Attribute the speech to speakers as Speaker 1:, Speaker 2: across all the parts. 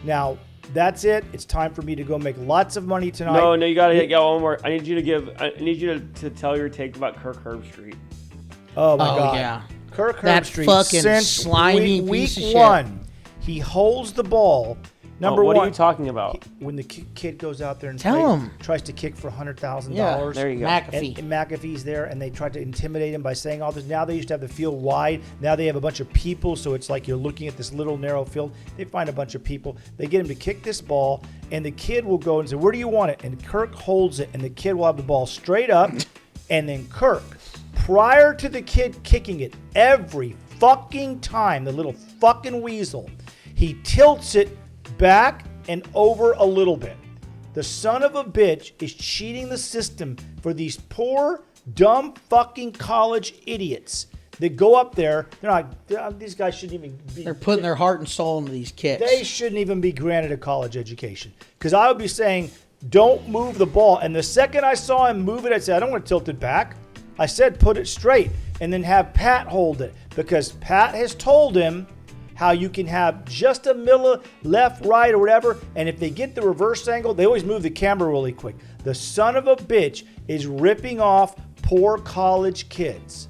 Speaker 1: Now, that's it. It's time for me to go make lots of money tonight.
Speaker 2: No, you got to get one more. I need you to tell your take about Kirk Herbstreet.
Speaker 1: Oh, my God.
Speaker 3: Yeah.
Speaker 1: Kirk
Speaker 3: That
Speaker 1: Herbstreet,
Speaker 3: fucking
Speaker 1: since
Speaker 3: slimy
Speaker 1: week
Speaker 3: piece of shit.
Speaker 1: one, he holds the ball. Number
Speaker 2: what
Speaker 1: one.
Speaker 2: are you talking about?
Speaker 1: When the kid goes out there and
Speaker 3: Tell him.
Speaker 1: tries to kick for $100,000.
Speaker 3: Yeah,
Speaker 2: there you go.
Speaker 3: McAfee.
Speaker 1: And McAfee's there, and they tried to intimidate him by saying all this. Now they used to have the field wide. Now they have a bunch of people, so it's like you're looking at this little narrow field. They find a bunch of people. They get him to kick this ball, and the kid will go and say, "Where do you want it?" And Kirk holds it, and the kid will have the ball straight up, and then Kirk, prior to the kid kicking it, every fucking time, the little fucking weasel, he tilts it back and over a little bit. The son of a bitch is cheating the system for these poor, dumb fucking college idiots that go up there. These guys shouldn't even be.
Speaker 3: They're putting their heart and soul into these kicks.
Speaker 1: They shouldn't even be granted a college education. Because I would be saying, don't move the ball. And the second I saw him move it, I said, I don't want to tilt it back. I said, put it straight and then have Pat hold it. Because Pat has told him how you can have just a milli left, right, or whatever, and if they get the reverse angle, they always move the camera really quick. The son of a bitch is ripping off poor college kids.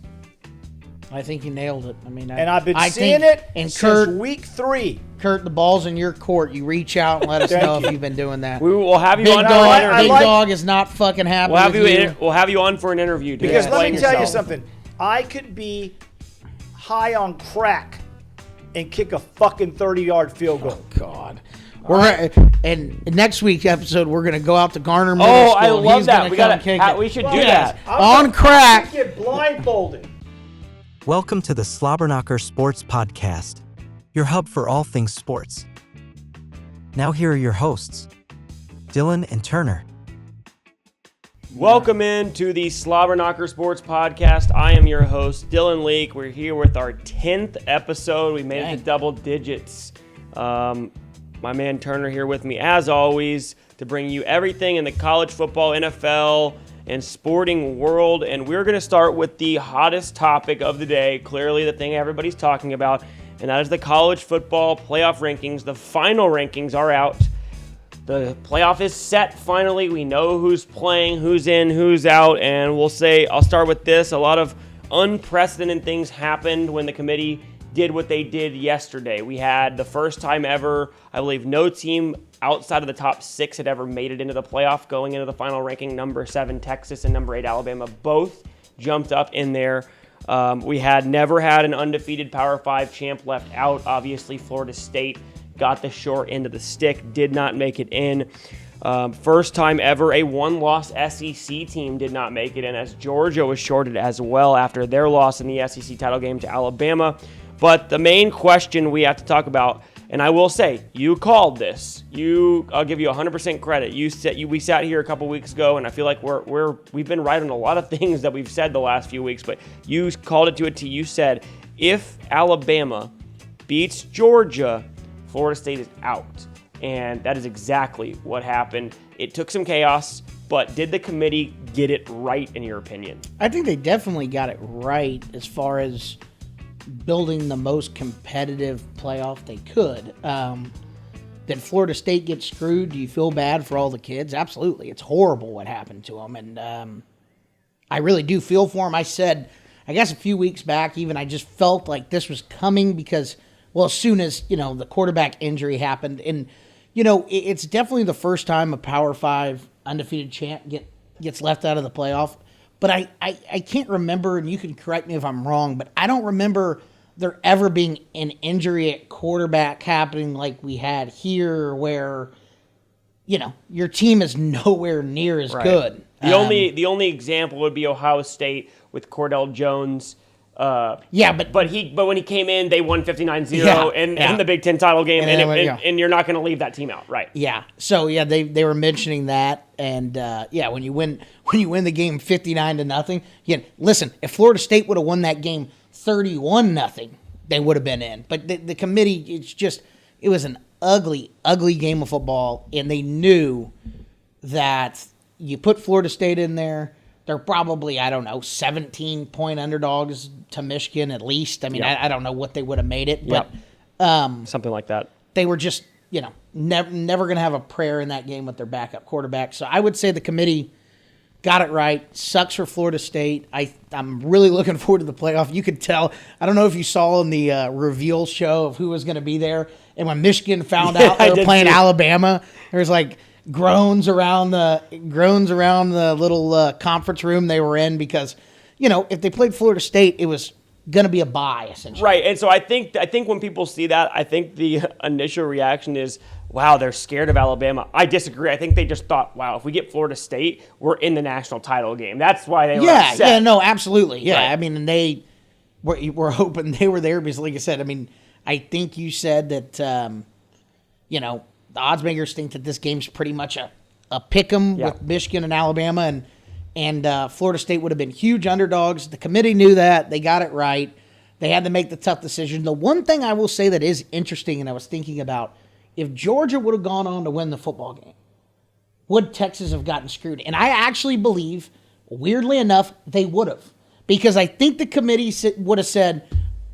Speaker 3: I think you nailed it. I mean,
Speaker 1: I've been seeing it since week 3.
Speaker 3: Kurt, the ball's in your court. You reach out and let us know if you've been doing that.
Speaker 2: We will have you
Speaker 3: Big
Speaker 2: on.
Speaker 3: Dog, Dog is not fucking happy.
Speaker 2: We'll have you on for an interview.
Speaker 1: Because let me tell you something. I could be high on crack and kick a fucking 30-yard field goal.
Speaker 3: Oh, God. And next week's episode, we're going to go out to Garner Middle School.
Speaker 2: I love that. We should do that.
Speaker 3: On crack.
Speaker 1: Get blindfolded.
Speaker 4: Welcome to the Slobberknocker Sports Podcast, your hub for all things sports. Now here are your hosts, Dylan and Turner.
Speaker 2: Welcome into the Slobberknocker Sports Podcast. I am your host, Dylan Leake. We're here with our 10th episode. We made it to double digits. My man Turner here with me, as always, to bring you everything in the college football, NFL, and sporting world. And we're going to start with the hottest topic of the day, clearly the thing everybody's talking about, and that is the college football playoff rankings. The final rankings are out. The playoff is set finally. We know who's playing, who's in, who's out, and I'll start with this. A lot of unprecedented things happened when the committee did what they did yesterday. We had the first time ever, I believe, no team outside of the top 6 had ever made it into the playoff going into the final ranking. Number 7, Texas, and number 8, Alabama, both jumped up in there. We had never had an undefeated Power 5 champ left out. Obviously, Florida State got the short end of the stick, did not make it in. First time ever a one-loss SEC team did not make it in, as Georgia was shorted as well after their loss in the SEC title game to Alabama. But the main question we have to talk about, and I will say, you called this. I'll give you 100% credit. We sat here a couple weeks ago, and I feel like we've been right on a lot of things that we've said the last few weeks. But you called it to a T. You said if Alabama beats Georgia, Florida State is out. And that is exactly what happened. It took some chaos, but did the committee get it right, in your opinion?
Speaker 3: I think they definitely got it right as far as building the most competitive playoff they could. Did Florida State get screwed? Do you feel bad for all the kids? Absolutely. It's horrible what happened to them. And I really do feel for them. I said, I guess a few weeks back even, I just felt like this was coming because, well, as soon as, the quarterback injury happened, and, it's definitely the first time a Power 5 undefeated champ gets left out of the playoff. But I can't remember, and you can correct me if I'm wrong, but I don't remember there ever being an injury at quarterback happening like we had here where, your team is nowhere near as good.
Speaker 2: The only example would be Ohio State with Cordell Jones. But when he came in, they won 59-0 in the Big Ten title game, and you're not going to leave that team out, right?
Speaker 3: Yeah. So they were mentioning that, and when you win the game 59-0, listen, if Florida State would have won that game 31-0, they would have been in. But the committee, it was an ugly, ugly game of football, and they knew that you put Florida State in there. They're probably, 17-point underdogs to Michigan at least. I mean, I don't know what they would have made it, but
Speaker 2: something like that.
Speaker 3: They were just never going to have a prayer in that game with their backup quarterback. So I would say the committee got it right. Sucks for Florida State. I'm really looking forward to the playoff. You could tell. I don't know if you saw in the reveal show of who was going to be there. And when Michigan found out they were playing Alabama, there was like groans around the little conference room they were in because, if they played Florida State, it was going to be a bye, essentially.
Speaker 2: Right, and so I think when people see that, I think the initial reaction is, wow, they're scared of Alabama. I disagree. I think they just thought, wow, if we get Florida State, we're in the national title game. That's why they were upset.
Speaker 3: Yeah, no, absolutely. Yeah,
Speaker 2: right.
Speaker 3: I mean, and they were hoping they were there because, like I said, I mean, I think you said that, the odds makers think that this game's pretty much a pick 'em with Michigan and Alabama, and Florida State would have been huge underdogs. The committee knew that. They got it right. They had to make the tough decision. The one thing I will say that is interesting, and I was thinking about, if Georgia would have gone on to win the football game, would Texas have gotten screwed? And I actually believe, weirdly enough, they would have. Because I think the committee would have said,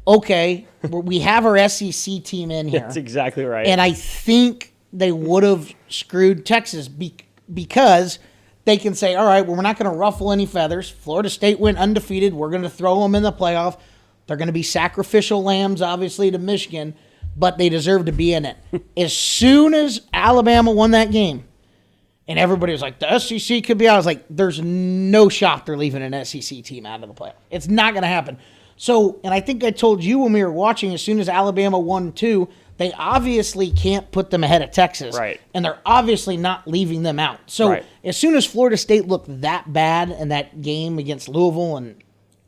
Speaker 3: okay, we have our SEC team in here.
Speaker 2: That's exactly right.
Speaker 3: And I think they would have screwed Texas because they can say, all right, well, we're not going to ruffle any feathers. Florida State went undefeated. We're going to throw them in the playoff. They're going to be sacrificial lambs, obviously, to Michigan, but they deserve to be in it. As soon as Alabama won that game, and everybody was like, the SEC could be out, I was like, there's no shot they're leaving an SEC team out of the playoff. It's not going to happen. So, and I think I told you when we were watching, as soon as Alabama won 2, they obviously can't put them ahead of Texas.
Speaker 2: Right.
Speaker 3: And they're obviously not leaving them out. So as soon as Florida State looked that bad in that game against Louisville, and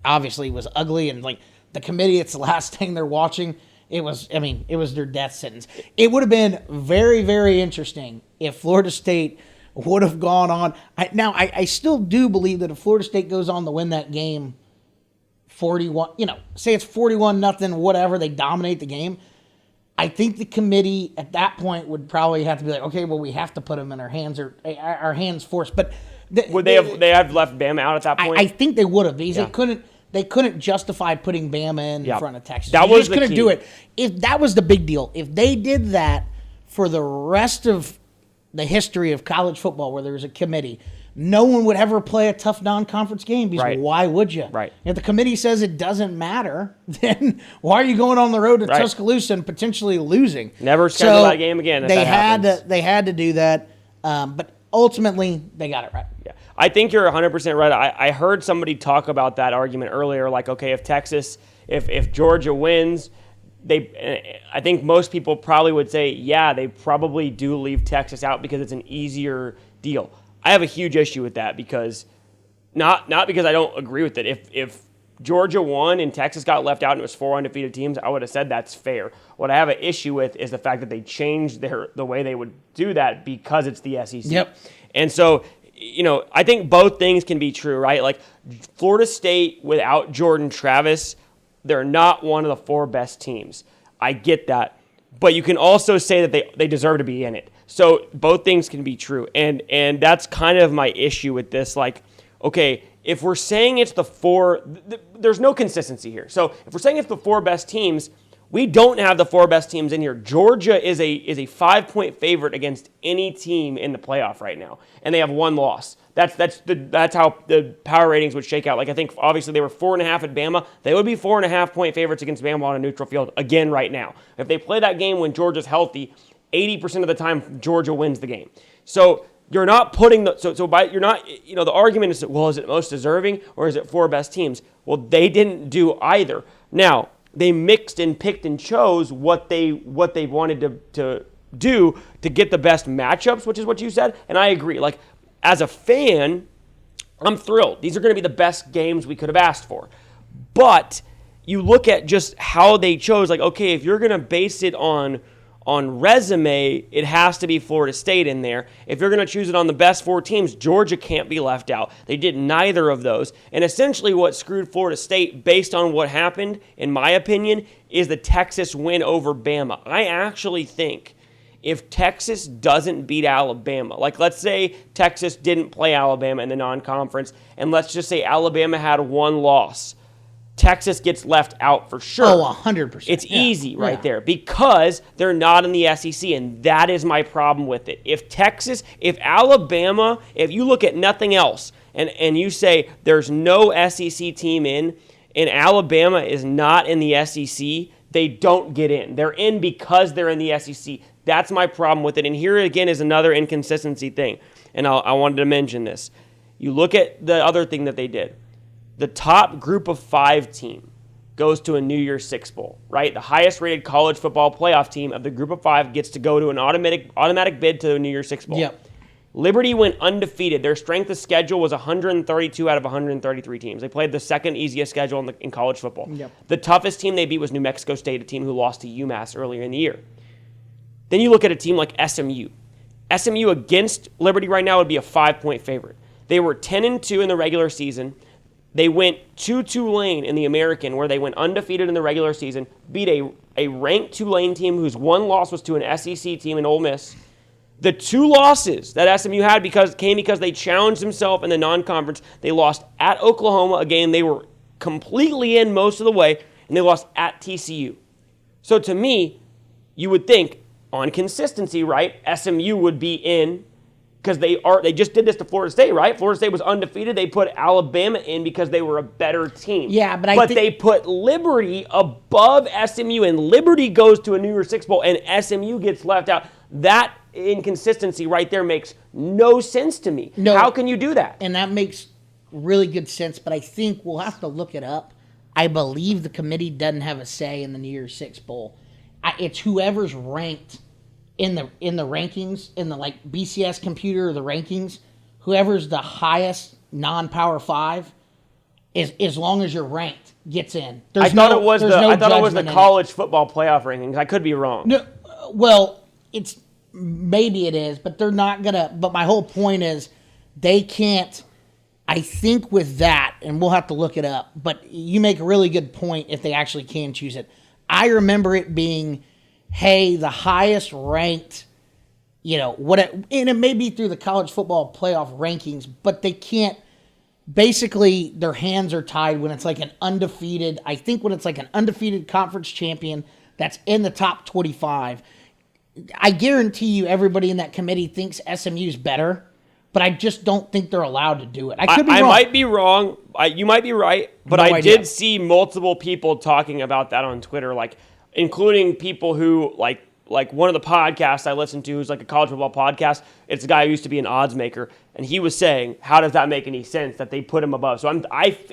Speaker 3: obviously was ugly, and like the committee, it's the last thing they're watching, it was their death sentence. It would have been very, very interesting if Florida State would have gone on. I still do believe that if Florida State goes on to win that game 41, say it's 41-0, whatever, they dominate the game, I think the committee at that point would probably have to be like, okay, well, we have to put them in our hands, or our hands forced. But
Speaker 2: would they have left Bama out at that point?
Speaker 3: I think they would have, because they couldn't justify putting Bama in front of Texas.
Speaker 2: That was the
Speaker 3: couldn't
Speaker 2: key.
Speaker 3: do it. If that was the big deal, if they did that for the rest of the history of college football, where there was a committee, no one would ever play a tough non-conference game, because why would you?
Speaker 2: Right.
Speaker 3: If the committee says it doesn't matter, then why are you going on the road to Tuscaloosa and potentially losing?
Speaker 2: Never schedule that game again.
Speaker 3: They had to do that, but ultimately they got it right.
Speaker 2: Yeah, I think you're 100% right. I heard somebody talk about that argument earlier, like, okay, if Georgia wins, I think most people probably would say, yeah, they probably do leave Texas out because it's an easier deal. I have a huge issue with that, because not because I don't agree with it. If Georgia won and Texas got left out and it was 4 undefeated teams, I would have said that's fair. What I have an issue with is the fact that they changed the way they would do that because it's the SEC.
Speaker 3: Yep.
Speaker 2: And so, I think both things can be true, right? Like, Florida State without Jordan Travis, they're not one of the 4 best teams. I get that. But you can also say that they deserve to be in it. So both things can be true. And that's kind of my issue with this. Like, okay, if we're saying it's the 4, there's no consistency here. So if we're saying it's the 4 best teams, we don't have the 4 best teams in here. Georgia is a 5-point favorite against any team in the playoff right now, and they have 1 loss. That's how the power ratings would shake out. Like, I think obviously they were 4.5 at Bama. They would be 4.5-point favorites against Bama on a neutral field again right now. If they play that game when Georgia's healthy, 80% of the time Georgia wins the game. So you're not putting the argument is, well, is it most deserving or is it 4 best teams? Well, they didn't do either. Now, they mixed and picked and chose what they wanted to do to get the best matchups, which is what you said, and I agree. Like, as a fan, I'm thrilled. These are going to be the best games we could have asked for. But you look at just how they chose, like, okay, if you're going to base it on resume, it has to be Florida State in there. If you're going to choose it on the best 4 teams, Georgia can't be left out. They did neither of those. And essentially what screwed Florida State, based on what happened, in my opinion, is the Texas win over Bama. I actually think if Texas doesn't beat Alabama, like, let's say Texas didn't play Alabama in the non-conference, and let's just say Alabama had 1 loss, Texas gets left out for sure.
Speaker 3: Oh, 100%.
Speaker 2: It's easy right there because they're not in the SEC, and that is my problem with it. If Alabama, if you look at nothing else, and you say there's no SEC team in, and Alabama is not in the SEC, they don't get in. They're in because they're in the SEC. That's my problem with it. And here again is another inconsistency thing, and I wanted to mention this. You look at the other thing that they did. The top group of 5 team goes to a New Year's Six Bowl, right? The highest rated college football playoff team of the group of 5 gets to go to an automatic bid to the New Year's Six Bowl.
Speaker 3: Yep.
Speaker 2: Liberty went undefeated. Their strength of schedule was 132 out of 133 teams. They played the second easiest schedule in college football.
Speaker 3: Yep.
Speaker 2: The toughest team they beat was New Mexico State, a team who lost to UMass earlier in the year. Then you look at a team like SMU. SMU against Liberty right now would be a 5-point favorite. They were 10-2 in the regular season. They went to Tulane in the American, where they went undefeated in the regular season, beat a ranked Tulane team whose one loss was to an SEC team in Ole Miss. The 2 losses that SMU had came because they challenged themselves in the non-conference. They lost at Oklahoma, a game they were completely in most of the way, and they lost at TCU. So to me, you would think on consistency, right, SMU would be in because they just did this to Florida State, right? Florida State was undefeated. They put Alabama in because they were a better team.
Speaker 3: Yeah, but
Speaker 2: they put Liberty above SMU, and Liberty goes to a New Year's Six Bowl, and SMU gets left out. That inconsistency right there makes no sense to me.
Speaker 3: No,
Speaker 2: how can you do that?
Speaker 3: And that makes really good sense, but I think we'll have to look it up. I believe the committee doesn't have a say in the New Year's Six Bowl. It's whoever's ranked in the rankings, in the like BCS computer, the rankings, whoever's the highest non-power 5, is as long as you're ranked, gets in.
Speaker 2: I thought it was the college football playoff rankings. I could be wrong.
Speaker 3: No, well, maybe it is, but they're not gonna. But my whole point is, they can't. I think with that, and we'll have to look it up. But you make a really good point if they actually can choose it. I remember it being, hey, the highest ranked, and it may be through the college football playoff rankings, but they can't. Basically, their hands are tied when it's like an undefeated. I think when it's like an undefeated conference champion that's in the top 25. I guarantee you everybody in that committee thinks SMU's better, but I just don't think they're allowed to do it. I could be wrong.
Speaker 2: I might be wrong. You might be right, but I did see multiple people talking about that on Twitter, like including people who like one of the podcasts I listen to, who's like a college football podcast. It's a guy who used to be an odds maker, and he was saying, how does that make any sense that they put him above? So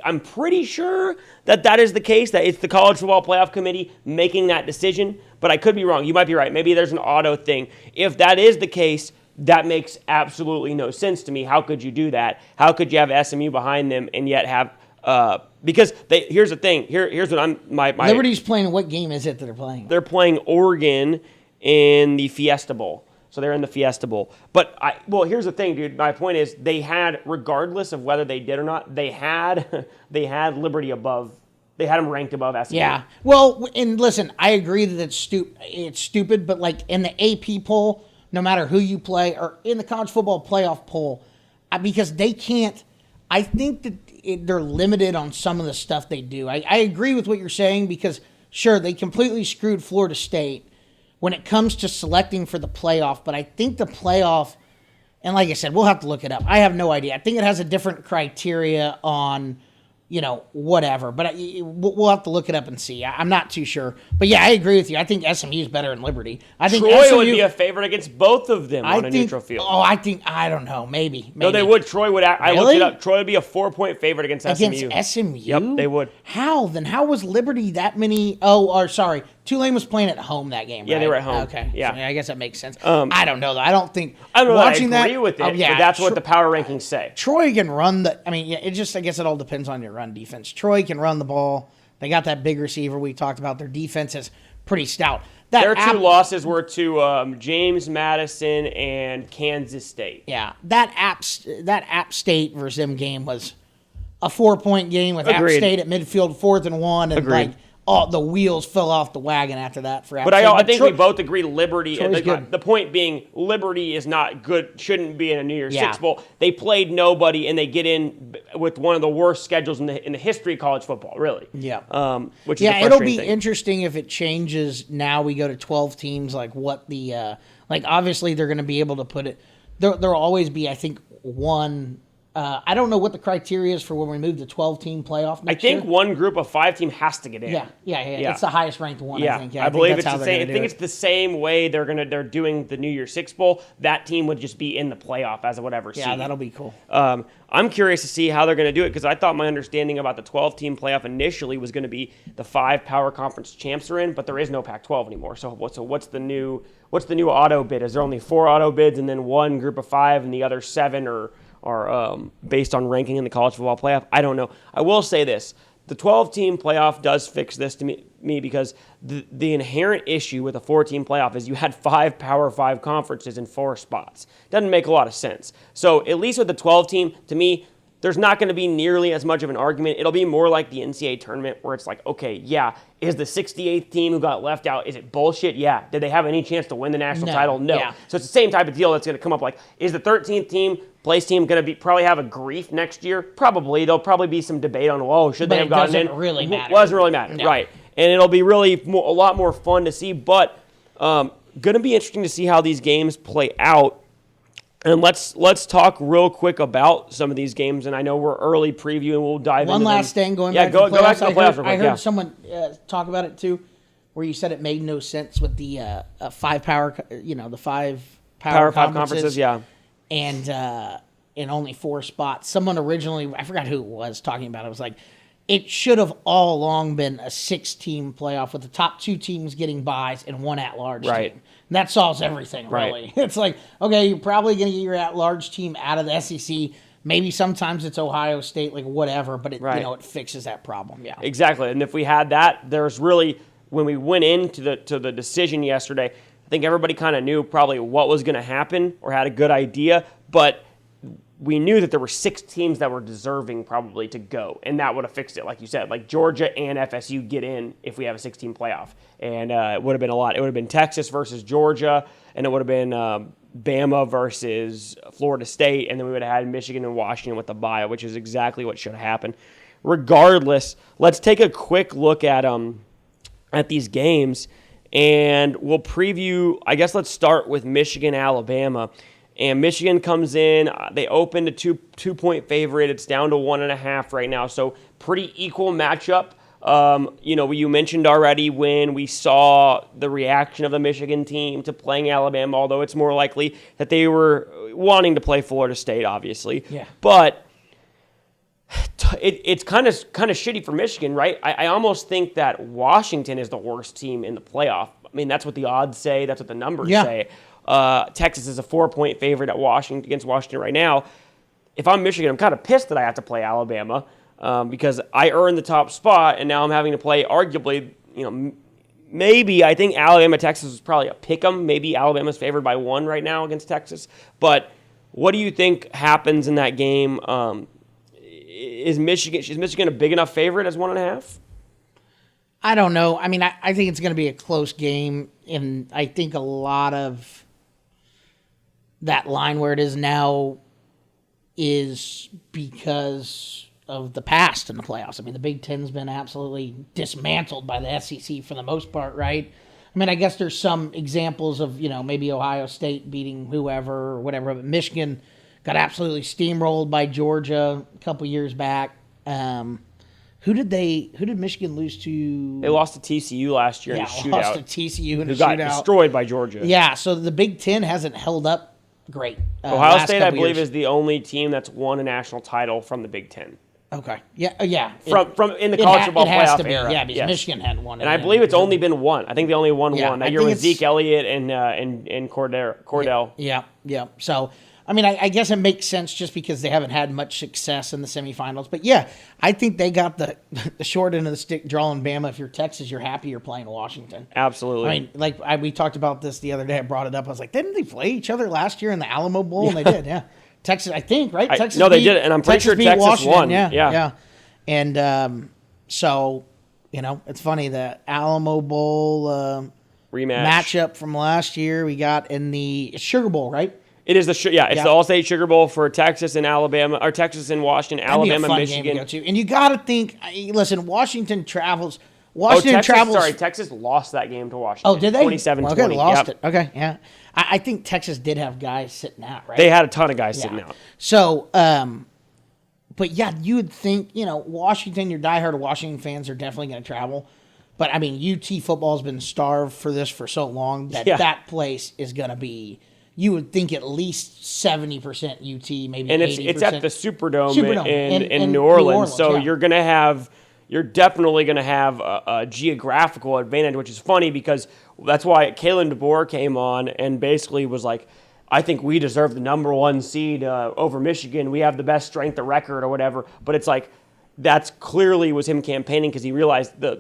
Speaker 2: I'm pretty sure that is the case, that it's the College Football Playoff Committee making that decision, but I could be wrong. You might be right. Maybe there's an auto thing. If that is the case, that makes absolutely no sense to me. How could you do that? How could you have SMU behind them and yet have because here's the thing. Here's what my
Speaker 3: Liberty's playing. What game is it that they're playing?
Speaker 2: They're playing Oregon in the Fiesta Bowl. So they're in the Fiesta Bowl. But here's the thing, dude. My point is they had, regardless of whether they did or not, they had Liberty above. They had them ranked above SMU.
Speaker 3: Yeah. Well, and listen, I agree that it's stupid, but like in the AP poll, no matter who you play, or in the college football playoff poll, because they can't. I think that they're limited on some of the stuff they do. I agree with what you're saying because sure, they completely screwed Florida State when it comes to selecting for the playoff, but I think the playoff, and like I said, we'll have to look it up. I have no idea. I think it has a different criteria on, whatever, but we'll have to look it up and see. I'm not too sure. But yeah, I agree with you. I think SMU is better than Liberty. I think
Speaker 2: Troy would be a favorite against both of them on a neutral field.
Speaker 3: Oh, I don't know. Maybe.
Speaker 2: No, they would. Troy would. I looked it up. Troy would be a 4-point favorite against SMU.
Speaker 3: Against SMU?
Speaker 2: Yep, they would.
Speaker 3: How? Then how was Liberty that many? Sorry. Tulane was playing at home that game, right?
Speaker 2: Yeah, they were at home.
Speaker 3: Okay.
Speaker 2: Yeah.
Speaker 3: So, I guess that makes sense. I don't know, though. I don't think.
Speaker 2: I don't know.
Speaker 3: Watching
Speaker 2: I agree with it, but that's what the power rankings say.
Speaker 3: Troy can run I guess it all depends on your run defense. Troy can run the ball. They got that big receiver we talked about. Their defense is pretty stout.
Speaker 2: Their two losses were to James Madison and Kansas State.
Speaker 3: Yeah. That App State versus them game was a 4-point game with
Speaker 2: Agreed.
Speaker 3: App State at midfield, 4th and 1. And
Speaker 2: Agreed.
Speaker 3: the wheels fell off the wagon after that for App
Speaker 2: But
Speaker 3: State.
Speaker 2: I think we both agree Liberty,
Speaker 3: good.
Speaker 2: the point being Liberty is not good, shouldn't be in a New Year's Six Bowl. They played nobody, and they get in with one of the worst schedules in the history of college football, really.
Speaker 3: Yeah.
Speaker 2: Which is a
Speaker 3: it'll be
Speaker 2: frustrating thing.
Speaker 3: interesting if it changes. Now we go to 12 teams. Like what the obviously they're going to be able to put it. There'll always be, I think, one. I don't know what the criteria is for when we move to 12-team playoff next year.
Speaker 2: I think one group of 5 team has to get in.
Speaker 3: Yeah. It's the highest ranked one.
Speaker 2: Yeah,
Speaker 3: I think.
Speaker 2: I believe it's the same. I think it's the same way they're doing the New Year's Six Bowl. That team would just be in the playoff as a whatever seed.
Speaker 3: Yeah, that'll be cool.
Speaker 2: I'm curious to see how they're going to do it because I thought my understanding about the 12-team playoff initially was going to be the 5 power conference champs are in, but there is no Pac-12 anymore. So what's the new auto bid? Is there only 4 auto bids and then one group of 5 and the other 7 are based on ranking in the college football playoff? I don't know. I will say this. The 12-team playoff does fix this to me because the inherent issue with a 4-team playoff is you had 5 Power 5 conferences in 4 spots. Doesn't make a lot of sense. So at least with the 12-team, to me, there's not going to be nearly as much of an argument. It'll be more like the NCAA tournament where it's like, okay, yeah, is the 68th team who got left out, is it bullshit? Yeah. Did they have any chance to win the national title? No.
Speaker 3: Yeah.
Speaker 2: So it's the same type of deal that's going to come up. Like, is the 13th team, place team, going to probably have a grief next year? Probably. There'll probably be some debate on, should they have gotten in?
Speaker 3: It doesn't really matter.
Speaker 2: Doesn't really matter,
Speaker 3: No.
Speaker 2: right. And it'll be really a lot more fun to see, but going to be interesting to see how these games play out. And let's talk real quick about some of these games. And I know we're early previewing. We'll dive into
Speaker 3: One
Speaker 2: them.
Speaker 3: last thing going
Speaker 2: back
Speaker 3: to the playoffs.
Speaker 2: Go back to the playoffs real quick.
Speaker 3: I heard someone talk about it too, where you said it made no sense with the 5 power, the 5 power
Speaker 2: 5 conferences, yeah.
Speaker 3: And in only 4 spots. Someone originally, I forgot who it was talking about it, was like, it should have all along been a 6-team playoff with the top 2 teams getting buys and 1 at-large
Speaker 2: Right.
Speaker 3: team. And that solves everything, really.
Speaker 2: Right.
Speaker 3: It's like, okay, you're probably going to get your at-large team out of the SEC. Maybe sometimes it's Ohio State, like whatever, but it it fixes that problem. Yeah,
Speaker 2: exactly. And if we had that, there's really, when we went into the decision yesterday, I think everybody kind of knew probably what was going to happen or had a good idea, but we knew that there were 6 teams that were deserving probably to go, and that would have fixed it, like you said. Like Georgia and FSU get in if we have a 6-team playoff, and it would have been a lot. It would have been Texas versus Georgia, and it would have been Bama versus Florida State, and then we would have had Michigan and Washington with the bye, which is exactly what should have happened. Regardless, let's take a quick look at these games, and we'll preview. I guess let's start with Michigan, Alabama. And Michigan comes in. They opened a two-point favorite. It's down to 1.5 right now. So pretty equal matchup. You mentioned already when we saw the reaction of the Michigan team to playing Alabama, although it's more likely that they were wanting to play Florida State, obviously.
Speaker 3: Yeah.
Speaker 2: But it's kind of shitty for Michigan, right? I almost think that Washington is the worst team in the playoff. I mean, that's what the odds say. That's what the numbers say. Texas is a 4-point favorite against Washington right now. If I'm Michigan, I'm kind of pissed that I have to play Alabama because I earned the top spot, and now I'm having to play arguably, maybe I think Alabama-Texas is probably a pick 'em. Maybe Alabama's favored by 1 right now against Texas. But what do you think happens in that game? Is Michigan a big enough favorite as 1.5?
Speaker 3: I don't know. I mean, I think it's going to be a close game, and I think a lot of that line where it is now is because of the past in the playoffs. I mean, the Big Ten's been absolutely dismantled by the SEC for the most part, right? I mean, I guess there's some examples of, maybe Ohio State beating whoever or whatever, but Michigan got absolutely steamrolled by Georgia a couple years back. Who did Michigan lose to?
Speaker 2: They lost to TCU last year in a shootout.
Speaker 3: Lost to TCU in a shootout.
Speaker 2: Who got destroyed by Georgia.
Speaker 3: Yeah, so the Big Ten hasn't held up great.
Speaker 2: Ohio State, I believe, is the only team that's won a national title from the Big Ten.
Speaker 3: Okay. Yeah.
Speaker 2: From in the college football playoff era.
Speaker 3: Yeah, because Michigan hadn't won it.
Speaker 2: And I believe it's only been one. I think they only won one. That year with Zeke Elliott and Cordell.
Speaker 3: Yeah. So, I mean, I guess it makes sense just because they haven't had much success in the semifinals. But, yeah, I think they got the short end of the stick drawing Bama. If you're Texas, you're happy you're playing Washington.
Speaker 2: Absolutely.
Speaker 3: I mean, we talked about this the other day. I brought it up. I was like, didn't they play each other last year in the Alamo Bowl? And they did, yeah. Texas, I think, right?
Speaker 2: They did, and I'm pretty sure Texas won.
Speaker 3: Yeah. And so, it's funny, the Alamo Bowl
Speaker 2: rematch
Speaker 3: matchup from last year we got in the Sugar Bowl, right?
Speaker 2: It is the All-State Sugar Bowl for Texas and Alabama, or Texas and Washington,
Speaker 3: That'd be a
Speaker 2: Alabama,
Speaker 3: fun
Speaker 2: Michigan.
Speaker 3: game to go to. And you got to think. Listen, Washington travels.
Speaker 2: Texas lost that game to Washington.
Speaker 3: Oh, did they?
Speaker 2: 27-20.
Speaker 3: Okay, lost it. Okay, yeah. I think Texas did have guys sitting out, right?
Speaker 2: They had a ton of guys sitting out.
Speaker 3: So, but yeah, you would think, Washington, your diehard Washington fans are definitely going to travel. But, I mean, UT football has been starved for this for so long that place is going to be, you would think at least 70% UT, maybe 80%.
Speaker 2: And it's at the Superdome in New Orleans. So you're definitely going to have a geographical advantage, which is funny because that's why Kalen DeBoer came on and basically was like, I think we deserve the number 1 seed over Michigan. We have the best strength of record or whatever. But it's like, that's clearly was him campaigning because he realized the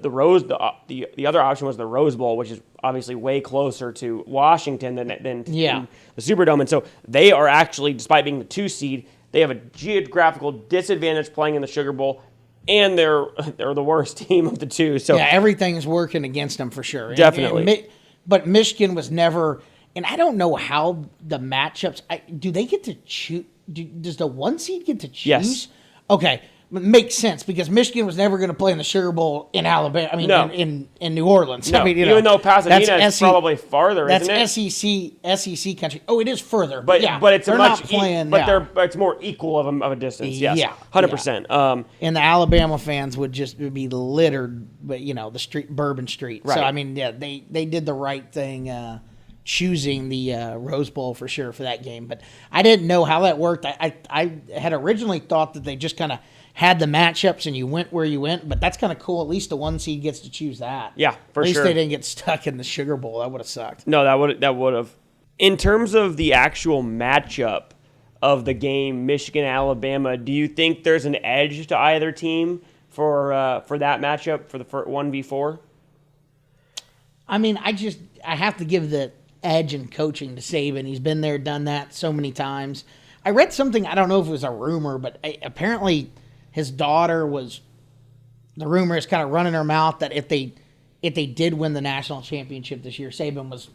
Speaker 2: other option was the Rose Bowl, which is obviously way closer to Washington than the Superdome. And so they are actually, despite being the 2 seed, they have a geographical disadvantage playing in the Sugar Bowl, and they're the worst team of the 2. So
Speaker 3: yeah, everything's working against them for sure.
Speaker 2: Definitely.
Speaker 3: But Michigan was never, and I don't know how the matchups. Do they get to choose? Does the 1 seed get to choose?
Speaker 2: Yes.
Speaker 3: Okay. Makes sense because Michigan was never going to play in the Sugar Bowl in Alabama. I mean, in New Orleans.
Speaker 2: No.
Speaker 3: I mean,
Speaker 2: even though Pasadena is probably farther, isn't it?
Speaker 3: That's SEC country. Oh, it is further.
Speaker 2: But it's
Speaker 3: they're not playing.
Speaker 2: But it's more equal of a distance. Yes, 100%.
Speaker 3: And the Alabama fans would just be littered, but the street, Bourbon Street.
Speaker 2: Right.
Speaker 3: So I mean, they did the right thing. Choosing the Rose Bowl for sure for that game, but I didn't know how that worked. I had originally thought that they just kind of had the matchups and you went where you went, but that's kind of cool. At least the 1 seed gets to choose that.
Speaker 2: Yeah, for sure.
Speaker 3: At least they didn't get stuck in the Sugar Bowl. That would have sucked.
Speaker 2: No, that would have. In terms of the actual matchup of the game, Michigan-Alabama, do you think there's an edge to either team for that matchup for the 1v4?
Speaker 3: I mean, I have to give the edge in coaching to Saban. He's been there, done that so many times. I read something, I don't know if it was a rumor, but apparently his daughter was, the rumor is kind of running her mouth that if they did win the national championship this year, Saban was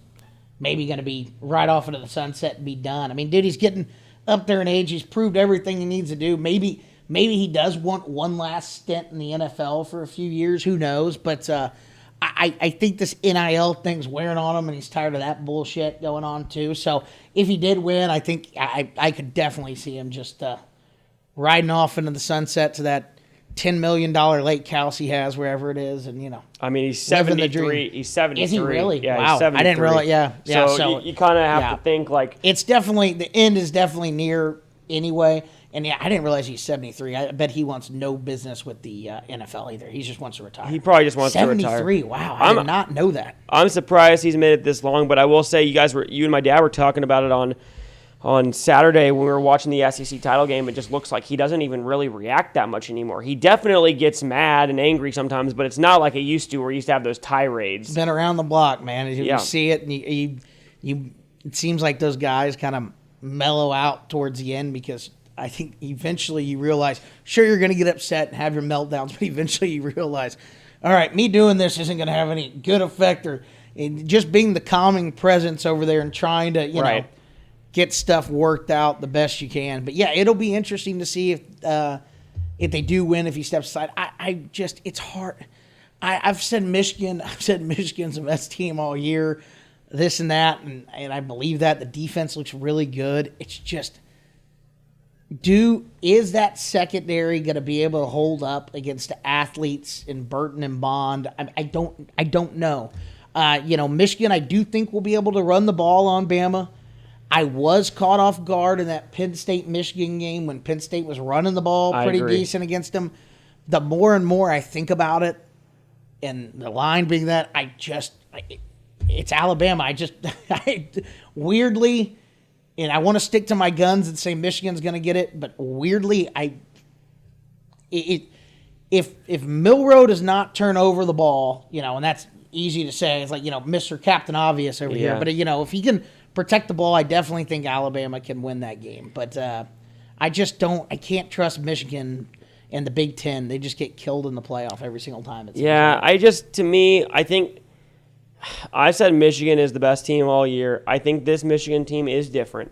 Speaker 3: maybe going to be right off into the sunset and be done. I mean, dude, he's getting up there in age. He's proved everything he needs to do. Maybe he does want one last stint in the NFL for a few years. Who knows? But I think this NIL thing's wearing on him, and he's tired of that bullshit going on too. So if he did win, I think I could definitely see him just riding off into the sunset to that $10 million lake house he has wherever it is, and
Speaker 2: I mean, he's 73. He's 73.
Speaker 3: Is he really?
Speaker 2: Yeah,
Speaker 3: wow.
Speaker 2: He's 73.
Speaker 3: I didn't realize. Yeah.
Speaker 2: So you kind of have to think like
Speaker 3: it's definitely the end is definitely near anyway. And I didn't realize he's 73. I bet he wants no business with the NFL either. He just wants to retire.
Speaker 2: He probably just wants to retire.
Speaker 3: 73. Wow, I did not know that.
Speaker 2: I'm surprised he's made it this long, but I will say you and my dad were talking about it on Saturday when we were watching the SEC title game. It just looks like he doesn't even really react that much anymore. He definitely gets mad and angry sometimes, but it's not like it used to where he used to have those tirades.
Speaker 3: It's been around the block, man. You see it, and you it seems like those guys kind of mellow out towards the end because I think eventually you realize, sure, you're going to get upset and have your meltdowns, but eventually you realize, all right, me doing this isn't going to have any good effect, or just being the calming presence over there and trying to, know, get stuff worked out the best you can. But yeah, it'll be interesting to see if they do win, if he steps aside. It's hard. I've said Michigan's the best team all year, this and that, and I believe that. The defense looks really good. It's just, is that secondary going to be able to hold up against the athletes in Burton and Bond? I don't know. Michigan, I do think will be able to run the ball on Bama. I was caught off guard in that Penn State-Michigan game when Penn State was running the ball pretty decent against them. The more and more I think about it, and the line being that, it's Alabama. Weirdly, and I want to stick to my guns and say Michigan's going to get it, but weirdly, if Milroe does not turn over the ball, and that's easy to say, it's like, Mr. Captain Obvious over here, but if he can protect the ball, I definitely think Alabama can win that game. But I can't trust Michigan and the Big Ten. They just get killed in the playoff every single time.
Speaker 2: I think I said Michigan is the best team all year. I think this Michigan team is different.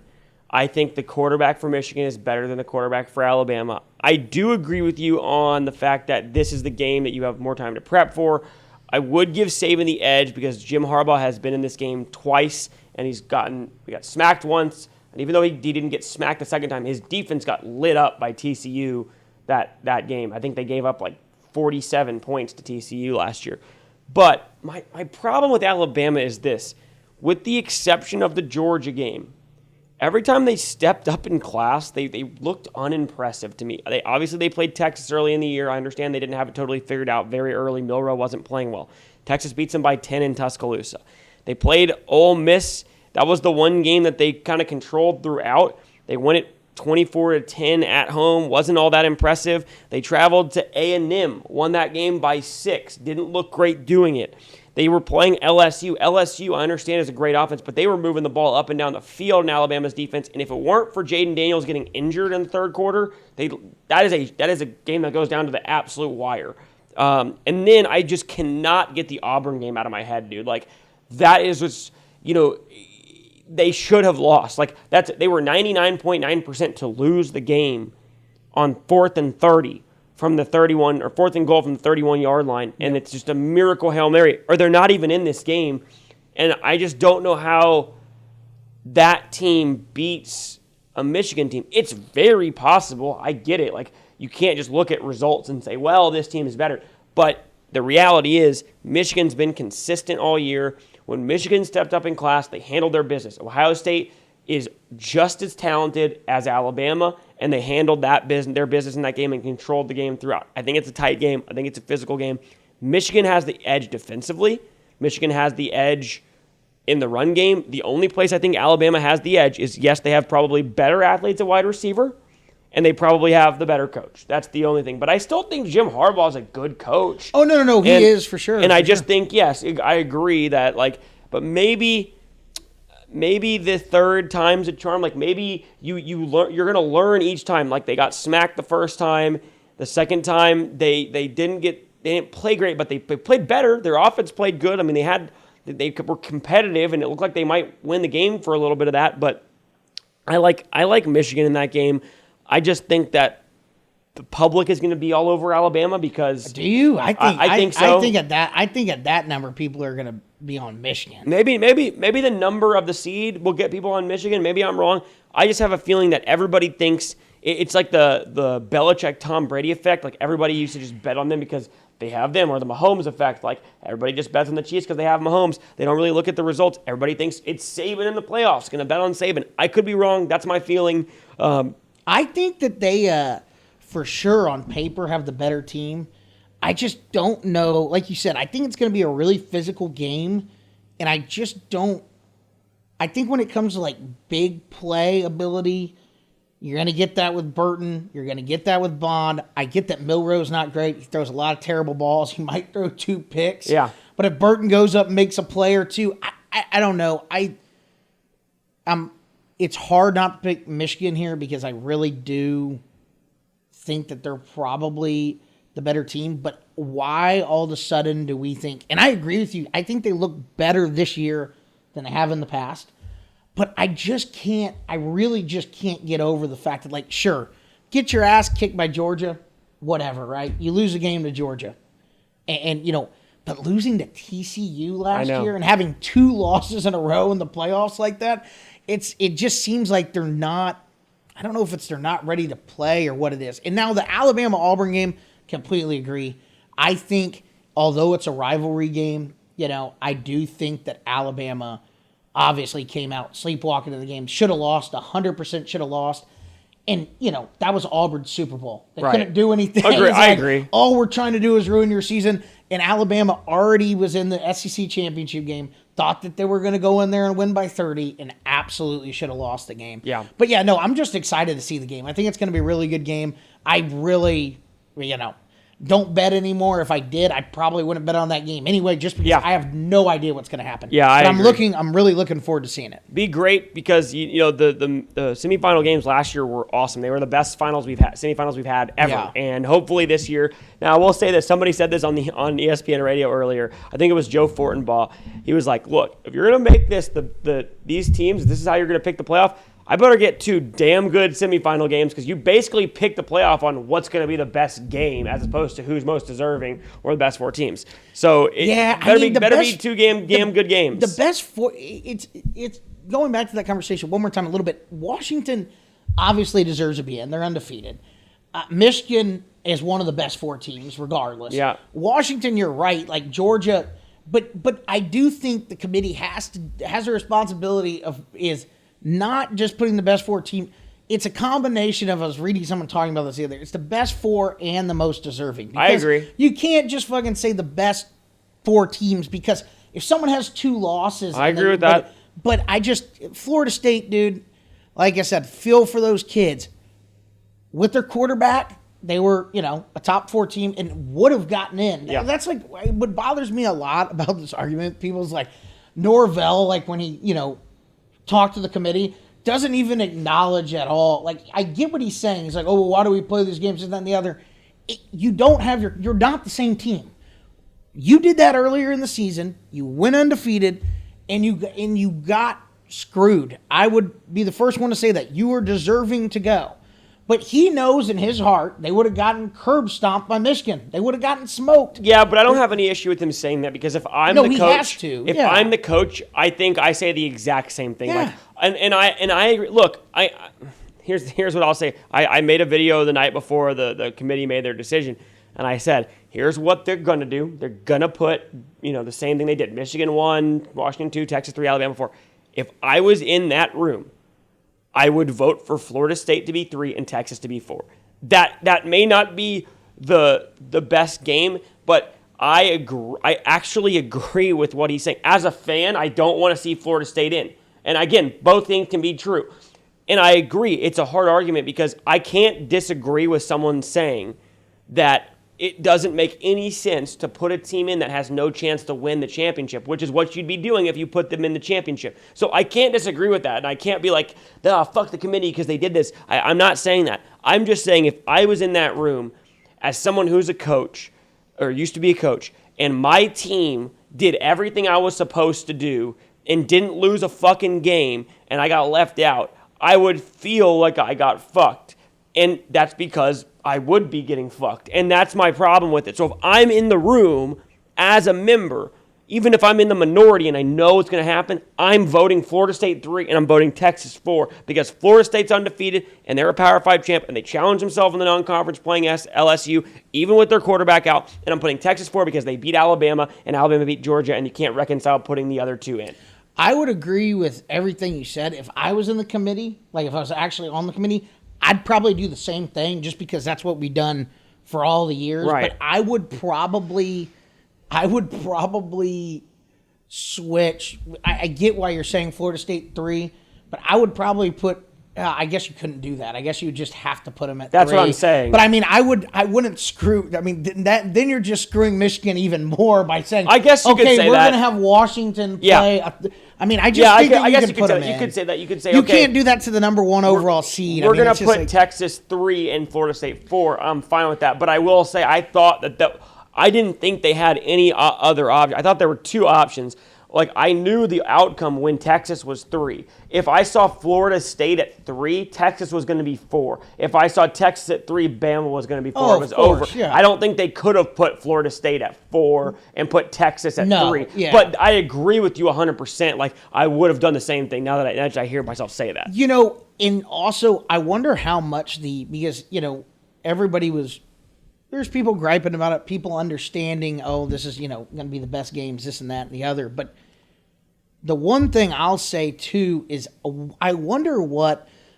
Speaker 2: I think the quarterback for Michigan is better than the quarterback for Alabama. I do agree with you on the fact that this is the game that you have more time to prep for. I would give Saban the edge because Jim Harbaugh has been in this game twice, and we got smacked once. And even though he didn't get smacked the second time, his defense got lit up by TCU that game. I think they gave up like 47 points to TCU last year. But my problem with Alabama is this. With the exception of the Georgia game, every time they stepped up in class, they looked unimpressive to me. They played Texas early in the year. I understand they didn't have it totally figured out very early. Milroe wasn't playing well. Texas beats them by 10 in Tuscaloosa. They played Ole Miss. That was the one game that they kind of controlled throughout. They won it 24-10 at home. Wasn't all that impressive. They traveled to A&M, won that game by 6. Didn't look great doing it. They were playing LSU. LSU, I understand, is a great offense, but they were moving the ball up and down the field in Alabama's defense. And if it weren't for Jaden Daniels getting injured in the third quarter, that is a game that goes down to the absolute wire. And then I just cannot get the Auburn game out of my head, dude. Like, that is just, they should have lost. Like, they were 99.9% to lose the game on 4th and 30. From the 31, or 4th and goal from the 31-yard line, and it's just a miracle Hail Mary, or they're not even in this game. And I just don't know how that team beats a Michigan team. It's very possible. I get it. Like, you can't just look at results and say, well, this team is better. But the reality is Michigan's been consistent all year. When Michigan stepped up in class, they handled their business. Ohio State is just as talented as Alabama, and they handled their business in that game and controlled the game throughout. I think it's a tight game. I think it's a physical game. Michigan has the edge defensively. Michigan has the edge in the run game. The only place I think Alabama has the edge is, yes, they have probably better athletes at wide receiver, and they probably have the better coach. That's the only thing. But I still think Jim Harbaugh is a good coach.
Speaker 3: Oh, no. He is for sure.
Speaker 2: And I just think, yes, I agree that, but maybe the third time's a charm. Like, maybe you're going to learn each time. Like, they got smacked the first time. The second time, they didn't play great, but they played better. Their offense played good. I mean, they were competitive, and it looked like they might win the game for a little bit of that. But I like Michigan in that game. I just think that the public is going to be all over Alabama because.
Speaker 3: Do you? I
Speaker 2: think so.
Speaker 3: I think at that number, people are going to be on Michigan.
Speaker 2: Maybe the number of the seed will get people on Michigan. Maybe I'm wrong. I just have a feeling that everybody thinks it's like the Belichick Tom Brady effect. Like, everybody used to just bet on them because they have them, or the Mahomes effect. Like, everybody just bets on the Chiefs because they have Mahomes. They don't really look at the results. Everybody thinks it's Saban in the playoffs. Going to bet on Saban. I could be wrong. That's my feeling.
Speaker 3: I think that they, for sure, on paper, have the better team. I just don't know. Like you said, I think it's going to be a really physical game, and I just don't. I think when it comes to, big play ability, you're going to get that with Burton. You're going to get that with Bond. I get that Milroe's not great. He throws a lot of terrible balls. He might throw 2 picks.
Speaker 2: Yeah.
Speaker 3: But if Burton goes up and makes a play or two, I don't know. It's hard not to pick Michigan here because I really do think that they're probably the better team, but why all of a sudden do we think, and I agree with you, I think they look better this year than they have in the past, but I really just can't get over the fact that, sure, get your ass kicked by Georgia, whatever, right? You lose a game to Georgia, and but losing to TCU last year and having 2 losses in a row in the playoffs like that, it just seems like they're not, I don't know if they're not ready to play or what it is. And now the Alabama-Auburn game, completely agree. I think, although it's a rivalry game, I do think that Alabama obviously came out sleepwalking in the game. Should have lost, 100% should have lost. And, that was Auburn's Super Bowl. They couldn't do anything.
Speaker 2: I agree.
Speaker 3: All we're trying to do is ruin your season. And Alabama already was in the SEC championship game, thought that they were going to go in there and win by 30, and absolutely should have lost the game.
Speaker 2: Yeah.
Speaker 3: But, I'm just excited to see the game. I think it's going to be a really good game. I really, don't bet anymore. If I did, I probably wouldn't bet on that game anyway, just because I have no idea what's going to happen.
Speaker 2: Yeah,
Speaker 3: but I'm really looking forward to seeing it.
Speaker 2: Be great because the semifinal games last year were awesome. They were the best semifinals we've had ever, and hopefully this year. Now I will say this: somebody said this on ESPN radio earlier. I think it was Joe Fortenbaugh. He was like, "Look, if you're going to make this these teams, this is how you're going to pick the playoff." I better get 2 damn good semifinal games because you basically pick the playoff on what's going to be the best game as opposed to who's most deserving or the best 4 teams. So better be 2 good games.
Speaker 3: The best 4. It's going back to that conversation one more time a little bit. Washington obviously deserves to be in. They're undefeated. Michigan is one of the best 4 teams, regardless.
Speaker 2: Yeah.
Speaker 3: Washington, you're right. Like Georgia, but I do think the committee has a responsibility is not just putting the best 4 team. It's a combination of, I was reading someone talking about this the other day. It's the best 4 and the most deserving.
Speaker 2: I agree.
Speaker 3: You can't just fucking say the best 4 teams because if someone has 2 losses,
Speaker 2: I agree with that.
Speaker 3: But Florida State, dude. Like I said, feel for those kids. With their quarterback, they were, a top 4 team and would have gotten in.
Speaker 2: Yeah.
Speaker 3: That's like what bothers me a lot about this argument. People's like Norvell, like when he, talked to the committee, doesn't even acknowledge at all. Like, I get what he's saying. He's like, oh, well, why do we play these games and that and the other? You don't have you're not the same team. You did that earlier in the season. You went undefeated, and you got screwed. I would be the first one to say that. You were deserving to go. But he knows in his heart they would have gotten curb stomped by Michigan. They would have gotten smoked.
Speaker 2: Yeah, but I don't have any issue with him saying that because if I'm the coach,
Speaker 3: he has to.
Speaker 2: If I'm the coach, I think I say the exact same thing.
Speaker 3: Yeah.
Speaker 2: Like, and I agree. Look, here's what I'll say. I made a video the night before the committee made their decision, and I said, here's what they're gonna do. They're gonna put the same thing they did. Michigan 1, Washington 2, Texas 3, Alabama 4. If I was in that room, I would vote for Florida State to be 3 and Texas to be 4. That may not be the best game, but I agree. I actually agree with what he's saying. As a fan, I don't want to see Florida State in. And again, both things can be true. And I agree. It's a hard argument because I can't disagree with someone saying that it doesn't make any sense to put a team in that has no chance to win the championship, which is what you'd be doing if you put them in the championship. So I can't disagree with that, and I can't be like, fuck the committee because they did this. I'm not saying that. I'm just saying if I was in that room as someone who's a coach or used to be a coach, and my team did everything I was supposed to do and didn't lose a fucking game and I got left out, I would feel like I got fucked. And that's because I would be getting fucked. And that's my problem with it. So if I'm in the room as a member, even if I'm in the minority and I know what's going to happen, I'm voting Florida State 3 and I'm voting Texas 4 because Florida State's undefeated and they're a Power 5 champ and they challenge themselves in the non-conference playing LSU, even with their quarterback out. And I'm putting Texas 4 because they beat Alabama and Alabama beat Georgia and you can't reconcile putting the other 2 in.
Speaker 3: I would agree with everything you said. If I was in the committee, like if I was actually on the committee, I'd probably do the same thing just because that's what we've done for all the years.
Speaker 2: Right.
Speaker 3: But I would probably switch. I get why you're saying Florida State 3, but I would probably put. I guess you couldn't do that. I guess you would just have to put them at 3.
Speaker 2: That's what I'm saying.
Speaker 3: But I mean, I wouldn't screw. I mean, then you're just screwing Michigan even more by saying.
Speaker 2: I guess you could say
Speaker 3: we're
Speaker 2: that.
Speaker 3: going to have Washington play.
Speaker 2: Yeah.
Speaker 3: I mean, I just think
Speaker 2: I guess
Speaker 3: you could put them in.
Speaker 2: You could say that. You could say
Speaker 3: you
Speaker 2: okay,
Speaker 3: can't do that to the number 1 overall seed.
Speaker 2: We're going to put
Speaker 3: like,
Speaker 2: Texas 3 and Florida State 4. I'm fine with that. But I will say I thought that I didn't think they had any other option. I thought there were 2 options. Like, I knew the outcome when Texas was 3. If I saw Florida State at 3, Texas was going to be 4. If I saw Texas at 3, Bama was going to be 4. It was over.
Speaker 3: Yeah.
Speaker 2: I don't think they could have put Florida State at 4 and put Texas at 3.
Speaker 3: Yeah.
Speaker 2: But I agree with you 100%. Like, I would have done the same thing now that I hear myself say that.
Speaker 3: And also, I wonder how much because, everybody was, there's people griping about it, people understanding, this is, going to be the best games, this and that and the other. But the one thing I'll say, too, is I wonder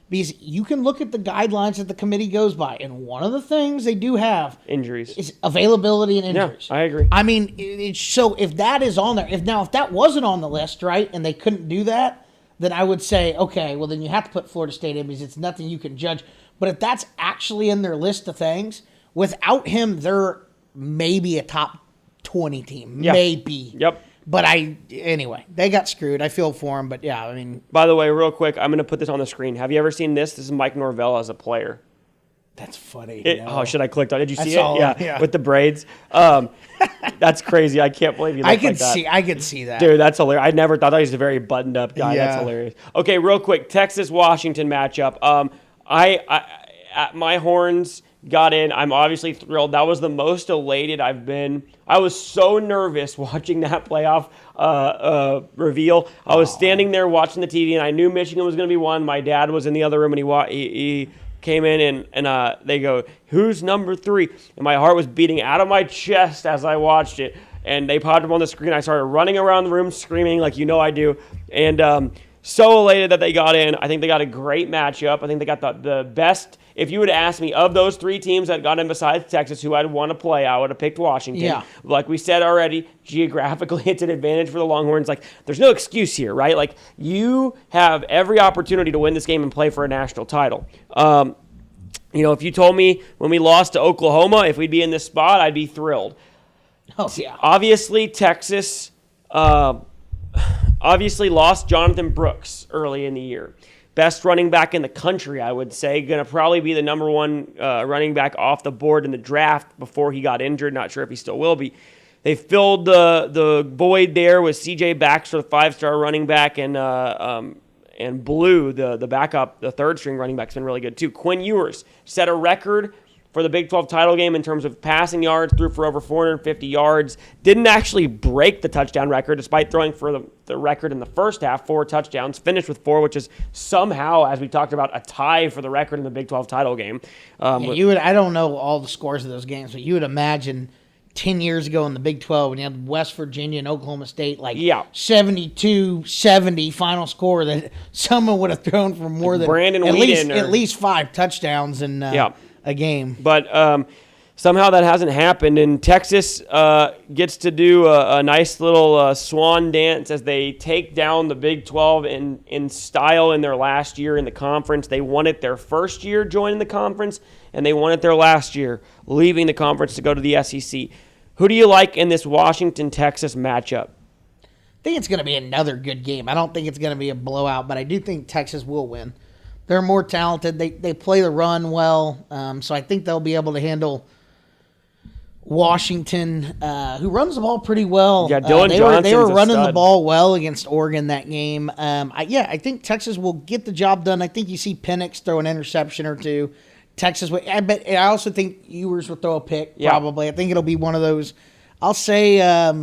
Speaker 3: because you can look at the guidelines that the committee goes by, and one of the things they do have
Speaker 2: Injuries.
Speaker 3: is availability and injuries.
Speaker 2: Yeah, I agree.
Speaker 3: I mean, so if that is on there, if that wasn't on the list, right, and they couldn't do that, then I would say, okay, well, then you have to put Florida State in because it's nothing you can judge. But if that's actually in their list of things, without him, they're maybe a top 20 team.
Speaker 2: Yeah.
Speaker 3: Maybe.
Speaker 2: Yep.
Speaker 3: But anyway, they got screwed. I feel for them, but yeah, I mean.
Speaker 2: By the way, real quick, I'm going to put this on the screen. Have you ever seen this? This is Mike Norvell as a player.
Speaker 3: That's funny.
Speaker 2: Oh, should I click on? Did you see
Speaker 3: saw
Speaker 2: it?
Speaker 3: it, yeah.
Speaker 2: With the braids. That's crazy. I can't believe you.
Speaker 3: I
Speaker 2: could see.
Speaker 3: I could see that,
Speaker 2: Dude, that's hilarious. I never thought he was a very buttoned up guy.
Speaker 3: Yeah.
Speaker 2: That's hilarious. Okay, real quick, Texas-Washington matchup. My horns got in. I'm obviously thrilled. That was the most elated I've been. I was so nervous watching that playoff reveal. I was standing there watching the TV, and I knew Michigan was going to be one. My dad was in the other room, and he came in, and they go, "Who's number 3?" And my heart was beating out of my chest as I watched it. And they popped up on the screen. I started running around the room screaming like you know I do. And so elated that they got in. I think they got a great matchup. I think they got the best. If you would ask me, of those 3 teams that got in besides Texas who I'd want to play, I would have picked Washington.
Speaker 3: Yeah.
Speaker 2: Like we said already, geographically it's an advantage for the Longhorns. Like there's no excuse here, right? Like you have every opportunity to win this game and play for a national title. If you told me when we lost to Oklahoma, if we'd be in this spot, I'd be thrilled.
Speaker 3: Oh, yeah.
Speaker 2: Obviously, Texas lost Jonathan Brooks early in the year. Best running back in the country, I would say. Going to probably be the number 1 running back off the board in the draft before he got injured. Not sure if he still will be. They filled the void there with C.J. Baxter, the 5-star running back, and Blue, the backup, the 3rd-string running back, has been really good too. Quinn Ewers set a record for the Big 12 title game in terms of passing yards, threw for over 450 yards. Didn't actually break the touchdown record despite throwing for the record in the first half, 4 touchdowns, finished with 4, which is somehow, as we talked about, a tie for the record in the Big 12 title game.
Speaker 3: I don't know all the scores of those games, but you would imagine 10 years ago in the Big 12 when you had West Virginia and Oklahoma State, 72-70 final score, that someone would have thrown for more than
Speaker 2: Brandon
Speaker 3: at
Speaker 2: Whedon
Speaker 3: least 5 touchdowns in a game.
Speaker 2: But somehow that hasn't happened, and Texas gets to do a nice little swan dance as they take down the Big 12 in style in their last year in the conference. They won it their first year joining the conference, and they won it their last year leaving the conference to go to the SEC. Who do you like in this Washington-Texas matchup?
Speaker 3: I think it's going to be another good game. I don't think it's going to be a blowout, but I do think Texas will win. They're more talented. They play the run well, so I think they'll be able to handle Washington, who runs the ball pretty well.
Speaker 2: Yeah, Dylan Johnson's
Speaker 3: they were running
Speaker 2: a stud.
Speaker 3: the ball well against Oregon that game. I think Texas will get the job done. I think you see Penix throw an interception or two. Texas, I also think Ewers will throw a pick, probably. I think it'll be one of those. I'll say, I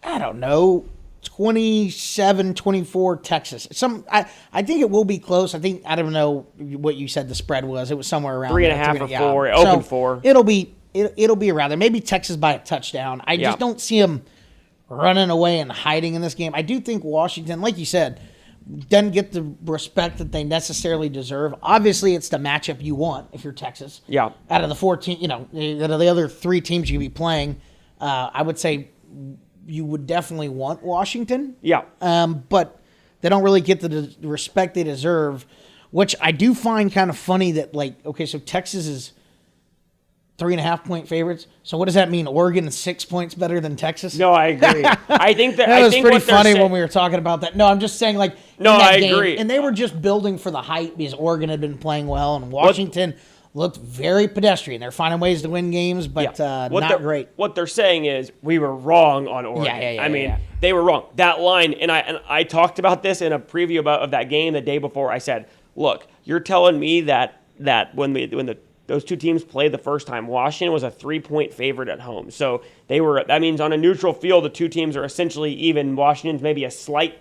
Speaker 3: don't know, 27-24 Texas. I think it will be close. I don't know what you said the spread was. It was somewhere around
Speaker 2: 3.5 or 4. Open 4.
Speaker 3: It'll be around there. Maybe Texas by a touchdown. I just don't see them running away and hiding in this game. I do think Washington, like you said, doesn't get the respect that they necessarily deserve. Obviously, it's the matchup you want if you're Texas.
Speaker 2: Yeah.
Speaker 3: Out of the 14, out of the other 3 teams you could be playing, I would say you would definitely want Washington.
Speaker 2: Yeah.
Speaker 3: But they don't really get the respect they deserve, which I do find kind of funny that, so Texas is 3.5-point favorites. So what does that mean? Oregon is 6 points better than Texas?
Speaker 2: No, I agree. I think that
Speaker 3: was
Speaker 2: think
Speaker 3: pretty
Speaker 2: what they're
Speaker 3: funny when we were talking about that. No, I'm just saying,
Speaker 2: No, I agree.
Speaker 3: And they were just building for the hype because Oregon had been playing well, and Washington looked very pedestrian. They're finding ways to win games, but not great.
Speaker 2: What they're saying is we were wrong on Oregon. They were wrong. That line, and I talked about this in a preview of that game the day before. I said, look, you're telling me that when those 2 teams played the first time, Washington was a 3-point favorite at home. So that means on a neutral field, the 2 teams are essentially even. Washington's maybe a slight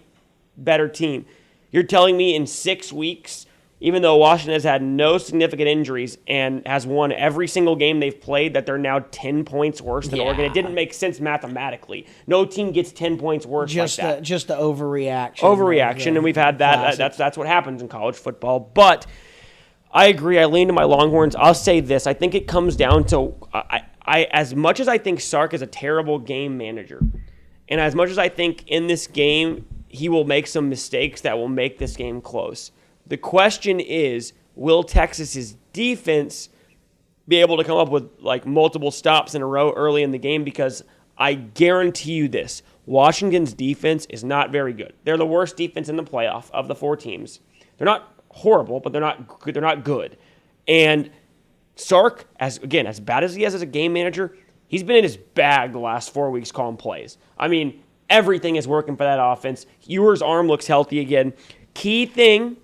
Speaker 2: better team. You're telling me in 6 weeks, even though Washington has had no significant injuries and has won every single game they've played, that they're now 10 points worse than Oregon? It didn't make sense mathematically. No team gets 10 points worse like that.
Speaker 3: Just the overreaction.
Speaker 2: Overreaction, and we've had that. That's what happens in college football. But I agree. I lean to my Longhorns. I'll say this. I think it comes down to as much as I think Sark is a terrible game manager, and as much as I think in this game he will make some mistakes that will make this game close, the question is, will Texas's defense be able to come up with multiple stops in a row early in the game? Because I guarantee you this, Washington's defense is not very good. They're the worst defense in the playoff of the 4 teams. They're not horrible, but they're not good. And Sark, as bad as he is as a game manager, he's been in his bag the last 4 weeks calling plays. I mean, everything is working for that offense. Ewer's arm looks healthy again. Key thing,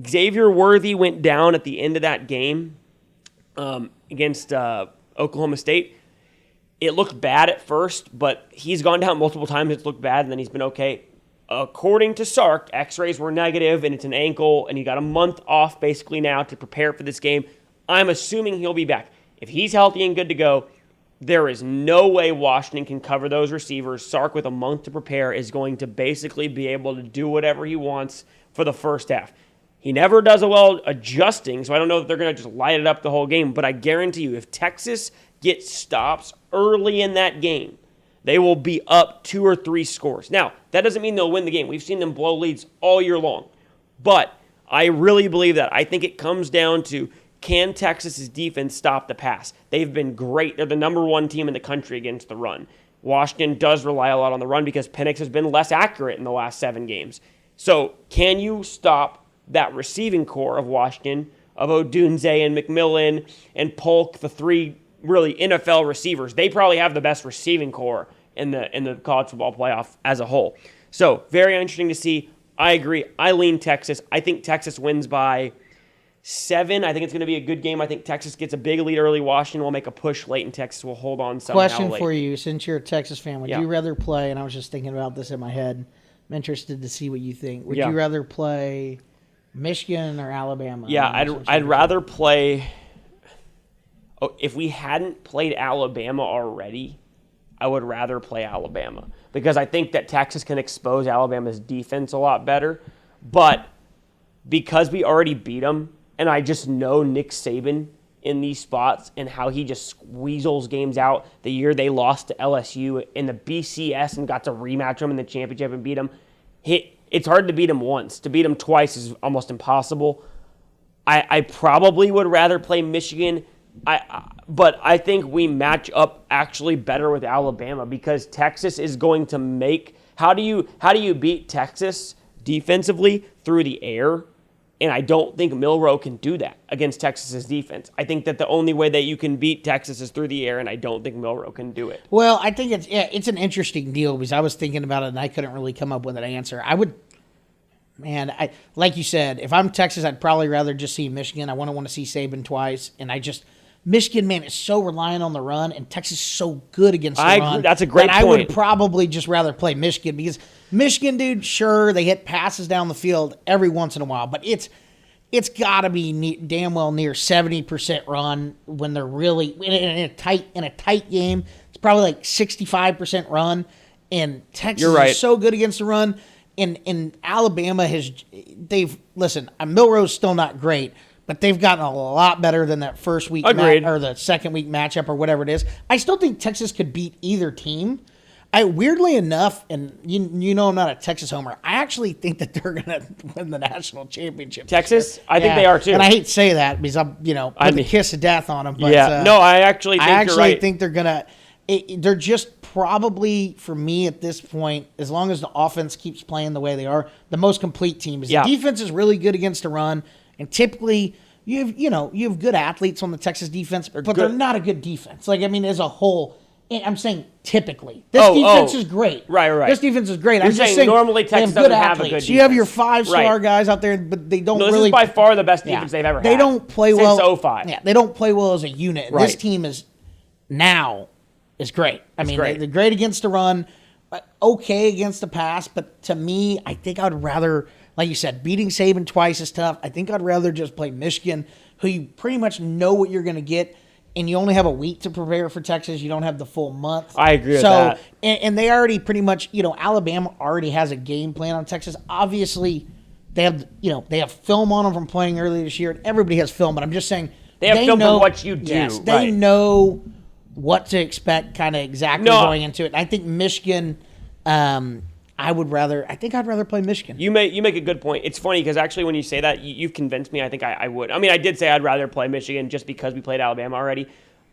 Speaker 2: Xavier Worthy went down at the end of that game against Oklahoma State. It looked bad at first, but he's gone down multiple times. It's looked bad, and then he's been okay. According to Sark, x-rays were negative, and it's an ankle, and he got a month off basically now to prepare for this game. I'm assuming he'll be back. If he's healthy and good to go, there is no way Washington can cover those receivers. Sark, with a month to prepare, is going to basically be able to do whatever he wants for the first half. He never does a well adjusting, so I don't know if they're going to just light it up the whole game, but I guarantee you, if Texas gets stops early in that game, they will be up 2 or 3 scores. Now, that doesn't mean they'll win the game. We've seen them blow leads all year long. But I really believe that. I think it comes down to, can Texas's defense stop the pass? They've been great. They're the number 1 team in the country against the run. Washington does rely a lot on the run because Penix has been less accurate in the last 7 games. So can you stop that receiving core of Washington, of Odunze and McMillan and Polk, the 3 really NFL receivers? They probably have the best receiving core in the college football playoff as a whole. So very interesting to see. I agree. I lean Texas. I think Texas wins by 7. I think it's going to be a good game. I think Texas gets a big lead early. Washington will make a push late, and Texas will hold on somehow
Speaker 3: Question
Speaker 2: late.
Speaker 3: for you, since you're a Texas fan, would you rather play, and I was just thinking about this in my head, I'm interested to see what you think. Would you rather play Michigan or Alabama?
Speaker 2: Yeah, I'd rather play... Oh, if we hadn't played Alabama already, I would rather play Alabama because I think that Texas can expose Alabama's defense a lot better. But because we already beat them, and I just know Nick Saban in these spots and how he just weasels games out. The year they lost to LSU in the BCS and got to rematch them in the championship and beat them, it's hard to beat them once. To beat them twice is almost impossible. I probably would rather play Michigan. But I think we match up actually better with Alabama because Texas is going to make. How do you beat Texas defensively? Through the air, and I don't think Milroe can do that against Texas's defense. I think that the only way that you can beat Texas is through the air, and I don't think Milroe can do it.
Speaker 3: Well, I think it's an interesting deal because I was thinking about it and I couldn't really come up with an answer. Like you said, if I'm Texas, I'd probably rather just see Michigan. I wouldn't want to see Saban twice, and Michigan, man, is so reliant on the run, and Texas is so good against the run.
Speaker 2: That's a great point.
Speaker 3: I would probably just rather play Michigan because Michigan, dude, sure, they hit passes down the field every once in a while, but it's got to be damn well near 70% run when they're really in a tight game. It's probably like 65% run, and Texas is so good against the run. And Alabama Milroe's still not great. But they've gotten a lot better than that first week or the second week matchup or whatever it is. I still think Texas could beat either team. Weirdly enough, and you know I'm not a Texas homer, I actually think that they're going to win the national championship.
Speaker 2: Texas? I think they are too.
Speaker 3: And I hate to say that because I'm, put the kiss of death on them. But,
Speaker 2: I actually think
Speaker 3: they're going to. They're just probably, for me at this point, as long as the offense keeps playing the way they are, the most complete team. The defense is really good against the run. And typically, you have good athletes on the Texas defense, but they're not a good defense. As a whole, I'm saying typically. This defense is great.
Speaker 2: Right.
Speaker 3: This defense is great.
Speaker 2: You're
Speaker 3: I'm just
Speaker 2: saying normally Texas doesn't have a good defense.
Speaker 3: You have your 5-star guys out there, but they don't really.
Speaker 2: This is by far the best defense they've ever had.
Speaker 3: They don't play well.
Speaker 2: Since 2005.
Speaker 3: Yeah, they don't play well as a unit. And this team is great. They're great against the run, okay against the pass, but to me, I think I'd rather. Like you said, beating Saban twice is tough. I think I'd rather just play Michigan, who you pretty much know what you're going to get, and you only have a week to prepare for Texas. You don't have the full month.
Speaker 2: I agree with that.
Speaker 3: And they already pretty much, Alabama already has a game plan on Texas. Obviously, they have film on them from playing earlier this year. Everybody has film, but I'm just saying
Speaker 2: they have film from what you do.
Speaker 3: Yes, they know what to expect, kind of exactly going into it. And I think Michigan. I'd rather play Michigan.
Speaker 2: You make a good point. It's funny because actually when you say that, you've convinced me. I think I would. I did say I'd rather play Michigan just because we played Alabama already.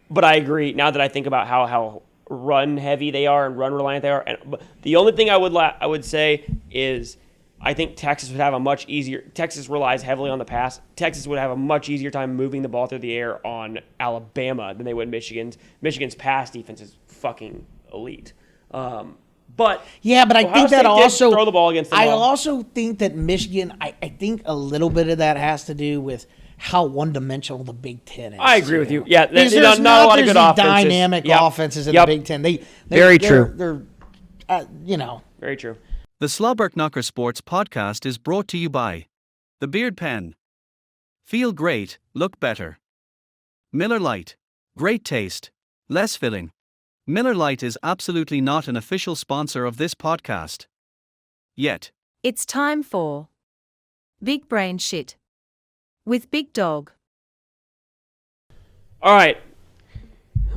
Speaker 2: But I agree now that I think about how run heavy they are and run reliant they are. But the only thing I would say is I think Texas would have a much easier – Texas relies heavily on the pass. Texas would have a much easier time moving the ball through the air on Alabama than they would Michigan's. Michigan's pass defense is fucking elite. But
Speaker 3: yeah, but I
Speaker 2: Ohio
Speaker 3: think
Speaker 2: State
Speaker 3: that
Speaker 2: did
Speaker 3: also
Speaker 2: throw the ball against them
Speaker 3: I
Speaker 2: all.
Speaker 3: also think that Michigan. I think a little bit of that has to do with how one-dimensional the Big Ten is.
Speaker 2: I agree with you. Yeah,
Speaker 3: There's
Speaker 2: not a lot of good
Speaker 3: these
Speaker 2: offenses.
Speaker 3: dynamic
Speaker 2: Yep.
Speaker 3: offenses in
Speaker 2: Yep.
Speaker 3: the Big Ten. They're,
Speaker 2: Very true.
Speaker 3: They're
Speaker 2: Very true.
Speaker 5: The Slobberknocker Sports Podcast is brought to you by The Beard Pen. Feel great, look better. Miller Lite. Great taste, less filling. Miller Lite is absolutely not an official sponsor of this podcast. Yet.
Speaker 6: It's time for Big Brain Shit with Big Dog.
Speaker 2: All right.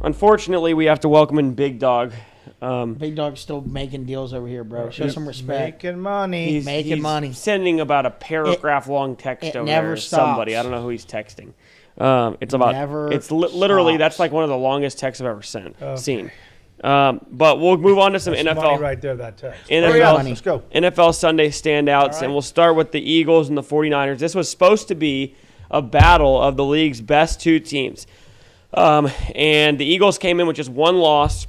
Speaker 2: Unfortunately, we have to welcome in Big Dog.
Speaker 3: Big Dog's still making deals over here, bro. Show some respect.
Speaker 1: Making money.
Speaker 3: Making money.
Speaker 2: Sending about a paragraph-long text
Speaker 3: it
Speaker 2: over
Speaker 3: never
Speaker 2: there to
Speaker 3: stops.
Speaker 2: somebody. I don't know who he's texting. It's about.
Speaker 3: Never
Speaker 2: It's literally
Speaker 3: stops.
Speaker 2: that's like one of the longest texts I've ever seen. But we'll move on to some
Speaker 1: That's
Speaker 2: NFL.
Speaker 1: money right there, that text.
Speaker 2: NFL
Speaker 1: Hurry up,
Speaker 3: money.
Speaker 1: let's go.
Speaker 2: NFL Sunday standouts,
Speaker 1: All right.
Speaker 2: and we'll start with the Eagles and the 49ers. This was supposed to be a battle of the league's best two teams. And the Eagles came in with just one loss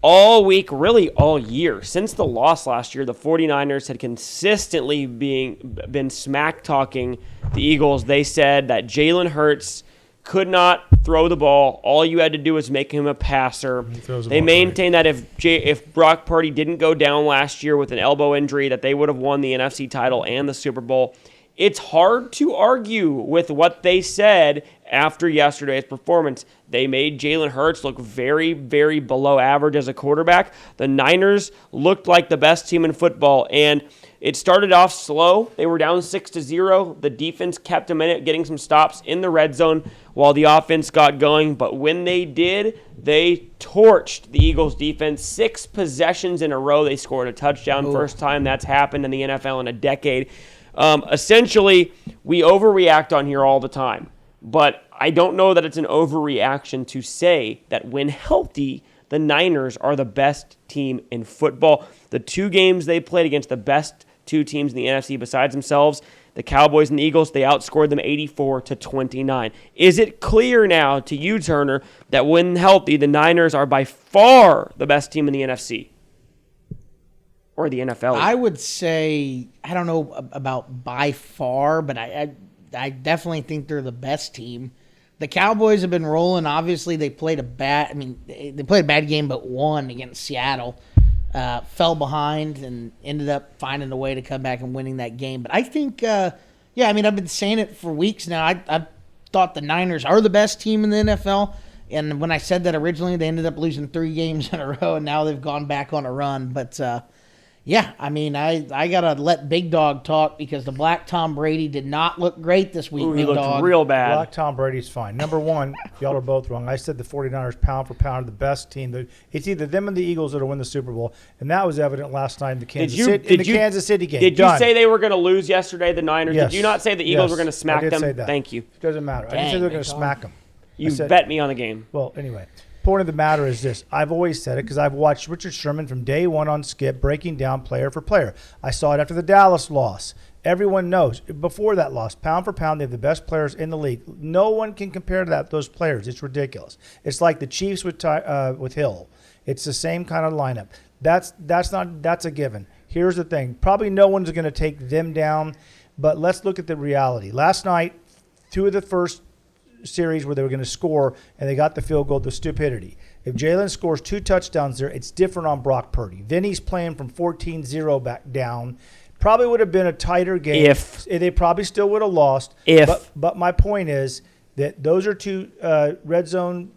Speaker 2: all week, really all year. Since the loss last year, the 49ers had consistently been smack-talking the Eagles. They said that Jalen Hurts could not throw the ball. All you had to do was make him a passer.
Speaker 1: throws the
Speaker 2: They
Speaker 1: ball
Speaker 2: maintained that if Brock Purdy didn't go down last year with an elbow injury, that they would have won the NFC title and the Super Bowl. It's hard to argue with what they said after yesterday's performance. They made Jalen Hurts look very, very below average as a quarterback. The Niners looked like the best team in football, and it started off slow. They were down 6-0. The defense kept them in it, getting some stops in the red zone while the offense got going. But when they did, they torched the Eagles' defense. 6 possessions in a row. They scored a touchdown. First time that's happened in the NFL in a decade. Essentially, we overreact on here all the time. But I don't know that it's an overreaction to say that when healthy, the Niners are the best team in football. The 2 games they played against the best 2 teams in the NFC besides themselves, the Cowboys and the Eagles, they outscored them 84-29. Is it clear now to you, Turner, that when healthy, the Niners are by far the best team in the NFC? Or the NFL?
Speaker 3: I would say, I don't know about by far, but I definitely think they're the best team. The Cowboys have been rolling. Obviously, they played they played a bad game, but won against Seattle. Fell behind and ended up finding a way to come back and winning that game. But I think, I've been saying it for weeks now. I thought the Niners are the best team in the NFL. And when I said that originally, they ended up losing 3 games in a row, and now they've gone back on a run. But, I got to let Big Dog talk because the Black Tom Brady did not look great this week,
Speaker 2: Ooh, he
Speaker 3: Big
Speaker 2: looked
Speaker 3: Dog.
Speaker 2: real bad.
Speaker 1: Black Tom Brady's fine. Number one, y'all are both wrong. I said the 49ers pound for pound are the best team. It's either them and the Eagles that'll win the Super Bowl, and that was evident last night in the Kansas City game.
Speaker 2: Did
Speaker 1: Done.
Speaker 2: you say they were going to lose yesterday, the Niners?
Speaker 1: Yes.
Speaker 2: Did you not say the Eagles
Speaker 1: Yes,
Speaker 2: were going to smack
Speaker 1: I did
Speaker 2: them?
Speaker 1: say that.
Speaker 2: Thank you.
Speaker 1: It doesn't matter. I didn't say
Speaker 3: Dang,
Speaker 1: they were going
Speaker 3: Big
Speaker 1: to
Speaker 3: Dog.
Speaker 1: smack them.
Speaker 2: You bet me on the game.
Speaker 1: Well, anyway, point of the matter is this. I've always said it because I've watched Richard Sherman from day one on Skip breaking down player for player. I saw it after the Dallas loss. Everyone knows. Before that loss, pound for pound, they have the best players in the league. No one can compare to those players. It's ridiculous. It's like the Chiefs with Hill. It's the same kind of lineup. That's a given. Here's the thing. Probably no one's going to take them down, but let's look at the reality. Last night, 2 of the first series where they were going to score and they got the field goal, the stupidity. If Jalen scores 2 touchdowns there, it's different on Brock Purdy. Then he's playing from 14-0 back down. Probably would have been a tighter game.
Speaker 2: If.
Speaker 1: They probably still would have lost.
Speaker 2: If.
Speaker 1: But my point is that those are 2 red zone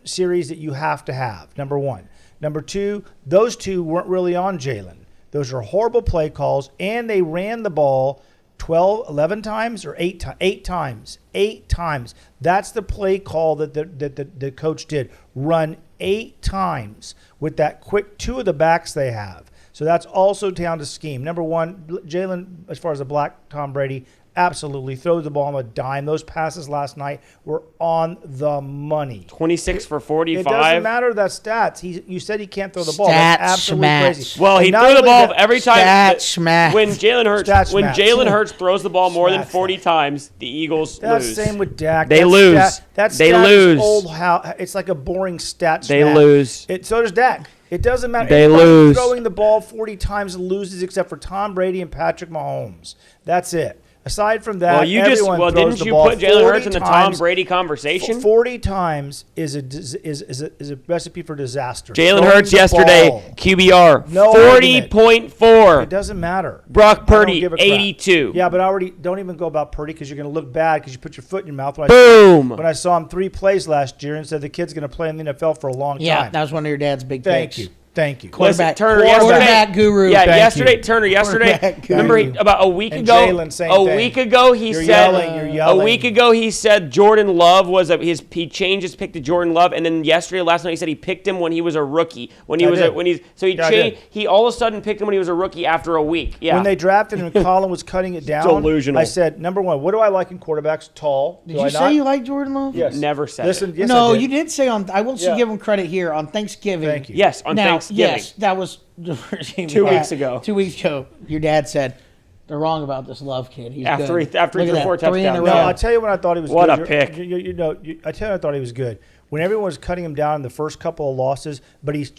Speaker 1: series that you have to have, number one. Number 2, those 2 weren't really on Jalen. Those are horrible play calls, and they ran the ball 11 times or 8 times. 8 times. That's the play call that the coach did. Run 8 times with that quick 2 of the backs they have. So that's also down to scheme. Number 1, Jalen, as far as the Black Tom Brady, Absolutely. Throws the ball on a dime. Those passes last night were on the money.
Speaker 2: 26 for 45.
Speaker 1: It doesn't matter that stats. You said he can't throw the ball.
Speaker 3: Stat
Speaker 1: That's absolutely
Speaker 3: smash.
Speaker 1: crazy.
Speaker 2: Well, he
Speaker 1: And
Speaker 2: threw
Speaker 1: not
Speaker 2: the
Speaker 1: only
Speaker 2: ball
Speaker 1: that-
Speaker 2: every time.
Speaker 3: Stat smash.
Speaker 2: When Jalen Hurts,
Speaker 1: Stat smash.
Speaker 2: Throws the ball more than
Speaker 1: Stat
Speaker 2: 40 times, the Eagles
Speaker 1: That's
Speaker 2: lose.
Speaker 1: same with Dak.
Speaker 2: They
Speaker 1: That
Speaker 2: lose.
Speaker 1: That
Speaker 2: They
Speaker 1: stat
Speaker 2: lose.
Speaker 1: Is old. It's like a boring stat.
Speaker 2: They
Speaker 1: smash.
Speaker 2: lose.
Speaker 1: So does Dak. It doesn't matter.
Speaker 2: They
Speaker 1: Anybody
Speaker 2: lose.
Speaker 1: Throwing the ball 40 times loses except for Tom Brady and Patrick Mahomes. That's it. Aside from that, everyone throws
Speaker 2: didn't
Speaker 1: the
Speaker 2: you
Speaker 1: ball
Speaker 2: put Jalen
Speaker 1: 40
Speaker 2: Hurts in the Tom
Speaker 1: times.
Speaker 2: Brady conversation?
Speaker 1: 40 times is a recipe for disaster.
Speaker 2: Jalen
Speaker 1: Throwing
Speaker 2: Hurts
Speaker 1: the
Speaker 2: yesterday,
Speaker 1: ball.
Speaker 2: QBR,
Speaker 1: No
Speaker 2: 40.4.
Speaker 1: It doesn't matter.
Speaker 2: Brock
Speaker 1: I don't
Speaker 2: Purdy,
Speaker 1: give a crap.
Speaker 2: 82.
Speaker 1: Yeah, but I already don't even go about Purdy because you're going to look bad because you put your foot in your mouth.
Speaker 2: Boom.
Speaker 1: When I saw him 3 plays last year and said the kid's going to play in the NFL for a long
Speaker 3: Yeah,
Speaker 1: time.
Speaker 3: that was one of your dad's big
Speaker 1: Thank
Speaker 3: picks.
Speaker 1: you. Thank you.
Speaker 3: Quarterback,
Speaker 2: Turner
Speaker 3: quarterback
Speaker 2: yesterday.
Speaker 3: guru.
Speaker 2: Yeah,
Speaker 1: Thank
Speaker 2: yesterday,
Speaker 1: you.
Speaker 2: Turner, yesterday.
Speaker 3: Quarterback
Speaker 2: Remember,
Speaker 1: guru.
Speaker 2: about a week
Speaker 1: And
Speaker 2: ago.
Speaker 1: Jalen, same
Speaker 2: a
Speaker 1: thing.
Speaker 2: week ago, he
Speaker 1: You're
Speaker 2: said.
Speaker 1: yelling, you're
Speaker 2: A
Speaker 1: yelling.
Speaker 2: week ago, he said Jordan Love was he changed his pick to Jordan Love, and then last night, he said he picked him when he was a rookie. He
Speaker 1: Yeah, I
Speaker 2: changed.
Speaker 1: did.
Speaker 2: He all of a sudden picked him when he was a rookie after a week. Yeah.
Speaker 1: When they drafted him and Colin was cutting it down,
Speaker 2: Delusional.
Speaker 1: I said, number one, what do I like in quarterbacks? Tall.
Speaker 3: Did you say you like Jordan Love?
Speaker 1: Yes.
Speaker 2: Never said
Speaker 1: Listen,
Speaker 2: it.
Speaker 1: yes,
Speaker 3: No,
Speaker 1: I did.
Speaker 3: you did say on. I will
Speaker 1: Yeah.
Speaker 3: give him credit here on Thanksgiving.
Speaker 1: Thank you.
Speaker 2: Yes, on
Speaker 3: Now,
Speaker 2: Thanksgiving.
Speaker 3: yes, that was
Speaker 2: 2 weeks ago.
Speaker 3: 2 weeks ago, your dad said they're wrong about this Love kid. He's
Speaker 2: After
Speaker 3: good.
Speaker 2: he- after he
Speaker 3: Look at
Speaker 2: threw
Speaker 3: that,
Speaker 2: 4
Speaker 3: 3 in a
Speaker 2: touchdowns.
Speaker 1: No,
Speaker 3: row.
Speaker 1: I'll tell you when I thought he was
Speaker 2: What
Speaker 1: good.
Speaker 2: a pick.
Speaker 1: I tell you I thought he was good. When everyone was cutting him down in the first couple of losses, but he's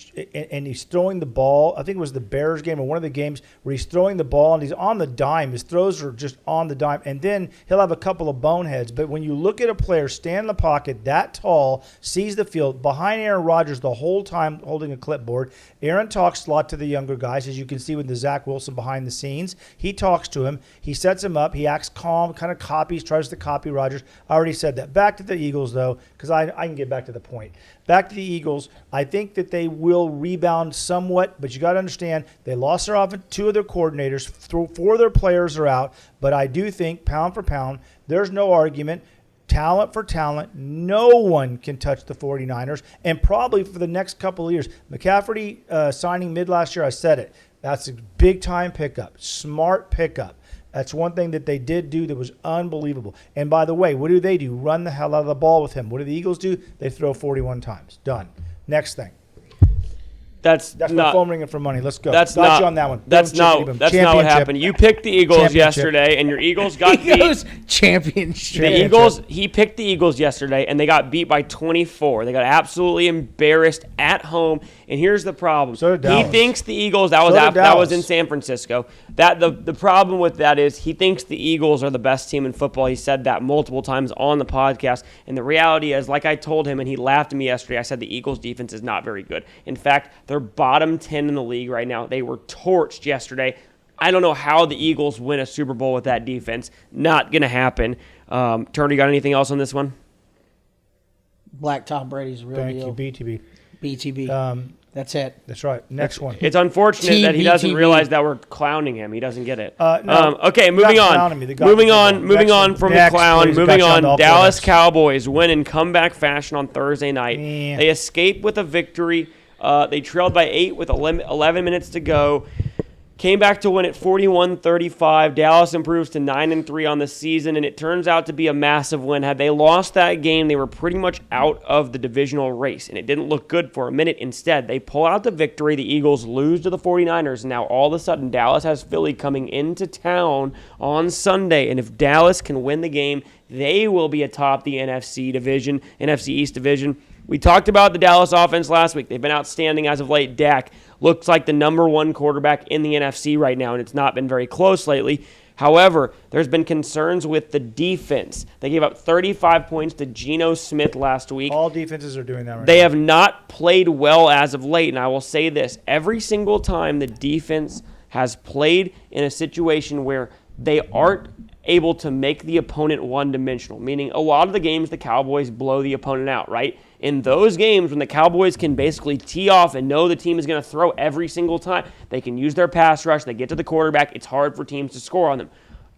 Speaker 1: throwing the ball. I think it was the Bears game or one of the games where he's throwing the ball and he's on the dime. His throws are just on the dime. And then he'll have a couple of boneheads. But when you look at a player stand in the pocket that tall, sees the field, behind Aaron Rodgers the whole time holding a clipboard, Aaron talks slot to the younger guys, as you can see with the Zach Wilson behind the scenes. He talks to him. He sets him up. He acts calm, kind of copies, tries to copy Rodgers. I already said that. Back to the Eagles, though, because I can get back to the point. Back to the Eagles, I think that they will rebound somewhat, but you got to understand they lost their offense, 2 of their coordinators, 4 of their players are out. But I do think, pound for pound, there's no argument. Talent for talent, no one can touch the 49ers, and probably for the next couple of years. McCaffrey signing mid last year, I said it. That's a big-time pickup, smart pickup. That's one thing that they did do that was unbelievable. And by the way, what do? Run the hell out of the ball with him. What do the Eagles do? They throw 41 times. Done. Next thing.
Speaker 2: That's
Speaker 1: my
Speaker 2: not.
Speaker 1: phone ringing for money. Let's go.
Speaker 2: That's
Speaker 1: Got
Speaker 2: not.
Speaker 1: you on that one.
Speaker 2: That's
Speaker 1: Boom, chickadee,
Speaker 2: not.
Speaker 1: boom.
Speaker 2: That's not what
Speaker 1: Championship.
Speaker 2: happened. You picked the Eagles
Speaker 1: Championship.
Speaker 2: yesterday, and your Eagles got
Speaker 3: He
Speaker 2: beat.
Speaker 3: goes championship.
Speaker 2: The Eagles. He picked the Eagles yesterday, and they got beat by 24. They got absolutely embarrassed at home. And here's the problem.
Speaker 1: So did
Speaker 2: He
Speaker 1: Dallas.
Speaker 2: thinks the Eagles. That was
Speaker 1: So did
Speaker 2: that was in
Speaker 1: Dallas.
Speaker 2: San Francisco. That the problem with that is he thinks the Eagles are the best team in football. He said that multiple times on the podcast. And the reality is, like I told him, and he laughed at me yesterday. I said the Eagles' defense is not very good. In fact, they're bottom 10 in the league right now. They were torched yesterday. I don't know how the Eagles win a Super Bowl with that defense. Not going to happen. Turner, you got anything else on this one?
Speaker 3: Black Tom Brady's real
Speaker 1: Thank
Speaker 3: deal.
Speaker 1: you, BTB.
Speaker 3: BTB. That's it.
Speaker 1: That's right. Next one.
Speaker 2: It's unfortunate that he doesn't
Speaker 3: TBTB.
Speaker 2: realize that we're clowning him. He doesn't get it.
Speaker 1: No,
Speaker 2: Okay,
Speaker 1: you're
Speaker 2: moving
Speaker 1: not
Speaker 2: on.
Speaker 1: clowning me. They got
Speaker 2: Moving
Speaker 1: me.
Speaker 2: on.
Speaker 1: Next
Speaker 2: Moving on
Speaker 1: one.
Speaker 2: from
Speaker 1: Next,
Speaker 2: the clown.
Speaker 1: please.
Speaker 2: Moving
Speaker 1: Got you on
Speaker 2: on.
Speaker 1: the all
Speaker 2: Dallas
Speaker 1: points.
Speaker 2: Cowboys win in comeback fashion on Thursday night.
Speaker 1: Yeah.
Speaker 2: They escape with a victory. They trailed by 8 with 11 minutes to go. Came back to win at 41-35. Dallas improves to 9-3 on the season, and it turns out to be a massive win. Had they lost that game, they were pretty much out of the divisional race, and it didn't look good for a minute. Instead, they pull out the victory. The Eagles lose to the 49ers, and now all of a sudden Dallas has Philly coming into town on Sunday, and if Dallas can win the game, they will be atop the NFC East division. We talked about the Dallas offense last week. They've been outstanding as of late. Dak looks like the number 1 quarterback in the NFC right now, and it's not been very close lately. However, there's been concerns with the defense. They gave up 35 points to Geno Smith last week.
Speaker 1: All defenses are doing that right
Speaker 2: They
Speaker 1: now.
Speaker 2: have not played well as of late, and I will say this. Every single time the defense has played in a situation where they aren't able to make the opponent one-dimensional, meaning a lot of the games the Cowboys blow the opponent out, right? In those games when the Cowboys can basically tee off and know the team is going to throw every single time, they can use their pass rush, they get to the quarterback, it's hard for teams to score on them.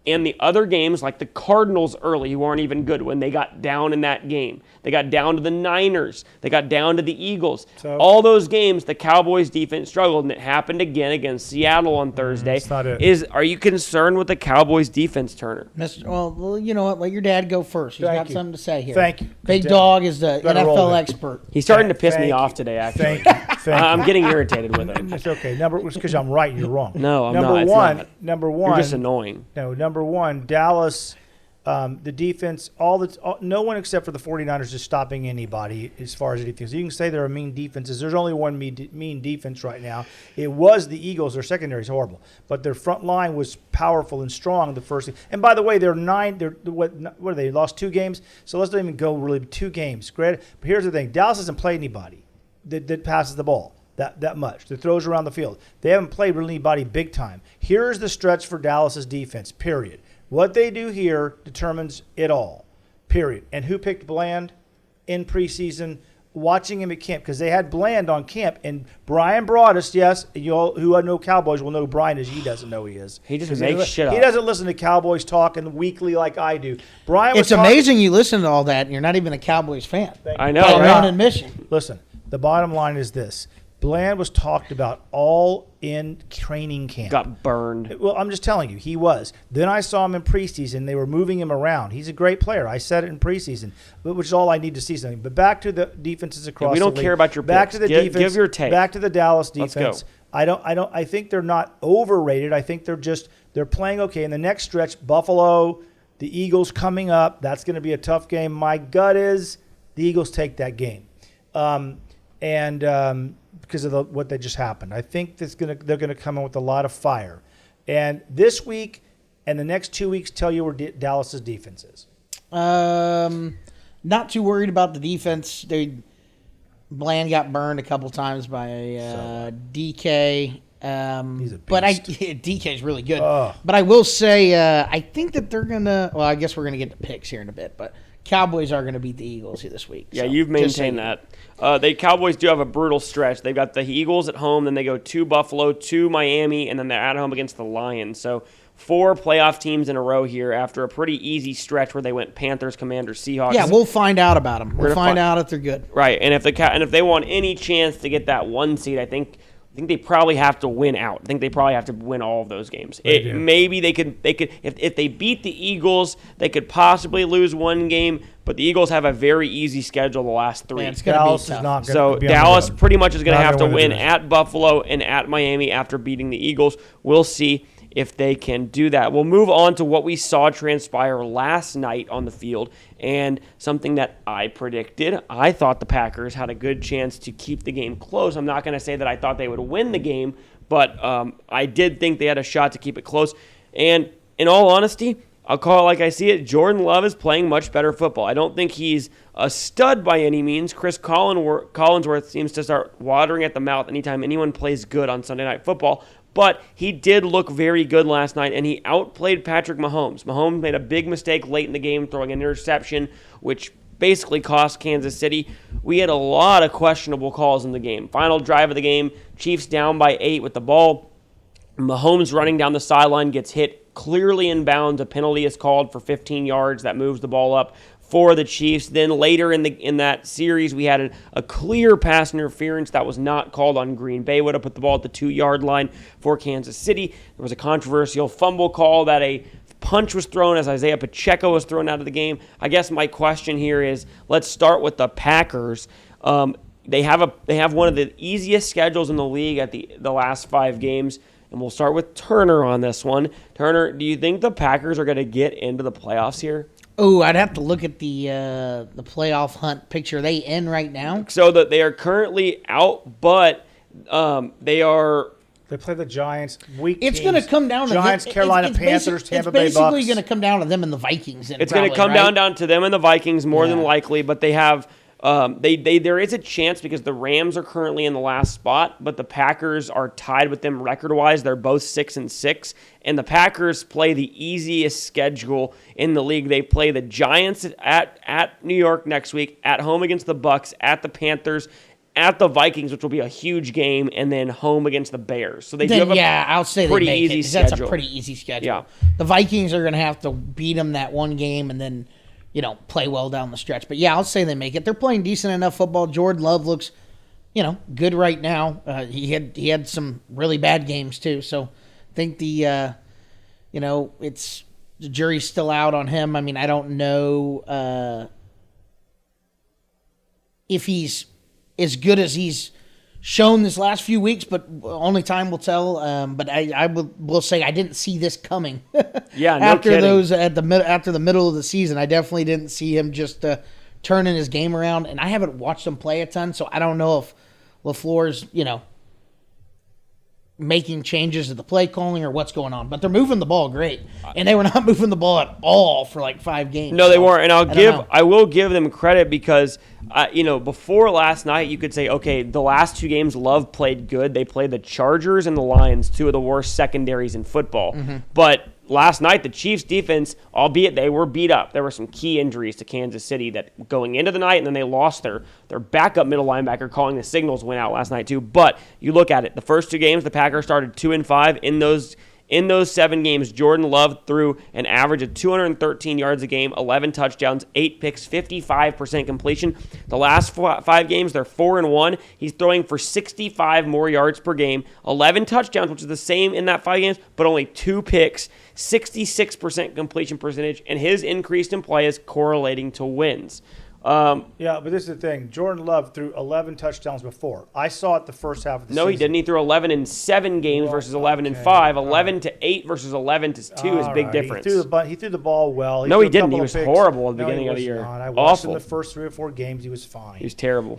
Speaker 2: And the other games, like the Cardinals early, who weren't even good when they got down in that game. They got down to the Niners. They got down to the Eagles.
Speaker 1: So,
Speaker 2: all those games, the Cowboys defense struggled, and it happened again against Seattle on Thursday.
Speaker 1: That's not it.
Speaker 2: Are you concerned with the Cowboys defense, Turner?
Speaker 3: Well, you know what? Let your dad go first. He's got something to say here.
Speaker 1: Thank you.
Speaker 3: Big
Speaker 1: Dad.
Speaker 3: Dog is the
Speaker 1: Better roll
Speaker 3: NFL
Speaker 1: it.
Speaker 3: expert.
Speaker 2: He's starting to piss
Speaker 1: Thank
Speaker 2: me
Speaker 1: you.
Speaker 2: off today, actually.
Speaker 1: Thank you.
Speaker 2: I'm getting irritated with him.
Speaker 1: It's okay. It's because I'm right and you're wrong.
Speaker 2: No, I'm
Speaker 1: number
Speaker 2: not. It's
Speaker 1: one,
Speaker 2: not.
Speaker 1: Number one.
Speaker 2: You're just annoying.
Speaker 1: No, number one, Dallas, the defense, no one except for the 49ers is stopping anybody as far as anything. So you can say there are mean defenses. There's only one mean defense right now. It was the Eagles. Their secondary is horrible. But their front line was powerful and strong the first. And by the way, what are they? Lost 2 games? So let's not even go really 2 games. Great. But here's the thing. Dallas hasn't played anybody that passes the ball that much, that throws around the field. They haven't played really anybody big time. Here's the stretch for Dallas's defense, period. What they do here determines it all, period. And who picked Bland in preseason? Watching him at camp, because they had Bland on camp. And Brian Broaddus, yes, you all who know Cowboys will know who Brian is. He doesn't know who he is.
Speaker 2: He just makes shit up.
Speaker 1: He doesn't listen to Cowboys talk and weekly like I do. Brian,
Speaker 3: It's amazing you listen to all that and you're not even a Cowboys fan.
Speaker 2: I know,
Speaker 3: By your
Speaker 2: right?
Speaker 3: own admission.
Speaker 1: Listen, the bottom line is this. Bland was talked about all in training camp.
Speaker 2: Got burned.
Speaker 1: Well, I'm just telling you, he was. Then I saw him in preseason. They were moving him around. He's a great player. I said it in preseason, which is all I need to see something. But back to the defenses across
Speaker 2: we
Speaker 1: the
Speaker 2: don't
Speaker 1: league.
Speaker 2: care about your
Speaker 1: back
Speaker 2: picks.
Speaker 1: to the
Speaker 2: Give
Speaker 1: defense.
Speaker 2: your take.
Speaker 1: Back to the Dallas
Speaker 2: Let's
Speaker 1: defense.
Speaker 2: go.
Speaker 1: I think they're not overrated. I think they're playing okay. In the next stretch, Buffalo, the Eagles coming up. That's going to be a tough game. My gut is the Eagles take that game. Because of what that just happened. I think they're going to come in with a lot of fire. And this week and the next 2 weeks tell you where Dallas's defense is.
Speaker 3: Not too worried about the defense. Bland got burned a couple times by DK.
Speaker 1: He's a beast.
Speaker 3: But DK is really good.
Speaker 1: Oh.
Speaker 3: But I will say, I think that they're gonna. Well, I guess we're gonna get to picks here in a bit, but Cowboys are gonna beat the Eagles here this week.
Speaker 2: Yeah,
Speaker 3: So,
Speaker 2: you've
Speaker 3: just
Speaker 2: maintained
Speaker 3: saying.
Speaker 2: that. The Cowboys do have a brutal stretch. They've got the Eagles at home, then they go to Buffalo, to Miami, and then they're at home against the Lions. So 4 playoff teams in a row here after a pretty easy stretch where they went Panthers, Commanders, Seahawks.
Speaker 3: Yeah, we'll find out about them. We'll find out if they're good.
Speaker 2: Right, and if they want any chance to get that 1 seed, I think they probably have to win out. I think they probably have to win all of those games. Maybe they could if they beat the Eagles, they could possibly lose 1 game. But the Eagles have a very easy schedule the last 3.
Speaker 3: Yeah, it's gonna
Speaker 1: Dallas
Speaker 3: be tough.
Speaker 1: is not going
Speaker 2: So
Speaker 1: to be on the
Speaker 2: Dallas
Speaker 1: road.
Speaker 2: pretty much is going to
Speaker 1: Not
Speaker 2: have to
Speaker 1: gonna
Speaker 2: win
Speaker 1: do that.
Speaker 2: at Buffalo and at Miami after beating the Eagles. We'll see if they can do that. We'll move on to what we saw transpire last night on the field and something that I predicted. I thought the Packers had a good chance to keep the game close. I'm not going to say that I thought they would win the game, but I did think they had a shot to keep it close. And in all honesty, I'll call it like I see it. Jordan Love is playing much better football. I don't think he's a stud by any means. Chris Collinsworth seems to start watering at the mouth anytime anyone plays good on Sunday Night Football. But he did look very good last night, and he outplayed Patrick Mahomes. Mahomes made a big mistake late in the game, throwing an interception, which basically cost Kansas City. We had a lot of questionable calls in the game. Final drive of the game, Chiefs down by 8 with the ball. Mahomes running down the sideline gets hit clearly in bounds. A penalty is called for 15 yards. That moves the ball up for the Chiefs. Then later in that series, we had a clear pass interference that was not called on Green Bay. Would have put the ball at the 2-yard line for Kansas City. There was a controversial fumble call that a punch was thrown as Isaiah Pacheco was thrown out of the game. I guess my question here is, let's start with the Packers. They have one of the easiest schedules in the league at the last 5 games. And we'll start with Turner on this one. Turner, do you think the Packers are going to get into the playoffs here?
Speaker 3: Oh, I'd have to look at the playoff hunt picture. Are they in right now?
Speaker 2: So that they are currently out, but they are.
Speaker 1: They play the Giants. Weak
Speaker 3: It's
Speaker 1: teams.
Speaker 3: going to come down to
Speaker 1: Giants,
Speaker 3: them.
Speaker 1: Carolina Panthers, Tampa Bay Bucks.
Speaker 3: It's basically going to come down to them and the Vikings.
Speaker 2: It's going to come down to them and the Vikings more than likely, but they have. There is a chance because the Rams are currently in the last spot, but the Packers are tied with them record-wise. They're both 6-6, and the Packers play the easiest schedule in the league. They play the Giants at New York next week, at home against the Bucks, at the Panthers, at the Vikings, which will be a huge game, and then home against the Bears. So they do have
Speaker 3: I'll say
Speaker 2: pretty
Speaker 3: they make
Speaker 2: easy
Speaker 3: it,
Speaker 2: schedule.
Speaker 3: That's a pretty easy schedule.
Speaker 2: Yeah.
Speaker 3: The Vikings are going to have to beat them that one game and then, play well down the stretch. But, yeah, I'll say they make it. They're playing decent enough football. Jordan Love looks, good right now. He had some really bad games, too. So I think the jury's still out on him. I mean, I don't know if he's as good as he's shown this last few weeks, but only time will tell. But I will say I didn't see this coming.
Speaker 2: Yeah, no
Speaker 3: after
Speaker 2: kidding.
Speaker 3: those after the middle of the season, I definitely didn't see him just turning his game around. And I haven't watched him play a ton, so I don't know if LaFleur's making changes to the play calling or what's going on. But they're moving the ball great, and they were not moving the ball at all for like 5 games.
Speaker 2: No, they weren't. And I will give them credit because, before last night, you could say, okay, the last 2 games, Love played good. They played the Chargers and the Lions, 2 of the worst secondaries in football.
Speaker 3: Mm-hmm.
Speaker 2: But last night, the Chiefs' defense, albeit they were beat up, there were some key injuries to Kansas City that going into the night, and then they lost their backup middle linebacker calling the signals went out last night too. But you look at it, the first 2 games, the Packers started 2-5. In those 7 games, Jordan Love threw an average of 213 yards a game, 11 touchdowns, 8 picks, 55% completion. The last 5 games, they're 4-1. He's throwing for 65 more yards per game, 11 touchdowns, which is the same in that 5 games, but only 2 picks, 66% completion percentage, and his increase in play is correlating to wins.
Speaker 1: But this is the thing. Jordan Love threw 11 touchdowns before. I saw it the first half of the season.
Speaker 2: No, he didn't. He threw 11 in 7 games versus 11 in 5. 11 to 8 versus 11 to 2 is a big difference.
Speaker 1: He threw the ball well.
Speaker 2: No, he
Speaker 1: threw a
Speaker 2: didn't.
Speaker 1: couple
Speaker 2: He
Speaker 1: of
Speaker 2: was
Speaker 1: picks.
Speaker 2: horrible at the
Speaker 1: No,
Speaker 2: beginning
Speaker 1: he
Speaker 2: of the
Speaker 1: was
Speaker 2: year.
Speaker 1: not. I watched him
Speaker 2: Awful.
Speaker 1: the first 3 or 4 games. He was fine.
Speaker 2: He was terrible.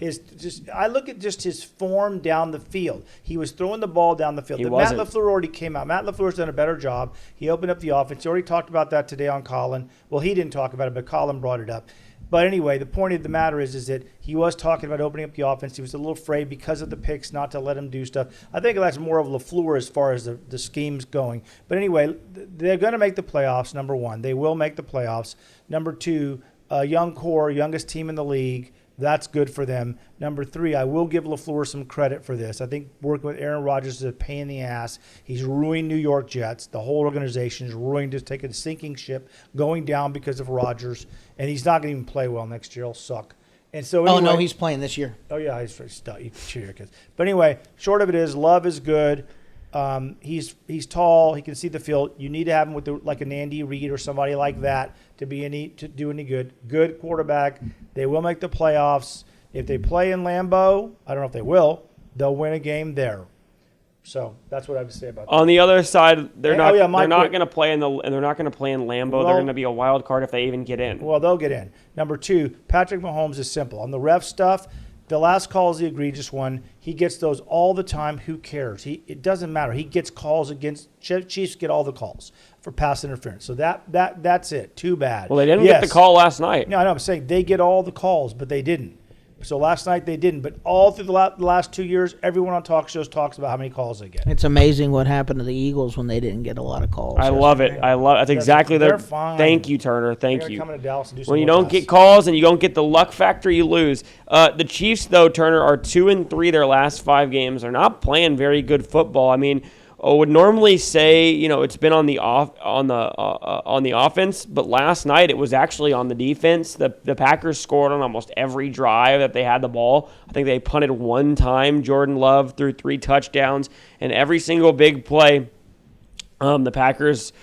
Speaker 1: I look at just his form down the field. He was throwing the ball down the field.
Speaker 2: He
Speaker 1: Matt
Speaker 2: wasn't.
Speaker 1: LaFleur already came out. Matt LaFleur's done a better job. He opened up the offense. He already talked about that today on Colin. Well, he didn't talk about it, but Colin brought it up. But anyway, the point of the matter is that he was talking about opening up the offense. He was a little afraid because of the picks not to let him do stuff. I think that's more of LaFleur as far as the scheme's going. But anyway, they're going to make the playoffs, number 1. They will make the playoffs. Number 2, young core, youngest team in the league. That's good for them. Number 3, I will give LaFleur some credit for this. I think working with Aaron Rodgers is a pain in the ass. He's ruined New York Jets. The whole organization is ruined. Just taking a sinking ship, going down because of Rodgers. And he's not going to even play well next year. He'll suck. And so anyway,
Speaker 3: Oh, no, he's playing this year.
Speaker 1: Oh, yeah, he's stuck. You cheer your kids. But anyway, short of it is, Love is good. He's tall. He can see the field. You need to have him with like an Andy Reid or somebody like that to do any good. Good quarterback. They will make the playoffs. If they play in Lambeau, I don't know if they will. They'll win a game there. So that's what I would say about that.
Speaker 2: On the other side, they're not going to play in Lambeau.
Speaker 1: Well,
Speaker 2: they're going to be a wild card if they even get in.
Speaker 1: Well, they'll get in. Number 2, Patrick Mahomes is simple. On the ref stuff, the last call is the egregious one. He gets those all the time. Who cares? It doesn't matter. He gets calls against Chiefs. Get all the calls for pass interference. So that's it. Too bad.
Speaker 2: Well, they didn't get the call last night.
Speaker 1: No, I know. I'm saying they get all the calls, but they didn't. So last night they didn't. But all through the last 2 years, everyone on talk shows talks about how many calls they get.
Speaker 3: It's amazing what happened to the Eagles when they didn't get a lot of calls.
Speaker 2: I love it. That's exactly
Speaker 1: They're
Speaker 2: the.
Speaker 1: fine.
Speaker 2: Thank you, Turner. Thank
Speaker 1: They're
Speaker 2: you.
Speaker 1: coming to Dallas and do some
Speaker 2: When you
Speaker 1: more
Speaker 2: don't
Speaker 1: tests.
Speaker 2: get calls and you don't get the luck factor, you lose. The Chiefs, though, Turner, are 2-3 their last 5 games. They're not playing very good football. I mean, I would normally say it's been on the offense, but last night it was actually on the defense. The Packers scored on almost every drive that they had the ball. I think they punted 1 time. Jordan Love threw 3 touchdowns, and every single big play. The Packers,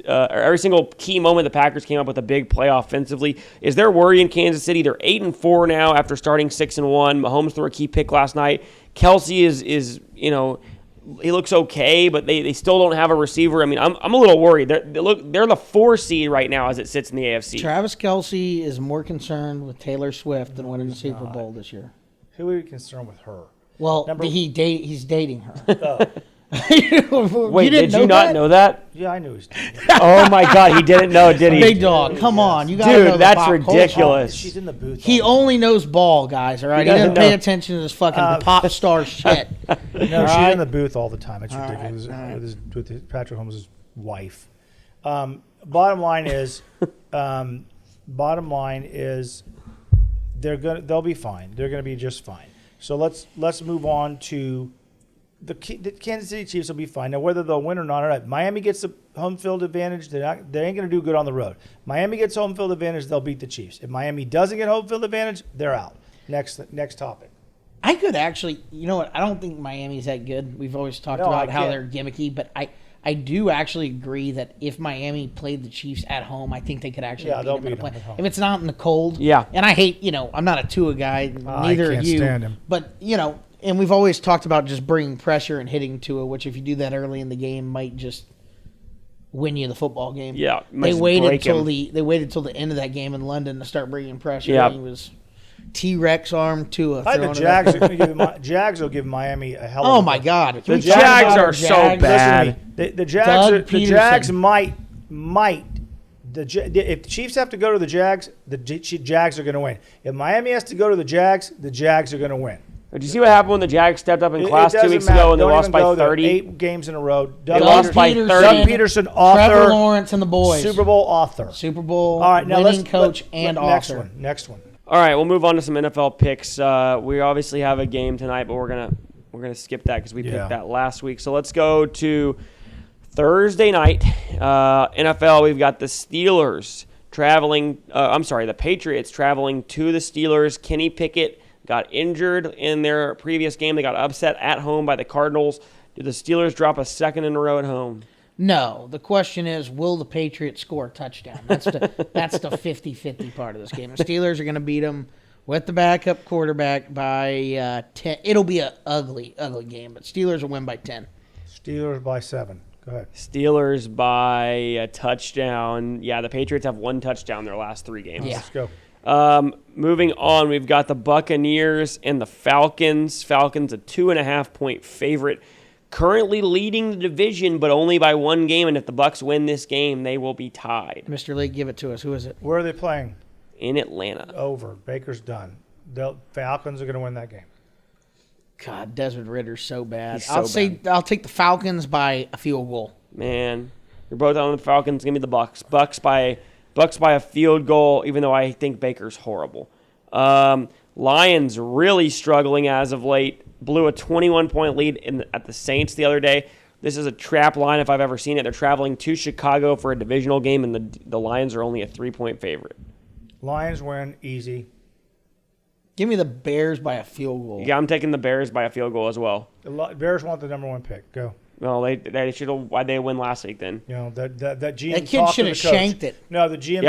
Speaker 2: every single key moment, the Packers came up with a big play offensively. Is there worry in Kansas City? They're 8-4 now after starting 6-1. Mahomes threw a key pick last night. Kelsey is he looks okay, but they still don't have a receiver. I mean, I'm a little worried. They're the 4 seed right now as it sits in the AFC.
Speaker 3: Travis Kelce is more concerned with Taylor Swift than winning the Super Bowl this year.
Speaker 1: Who are you concerned with her?
Speaker 3: Well, he's dating her.
Speaker 2: Wait, did you not know that?
Speaker 1: Yeah, I knew he was dating.
Speaker 2: Oh my God, he didn't know, did he?
Speaker 3: Big dog, come on, you gotta know
Speaker 2: Dude,
Speaker 3: the
Speaker 2: that's
Speaker 3: pop
Speaker 2: ridiculous.
Speaker 3: culture.
Speaker 1: She's in the booth.
Speaker 3: He only knows ball, guys. All right, he doesn't pay attention to this fucking pop star shit.
Speaker 1: No, she's in the booth all the time. It's
Speaker 3: All
Speaker 1: ridiculous
Speaker 3: right.
Speaker 1: with Patrick Mahomes' wife. Bottom line is, they'll be fine. They're going to be just fine. So let's move on to the Kansas City Chiefs will be fine. Now, whether they'll win or not, all right. Miami gets the home field advantage. They ain't going to do good on the road. Miami gets home field advantage, they'll beat the Chiefs. If Miami doesn't get home field advantage, they're out. Next topic.
Speaker 3: I could actually, you know what? I don't think Miami's that good. We've always talked about how they're gimmicky, but I do actually agree that if Miami played the Chiefs at home, I think they could actually beat them in a play. If it's not in the cold, and I hate, I'm not a Tua guy, neither are you.
Speaker 1: Stand him.
Speaker 3: But and we've always talked about just bringing pressure and hitting Tua, which if you do that early in the game might just win you the football game.
Speaker 2: Yeah,
Speaker 3: they waited till the end of that game in London to start bringing pressure.
Speaker 2: Yeah,
Speaker 3: and he was T-Rex arm Tua.
Speaker 1: I think the Jags are going to Jags will give Miami a hell of a
Speaker 3: Oh my God,
Speaker 2: the Jags are so bad.
Speaker 1: The Jags might. If the Chiefs have to go to the Jags are going to win. If Miami has to go to the Jags are going to win.
Speaker 2: Did you see what happened when the Jags stepped up in class 2 weeks ago and they lost by 30?
Speaker 1: 8 games in a row.
Speaker 2: They lost by 30.
Speaker 1: Doug Peterson, author.
Speaker 3: Trevor Lawrence and the boys.
Speaker 1: Super Bowl author.
Speaker 3: Super Bowl
Speaker 1: All right, now
Speaker 3: winning coach and author.
Speaker 1: Next one.
Speaker 2: All right, we'll move on to some NFL picks. We obviously have a game tonight, but we're gonna skip that because we picked that last week. So let's go to Thursday night. NFL, we've got the Steelers traveling. The Patriots traveling to the Steelers. Kenny Pickett got injured in their previous game. They got upset at home by the Cardinals. Did the Steelers drop a second in a row at home?
Speaker 3: No. The question is, will the Patriots score a touchdown? That's the 50-50 part of this game. The Steelers are going to beat them with the backup quarterback by 10. It'll be an ugly, ugly game, but Steelers will win by 10.
Speaker 1: Steelers by 7. Go ahead.
Speaker 2: Steelers by a touchdown. Yeah, the Patriots have 1 touchdown in their last 3 games.
Speaker 3: Yeah.
Speaker 1: Let's go.
Speaker 2: Moving on, we've got the Buccaneers and the Falcons. Falcons a 2.5-point favorite. Currently leading the division, but only by 1 game. And if the Bucs win this game, they will be tied.
Speaker 3: Mr. Lee, give it to us. Who is it?
Speaker 1: Where are they playing?
Speaker 2: In Atlanta.
Speaker 1: Over. Baker's done. The Falcons are going to win that game.
Speaker 3: God, Desmond Ritter's so bad.
Speaker 2: I'll
Speaker 3: take the Falcons by a field goal.
Speaker 2: Man, you're both on the Falcons. Give me the Bucs. Bucs by a field goal, even though I think Baker's horrible. Lions really struggling as of late. Blew a 21-point lead at the Saints the other day. This is a trap line if I've ever seen it. They're traveling to Chicago for a divisional game, and the Lions are only a 3-point favorite.
Speaker 1: Lions win easy.
Speaker 3: Give me the Bears by a field goal.
Speaker 2: Yeah, I'm taking the Bears by a field goal as well.
Speaker 1: The Bears want the number 1 pick. Go.
Speaker 2: No, they should have. Why'd they win last week then?
Speaker 1: That GM.
Speaker 3: That kid should have shanked it.
Speaker 1: No, the GM's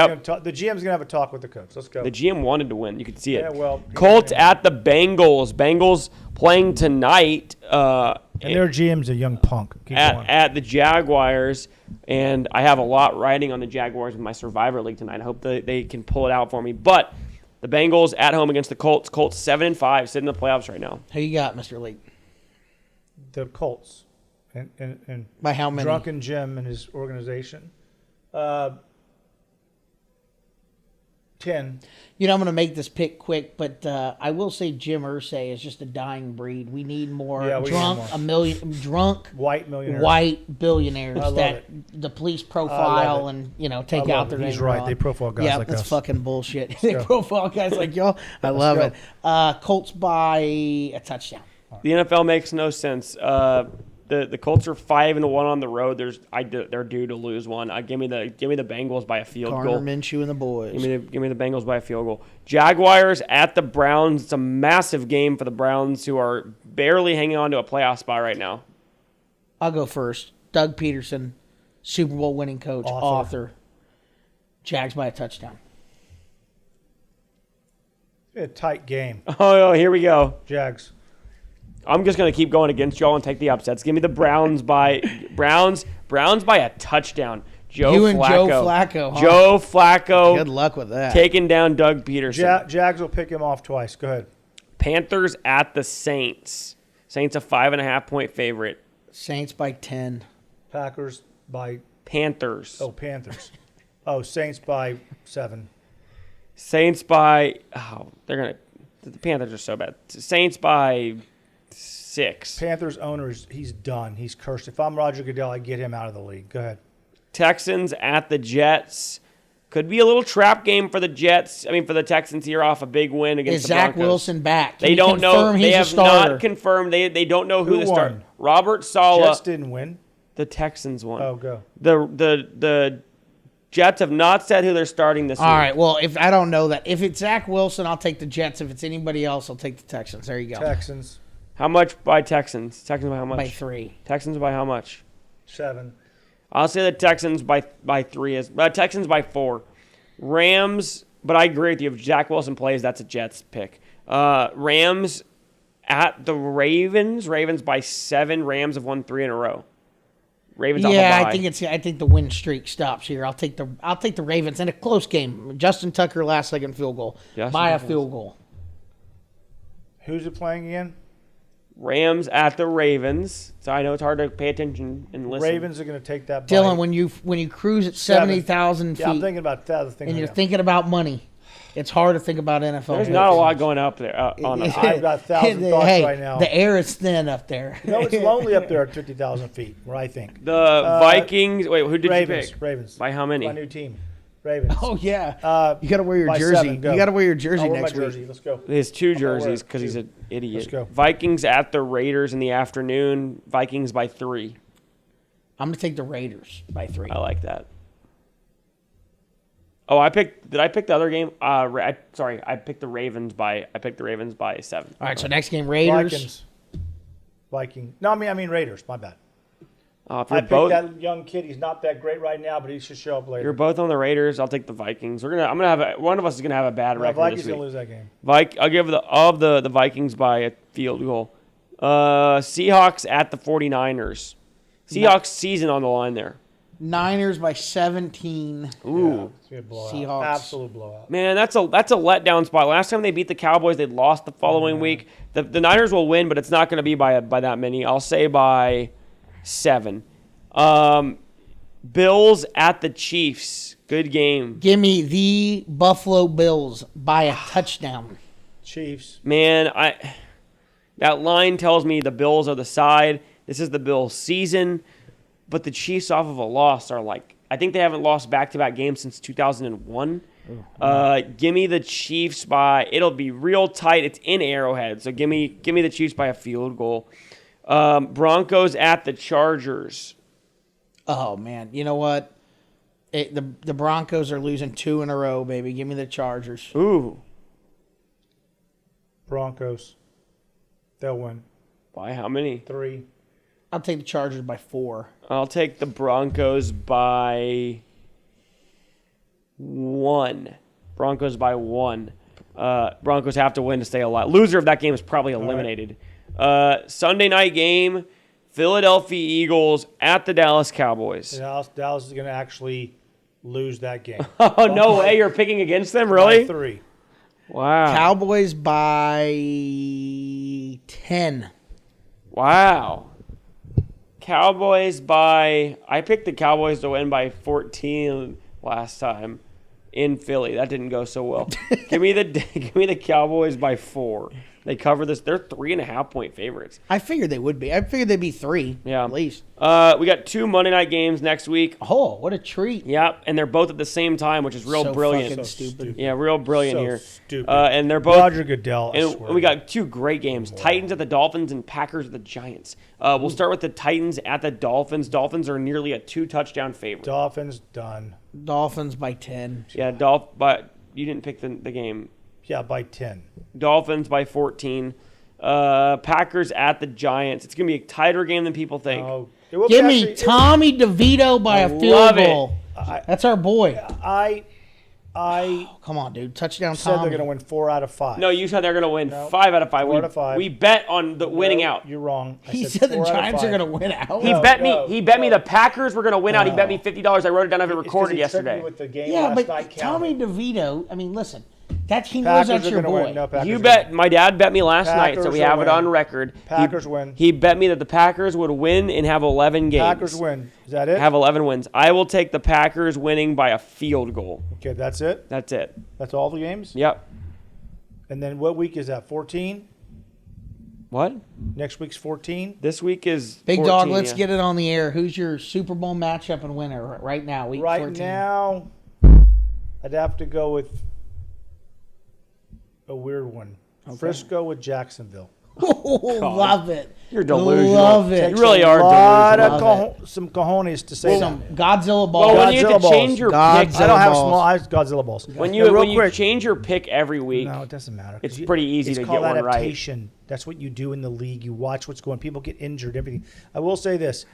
Speaker 1: gonna have a talk with the coach. Let's go.
Speaker 2: The GM wanted to win. You could see it.
Speaker 1: Yeah, well,
Speaker 2: Colts at the Bengals. Bengals playing tonight.
Speaker 1: And their GM's a young punk.
Speaker 2: At the Jaguars, and I have a lot riding on the Jaguars in my Survivor League tonight. I hope they can pull it out for me. But the Bengals at home against the Colts. Colts 7-5, sitting in the playoffs right now.
Speaker 3: Who you got, Mr. Lee?
Speaker 1: The Colts. And
Speaker 3: by how many?
Speaker 1: Drunken Jim and his organization. 10.
Speaker 3: I'm going to make this pick quick, but I will say Jim Irsay is just a dying breed. We need more
Speaker 1: white
Speaker 3: billionaires that the police profile and take out their name.
Speaker 1: He's right. They profile guys like us.
Speaker 3: Yeah, that's fucking bullshit. They profile guys like y'all. I love it. Colts by a touchdown.
Speaker 2: The NFL makes no sense. The Colts are 5-1 on the road. They're due to lose one. Give me the Bengals by a field goal.
Speaker 3: Gardner Minshew and the boys.
Speaker 2: Give me the Bengals by a field goal. Jaguars at the Browns. It's a massive game for the Browns, who are barely hanging on to a playoff spot right now.
Speaker 3: I'll go first. Doug Peterson, Super Bowl winning coach, author. Jags by a touchdown.
Speaker 1: A tight game.
Speaker 2: Oh, here we go.
Speaker 1: Jags.
Speaker 2: I'm just going to keep going against y'all and take the upsets. Give me the Browns by a touchdown. Joe Flacco.
Speaker 3: Huh?
Speaker 2: Joe Flacco.
Speaker 3: Good luck with that.
Speaker 2: Taking down Doug Peterson.
Speaker 1: Jags will pick him off twice. Go ahead.
Speaker 2: Panthers at the Saints. Saints a 5.5-point favorite.
Speaker 3: Saints by 10.
Speaker 1: Packers by
Speaker 2: Panthers.
Speaker 1: Oh, Panthers. Saints by 7.
Speaker 2: Saints by the Panthers are so bad. Saints by 6.
Speaker 1: Panthers owners, he's done. He's cursed. If I'm Roger Goodell, I'd get him out of the league. Go ahead.
Speaker 2: Texans at the Jets. Could be a little trap game for the Jets. I mean, for the Texans here off a big win against
Speaker 3: Is
Speaker 2: the Broncos.
Speaker 3: Zach Wilson back?
Speaker 2: They don't know. They have
Speaker 3: starter?
Speaker 2: not confirmed. They don't know who
Speaker 1: Who
Speaker 2: the start.
Speaker 1: won?
Speaker 2: Robert Saleh.
Speaker 1: Jets didn't win.
Speaker 2: The Texans won.
Speaker 1: Oh, go.
Speaker 2: The Jets have not said who they're starting this week.
Speaker 3: All right. Well, if I don't know that, if it's Zach Wilson, I'll take the Jets. If it's anybody else, I'll take the Texans. There you go.
Speaker 1: Texans.
Speaker 2: How much by Texans? Texans by how much?
Speaker 3: By 3.
Speaker 2: Texans by how much?
Speaker 1: 7.
Speaker 2: I'll say the Texans by 3. Texans by 4. Rams, but I agree with you. If Zach Wilson plays, that's a Jets pick. Rams at the Ravens. Ravens by 7. Rams have won 3 in a row. Ravens off a bye.
Speaker 3: I think the win streak stops here. I'll take the Ravens in a close game. Justin Tucker last second field goal by a field goal.
Speaker 1: Who's it playing again?
Speaker 2: Rams at the Ravens. So I know it's hard to pay attention and listen.
Speaker 1: Ravens are going to take that.
Speaker 3: Dylan, when you cruise at 70,000 feet,
Speaker 1: yeah, I'm thinking about that.
Speaker 3: and you're thinking about money, it's hard to think about NFL.
Speaker 2: There's not a lot going up there. On
Speaker 1: I've got 1,000 thoughts right now.
Speaker 3: The air is thin up there.
Speaker 1: No, it's lonely up there at 50,000 feet, where I think.
Speaker 2: The Vikings. Wait, who did
Speaker 1: Ravens,
Speaker 2: you pick?
Speaker 1: Ravens.
Speaker 2: By how many?
Speaker 1: My new team. Ravens.
Speaker 3: Oh yeah. You got to wear your
Speaker 1: by
Speaker 3: jersey.
Speaker 1: 7, go.
Speaker 3: You got to wear your jersey
Speaker 1: I'll wear
Speaker 3: next
Speaker 1: my jersey.
Speaker 3: week.
Speaker 1: Let's go.
Speaker 2: He has 2
Speaker 1: gonna wear
Speaker 2: jerseys because he's an idiot.
Speaker 1: Let's go.
Speaker 2: Vikings at the Raiders in the afternoon. Vikings by 3.
Speaker 3: I'm gonna take the Raiders by 3.
Speaker 2: I like that. Oh, did I pick the other game? I picked the Ravens by 7.
Speaker 3: All right, so next game Raiders.
Speaker 1: Viking. No, I mean Raiders. My bad.
Speaker 2: If
Speaker 1: I
Speaker 2: you're
Speaker 1: picked
Speaker 2: both,
Speaker 1: that young kid. He's not that great right now, but he should show up later.
Speaker 2: you're both on the Raiders. I'll take the Vikings. One of us is gonna have a bad record
Speaker 1: Vikings
Speaker 2: this
Speaker 1: going to
Speaker 2: week.
Speaker 1: lose that game.
Speaker 2: I'll give the Vikings by a field goal. Seahawks at the 49ers. Seahawks season on the line there.
Speaker 3: Niners by 17.
Speaker 2: Ooh.
Speaker 1: Yeah, it's going to be a blowout.
Speaker 3: Seahawks.
Speaker 1: Absolute blowout.
Speaker 2: Man, that's a letdown spot. Last time they beat the Cowboys, they lost the following week. The Niners will win, but it's not going to be by that many. I'll say by 7. Bills at the Chiefs. Good game.
Speaker 3: Give me the Buffalo Bills by a touchdown.
Speaker 1: Chiefs.
Speaker 2: Man, that line tells me the Bills are the side. This is the Bills' season, but the Chiefs off of a loss are I think they haven't lost back-to-back games since 2001. Give me the Chiefs by. It'll be real tight. It's in Arrowhead, so give me the Chiefs by a field goal. Broncos at the Chargers.
Speaker 3: Oh man, you know what? The Broncos are losing 2 in a row, baby. Give me the Chargers.
Speaker 2: Ooh,
Speaker 1: Broncos. They'll win.
Speaker 2: by how many?
Speaker 1: 3.
Speaker 3: I'll take the Chargers by 4.
Speaker 2: I'll take the Broncos by 1. Broncos by 1. Broncos have to win to stay alive. Loser of that game is probably eliminated. Sunday night game, Philadelphia Eagles at the Dallas Cowboys.
Speaker 1: Dallas is going to actually lose that game.
Speaker 2: Oh, no way. You're picking against them? Really?
Speaker 1: By 3.
Speaker 2: Wow.
Speaker 3: Cowboys by 10.
Speaker 2: Wow. Cowboys by. I picked the Cowboys to win by 14 last time in Philly. That didn't go so well. give me the Cowboys by 4. They cover this. They're 3.5-point favorites.
Speaker 3: I figured they would be. I figured they'd be 3.
Speaker 2: Yeah.
Speaker 3: At least.
Speaker 2: We got 2 Monday night games next week.
Speaker 3: Oh, what a treat.
Speaker 2: Yep, and they're both at the same time, which is real
Speaker 3: So
Speaker 2: brilliant.
Speaker 3: fucking stupid.
Speaker 2: Yeah, real brilliant
Speaker 1: So
Speaker 2: here.
Speaker 1: stupid.
Speaker 2: And they're both.
Speaker 1: Roger Goodell. I
Speaker 2: And
Speaker 1: swear.
Speaker 2: we got 2 great games: Titans at the Dolphins and Packers at the Giants. We'll start with the Titans at the Dolphins. Dolphins are nearly a 2-touchdown favorite.
Speaker 1: Dolphins done.
Speaker 3: Dolphins by 10.
Speaker 2: Yeah, but you didn't pick the game.
Speaker 1: Yeah, by 10.
Speaker 2: Dolphins by 14. Packers at the Giants. It's gonna be a tighter game than people think.
Speaker 1: Oh, it will
Speaker 3: Give
Speaker 1: be
Speaker 3: me
Speaker 1: actually-
Speaker 3: Tommy DeVito by a field
Speaker 2: love it.
Speaker 3: goal. That's our boy.
Speaker 1: I
Speaker 3: Come on, dude. Touchdown
Speaker 1: said
Speaker 3: Tommy.
Speaker 1: they're going to win 4 out of 5.
Speaker 2: No, you said they're gonna win 5 out of 5.
Speaker 1: 4 out of 5.
Speaker 2: We bet on the winning out.
Speaker 1: You're wrong. I
Speaker 3: He said the
Speaker 1: 4 out of
Speaker 3: Giants are
Speaker 1: 5.
Speaker 3: going to win out.
Speaker 2: He bet me the Packers were going to win out. He bet me $50. I wrote it down. I have it
Speaker 1: It's 'cause
Speaker 2: recorded
Speaker 1: he tricked me
Speaker 2: yesterday.
Speaker 1: With the game
Speaker 3: Yeah,
Speaker 1: last
Speaker 3: but
Speaker 1: night
Speaker 3: Tommy
Speaker 1: counted.
Speaker 3: DeVito, I mean, listen. He knows
Speaker 1: Packers
Speaker 3: that's
Speaker 1: are
Speaker 3: your
Speaker 1: gonna
Speaker 3: boy.
Speaker 1: win. No, Packers
Speaker 2: You
Speaker 1: are
Speaker 2: bet.
Speaker 1: gonna
Speaker 2: My dad bet me last night, so
Speaker 1: Packers
Speaker 2: we
Speaker 1: will
Speaker 2: have it
Speaker 1: win.
Speaker 2: on record.
Speaker 1: Packers win.
Speaker 2: He bet me that the Packers would win and have 11 games.
Speaker 1: Packers win. Is that it?
Speaker 2: Have 11 wins. I will take the Packers winning by a field goal.
Speaker 1: Okay, that's it?
Speaker 2: That's it.
Speaker 1: That's all the games?
Speaker 2: Yep.
Speaker 1: And then what week is that? 14?
Speaker 2: What?
Speaker 1: Next week's 14?
Speaker 2: This week is
Speaker 3: Big
Speaker 2: 14,
Speaker 3: Dog, let's
Speaker 2: yeah.
Speaker 3: get it on the air. Who's your Super Bowl matchup and winner right now? Week
Speaker 1: Right
Speaker 3: 14.
Speaker 1: now, I'd have to go with a weird one. Okay. Frisco with Jacksonville.
Speaker 3: Love it.
Speaker 2: You're delusional.
Speaker 3: Love it.
Speaker 2: You really are delusional.
Speaker 1: Some cojones to say
Speaker 3: some Godzilla balls.
Speaker 2: Well, when you have to change your pick,
Speaker 1: I don't have small. I have Godzilla balls.
Speaker 2: When you change your pick every week,
Speaker 1: no, it doesn't matter.
Speaker 2: It's pretty easy to get one right.
Speaker 1: It's called adaptation. That's what you do in the league. You watch what's going. People get injured. Everything. I will say this.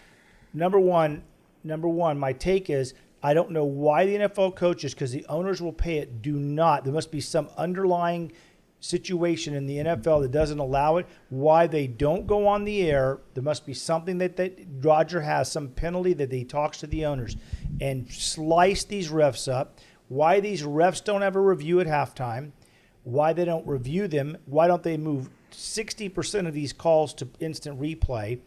Speaker 1: Number one. My take is I don't know why the NFL coaches, because the owners will pay it, do not. There must be some underlying situation in the NFL that doesn't allow it, why they don't go on the air. There must be something that Rodgers has, some penalty that he talks to the owners and slice these refs up, why these refs don't have a review at halftime, why they don't review them, why don't they move 60% of these calls to instant replay,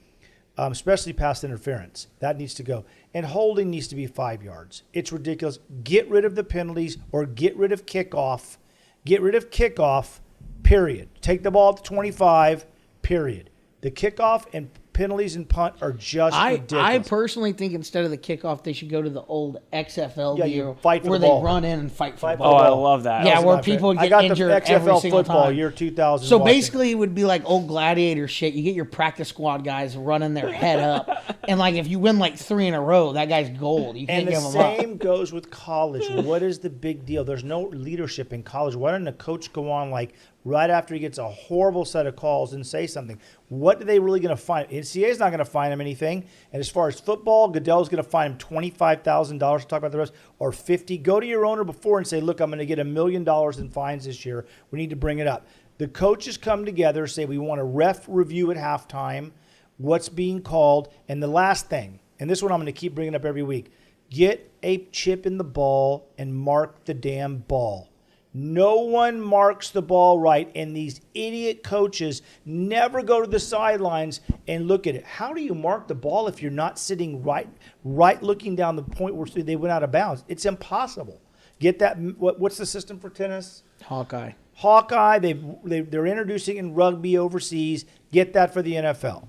Speaker 1: especially pass interference. That needs to go. And holding needs to be 5 yards. It's ridiculous. Get rid of the penalties or get rid of kickoff. Get rid of kickoff, period. Take the ball at the 25, period. The kickoff and penalties and punt are just ridiculous.
Speaker 3: I personally think instead of the kickoff, they should go to the old XFL deal
Speaker 1: fight for
Speaker 3: where
Speaker 1: the ball.
Speaker 3: they run in and fight for the
Speaker 2: Oh,
Speaker 3: ball.
Speaker 2: I love that.
Speaker 3: Yeah, where people get injured
Speaker 1: I got the
Speaker 3: every
Speaker 1: XFL
Speaker 3: single
Speaker 1: football
Speaker 3: time.
Speaker 1: year 2000.
Speaker 3: So basically, it would be like old gladiator shit. You get your practice squad guys running their head up, and like if you win like 3 in a row, that guy's gold. You can't give him up.
Speaker 1: And the same goes with college. What is the big deal? There's no leadership in college. Why doesn't a coach go on like right after he gets a horrible set of calls and say something? What are they really going to find? NCAA is not going to find him anything. And as far as football, Goodell's going to find him $25,000 to talk about the rest, or $50,000. Go to your owner before and say, look, I'm going to get $1 million in fines this year. We need to bring it up. The coaches come together, say we want a ref review at halftime, what's being called. And the last thing, and this one I'm going to keep bringing up every week, get a chip in the ball and mark the damn ball. No one marks the ball right, and these idiot coaches never go to the sidelines and look at it. How do you mark the ball if you're not sitting right looking down the point where they went out of bounds? It's impossible. Get that. What's the system for tennis?
Speaker 3: Hawkeye.
Speaker 1: They're introducing in rugby overseas. Get that for the NFL.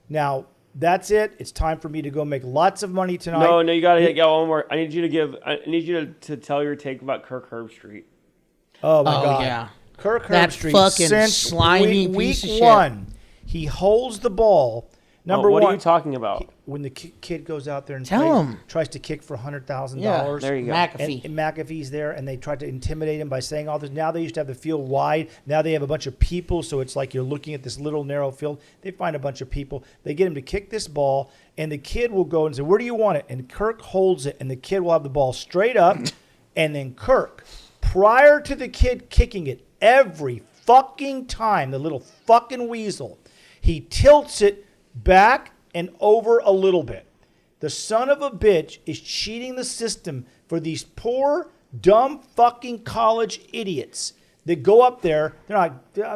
Speaker 1: Now, that's it. It's time for me to go make lots of money tonight.
Speaker 2: No, you got to get one more. I need you to tell your take about Kirk Herbstreet.
Speaker 1: Oh, my God.
Speaker 3: Yeah.
Speaker 1: Kirk
Speaker 3: That
Speaker 1: Herbstreet,
Speaker 3: fucking
Speaker 1: since
Speaker 3: slimy
Speaker 1: week
Speaker 3: piece of shit.
Speaker 1: 1, he holds the ball. Number
Speaker 2: what
Speaker 1: one.
Speaker 2: are you talking about?
Speaker 1: When the kid goes out there and
Speaker 3: tries
Speaker 1: to kick for $100,000.
Speaker 3: Yeah,
Speaker 2: there you go.
Speaker 3: McAfee.
Speaker 1: And McAfee's there, and they tried to intimidate him by saying all this. Now they used to have the field wide. Now they have a bunch of people, so it's like you're looking at this little narrow field. They find a bunch of people. They get him to kick this ball, and the kid will go and say, where do you want it? And Kirk holds it, and the kid will have the ball straight up, and then Kirk, prior to the kid kicking it, every fucking time, the little fucking weasel, he tilts it back and over a little bit. The son of a bitch is cheating the system for these poor, dumb fucking college idiots that go up there.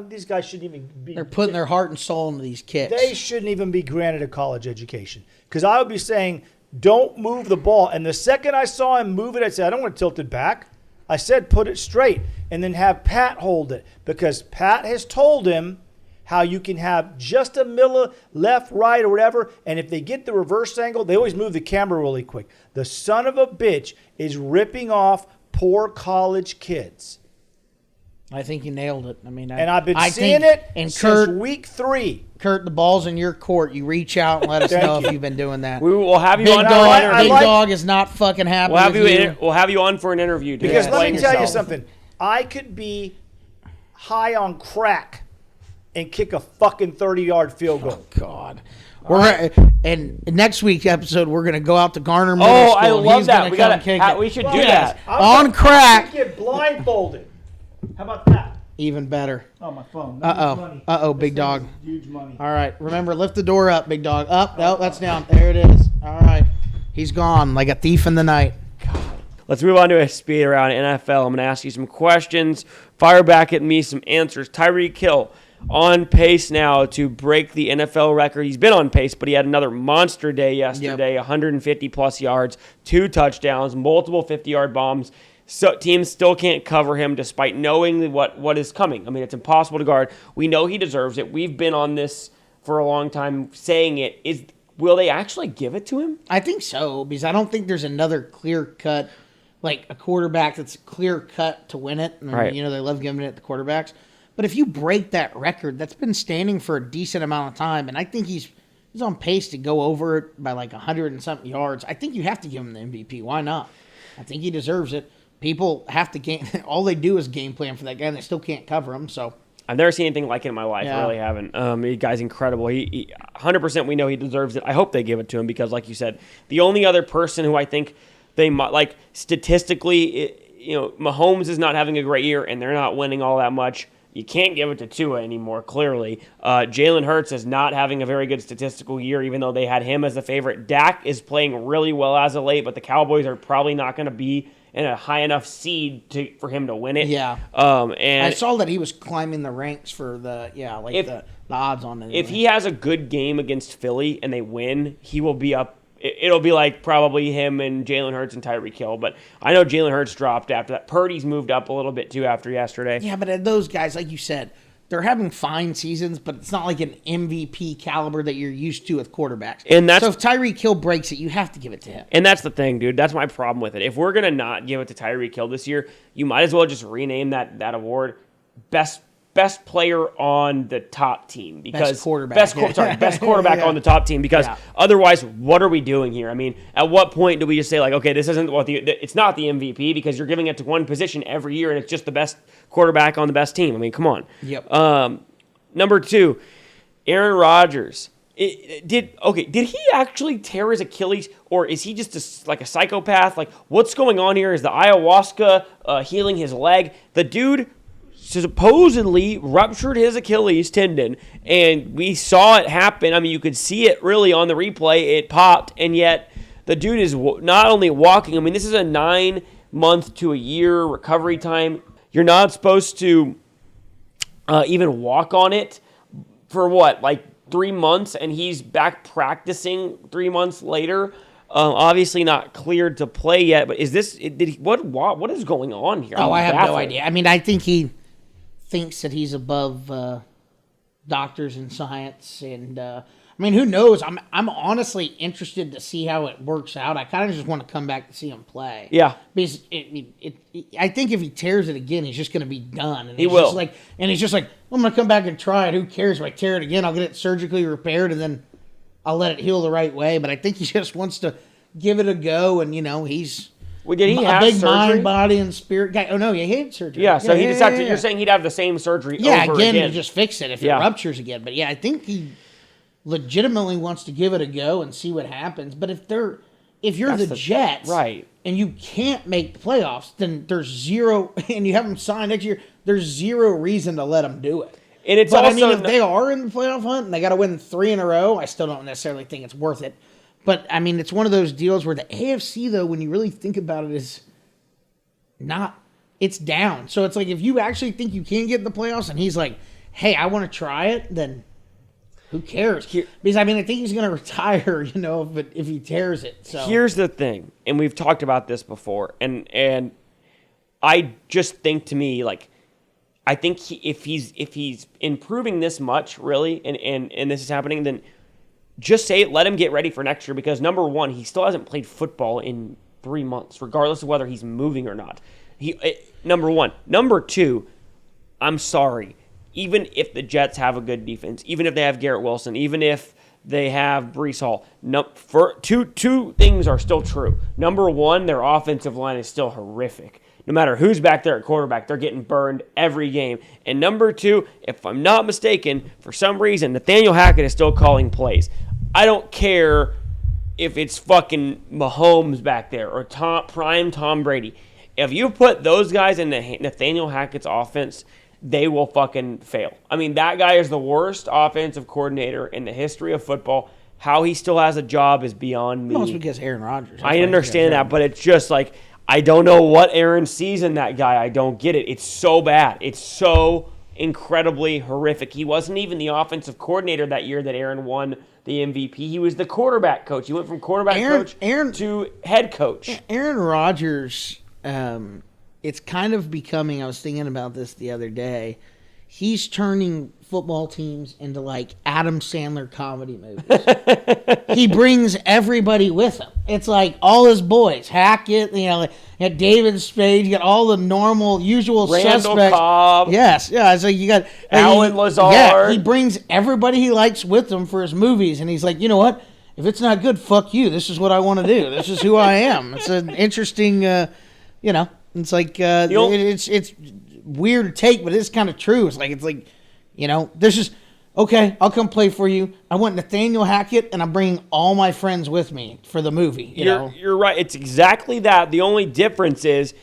Speaker 1: These guys shouldn't even be.
Speaker 3: They're putting their heart and soul into these kicks.
Speaker 1: They shouldn't even be granted a college education. Because I would be saying, don't move the ball. And the second I saw him move it, I said, I don't want to tilt it back. I said, put it straight and then have Pat hold it. Because Pat has told him how you can have just a milli left, right, or whatever. And if they get the reverse angle, they always move the camera really quick. The son of a bitch is ripping off poor college kids.
Speaker 3: I think you nailed it. I mean,
Speaker 1: I've been seeing it since week 3.
Speaker 3: Kurt, the ball's in your court. You reach out and let us know if you've been doing that.
Speaker 2: We will have you
Speaker 3: Big
Speaker 2: on.
Speaker 3: Dog, Big Dog is not fucking happy.
Speaker 2: We'll have you on for an interview.
Speaker 1: Because let me tell you something. I could be high on crack and kick a fucking 30-yard field goal.
Speaker 3: Oh, God. And next week's episode, we're going to go out to Garner Middle School.
Speaker 2: Oh, I love that. We should do that.
Speaker 3: On crack.
Speaker 1: Get blindfolded. How about that?
Speaker 3: Even better.
Speaker 1: Oh, my phone.
Speaker 3: Uh-oh, Big Dog.
Speaker 1: Huge money.
Speaker 3: All right, remember, lift the door up, Big Dog. Up. No, that's down. There it is. All right. He's gone like a thief in the night.
Speaker 2: Let's move on to a speed around NFL. I'm going to ask you some questions. Fire back at me some answers. Tyreek Hill on pace now to break the NFL record. He's been on pace, but he had another monster day yesterday. 150-plus yards, 2 touchdowns, multiple 50-yard bombs. So teams still can't cover him despite knowing what is coming. I mean, it's impossible to guard. We know he deserves it. We've been on this for a long time saying it. Will they actually give it to him?
Speaker 3: I think so, because I don't think there's another clear-cut like a quarterback that's clear cut to win it. And,
Speaker 2: Right.
Speaker 3: You know, they love giving it to quarterbacks. But if you break that record, that's been standing for a decent amount of time, and I think he's on pace to go over it by like 100 and something yards. I think you have to give him the MVP. Why not? I think he deserves it. People have to game. All they do is game plan for that guy, and they still can't cover him. So
Speaker 2: I've never seen anything like it in my life.
Speaker 3: Yeah.
Speaker 2: I really haven't. The guy's incredible. He 100% we know he deserves it. I hope they give it to him because, like you said, the only other person who I think they might, like, statistically, Mahomes is not having a great year and they're not winning all that much. You can't give it to Tua anymore, clearly. Jalen Hurts is not having a very good statistical year, even though they had him as the favorite. Dak is playing really well as of late, but the Cowboys are probably not going to be in a high enough seed for him to win it.
Speaker 3: yeah,
Speaker 2: and
Speaker 3: I saw that he was climbing the ranks for the odds on it.
Speaker 2: if he has a good game against Philly and they win, he will be up. It'll be like probably him and Jalen Hurts and Tyreek Hill. But I know Jalen Hurts dropped after that. Purdy's moved up a little bit too after yesterday.
Speaker 3: Yeah, but those guys, like you said, they're having fine seasons, but it's not like an MVP caliber that you're used to with quarterbacks.
Speaker 2: And that's-
Speaker 3: so if Tyreek Hill breaks it, you have to give it to him.
Speaker 2: And that's the thing, dude. That's my problem with it. If we're going to not give it to Tyreek Hill this year, you might as well just rename that award Best player on the top team, because
Speaker 3: Best quarterback.
Speaker 2: Best quarterback
Speaker 3: Yeah.
Speaker 2: on the top team, because
Speaker 3: Yeah.
Speaker 2: otherwise, what are we doing here? I mean, at what point do we just say, like, okay, this isn't it's not the MVP, because you're giving it to one position every year and it's just the best quarterback on the best team? I mean, come on.
Speaker 3: Yep.
Speaker 2: Number 2, Aaron Rodgers. Did he actually tear his Achilles, or is he just a psychopath? Like, what's going on here? Is the ayahuasca healing his leg? The dude supposedly ruptured his Achilles tendon, and we saw it happen. I mean, you could see it really on the replay. It popped, and yet the dude is not only walking. I mean, this is a 9-month to a year recovery time. You're not supposed to even walk on it for what, like 3 months, and he's back practicing 3 months later. Obviously not cleared to play yet, but what is going on here?
Speaker 3: I have no
Speaker 2: baffled.
Speaker 3: idea. I mean, I think he thinks that he's above doctors and science, and I mean, who knows? I'm honestly interested to see how it works out. I kind of just want to come back to see him play.
Speaker 2: Yeah,
Speaker 3: because I think if he tears it again, he's just going to be done. And
Speaker 2: he will.
Speaker 3: He's just like, I'm going to come back and try it. Who cares if I tear it again? I'll get it surgically repaired, and then I'll let it heal the right way. But I think he just wants to give it a go, and he's.
Speaker 2: Well, did he
Speaker 3: a
Speaker 2: have
Speaker 3: big
Speaker 2: surgery?
Speaker 3: mind, body, and spirit guy. Oh no, he had surgery.
Speaker 2: Yeah, so he just had to.
Speaker 3: Yeah.
Speaker 2: You're saying he'd have the same surgery
Speaker 3: Yeah,
Speaker 2: over
Speaker 3: again,
Speaker 2: again.
Speaker 3: to just fix it if
Speaker 2: Yeah.
Speaker 3: it ruptures again. But yeah, I think he legitimately wants to give it a go and see what happens. But if you're
Speaker 2: That's
Speaker 3: the
Speaker 2: the-
Speaker 3: Jets,
Speaker 2: right,
Speaker 3: and you can't make the playoffs, then there's zero, and you have them signed next year, there's zero reason to let them do it.
Speaker 2: and it's
Speaker 3: But
Speaker 2: also
Speaker 3: I mean, if they are in the playoff hunt and they got to win 3 in a row, I still don't necessarily think it's worth it. But I mean, it's one of those deals where the AFC, though, when you really think about it, is not. It's down. So it's like, if you actually think you can get in the playoffs, and he's like, "Hey, I want to try it," then who cares? Because I mean, I think he's going to retire, if he tears it. So
Speaker 2: Here's the thing, and we've talked about this before, and I just think, to me, like, I think if he's improving this much, really, and this is happening, then just say it. Let him get ready for next year, because number one, he still hasn't played football in 3 months, regardless of whether he's moving or not. Number one. Number two, I'm sorry. Even if the Jets have a good defense, even if they have Garrett Wilson, even if they have Breece Hall, two things are still true. Number one, their offensive line is still horrific. No matter who's back there at quarterback, they're getting burned every game. And number two, if I'm not mistaken, for some reason, Nathaniel Hackett is still calling plays. I don't care if it's fucking Mahomes back there or prime Tom Brady. If you put those guys in Nathaniel Hackett's offense, they will fucking fail. I mean, that guy is the worst offensive coordinator in the history of football. How he still has a job is beyond me.
Speaker 3: Well, it's because Aaron Rodgers.
Speaker 2: I understand that, but it's just like, I don't know what Aaron sees in that guy. I don't get it. It's so bad. It's so incredibly horrific. He wasn't even the offensive coordinator that year that Aaron won the MVP. He was the quarterback coach. He went from quarterback coach to head coach.
Speaker 3: Aaron Rodgers, it's kind of becoming, I was thinking about this the other day, he's turning football teams into like Adam Sandler comedy movies. He brings everybody with him. It's like all his boys, Hackett, like David Spade, you got all the normal, usual
Speaker 2: Randall
Speaker 3: suspects.
Speaker 2: Cobb.
Speaker 3: Yes, yeah. It's like you got
Speaker 2: Alan Lazard.
Speaker 3: Yeah, he brings everybody he likes with him for his movies, and he's like, you know what? If it's not good, fuck you. This is what I want to do. This is who I am. It's an interesting, it's like it's weird to take, but it's kind of true. It's like this is okay. I'll come play for you. I want Nathaniel Hackett, and I'm bringing all my friends with me for the movie.
Speaker 2: You're right. It's exactly that. The only difference is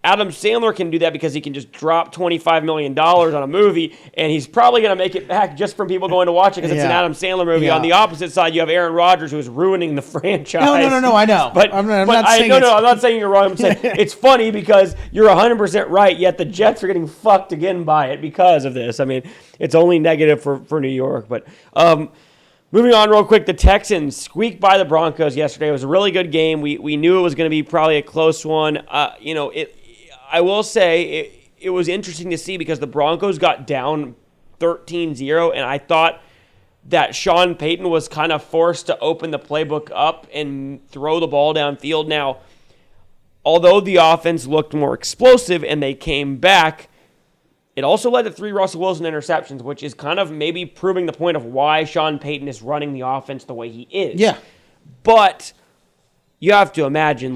Speaker 2: Adam Sandler can do that because he can just drop $25 million on a movie, and he's probably going to make it back just from people going to watch it because it's an Adam Sandler movie. Yeah. On the opposite side, you have Aaron Rodgers, who is ruining the franchise.
Speaker 3: No, I know.
Speaker 2: But
Speaker 3: I'm not saying
Speaker 2: I'm not saying you're wrong. I'm saying it's funny because you're 100% right, yet the Jets are getting fucked again by it because of this. I mean, it's only negative for New York. But moving on real quick, the Texans squeaked by the Broncos yesterday. It was a really good game. We knew it was going to be probably a close one. I will say it was interesting to see because the Broncos got down 13-0, and I thought that Sean Payton was kind of forced to open the playbook up and throw the ball downfield. Now, although the offense looked more explosive and they came back, it also led to 3 Russell Wilson interceptions, which is kind of maybe proving the point of why Sean Payton is running the offense the way he is.
Speaker 3: Yeah.
Speaker 2: But you have to imagine,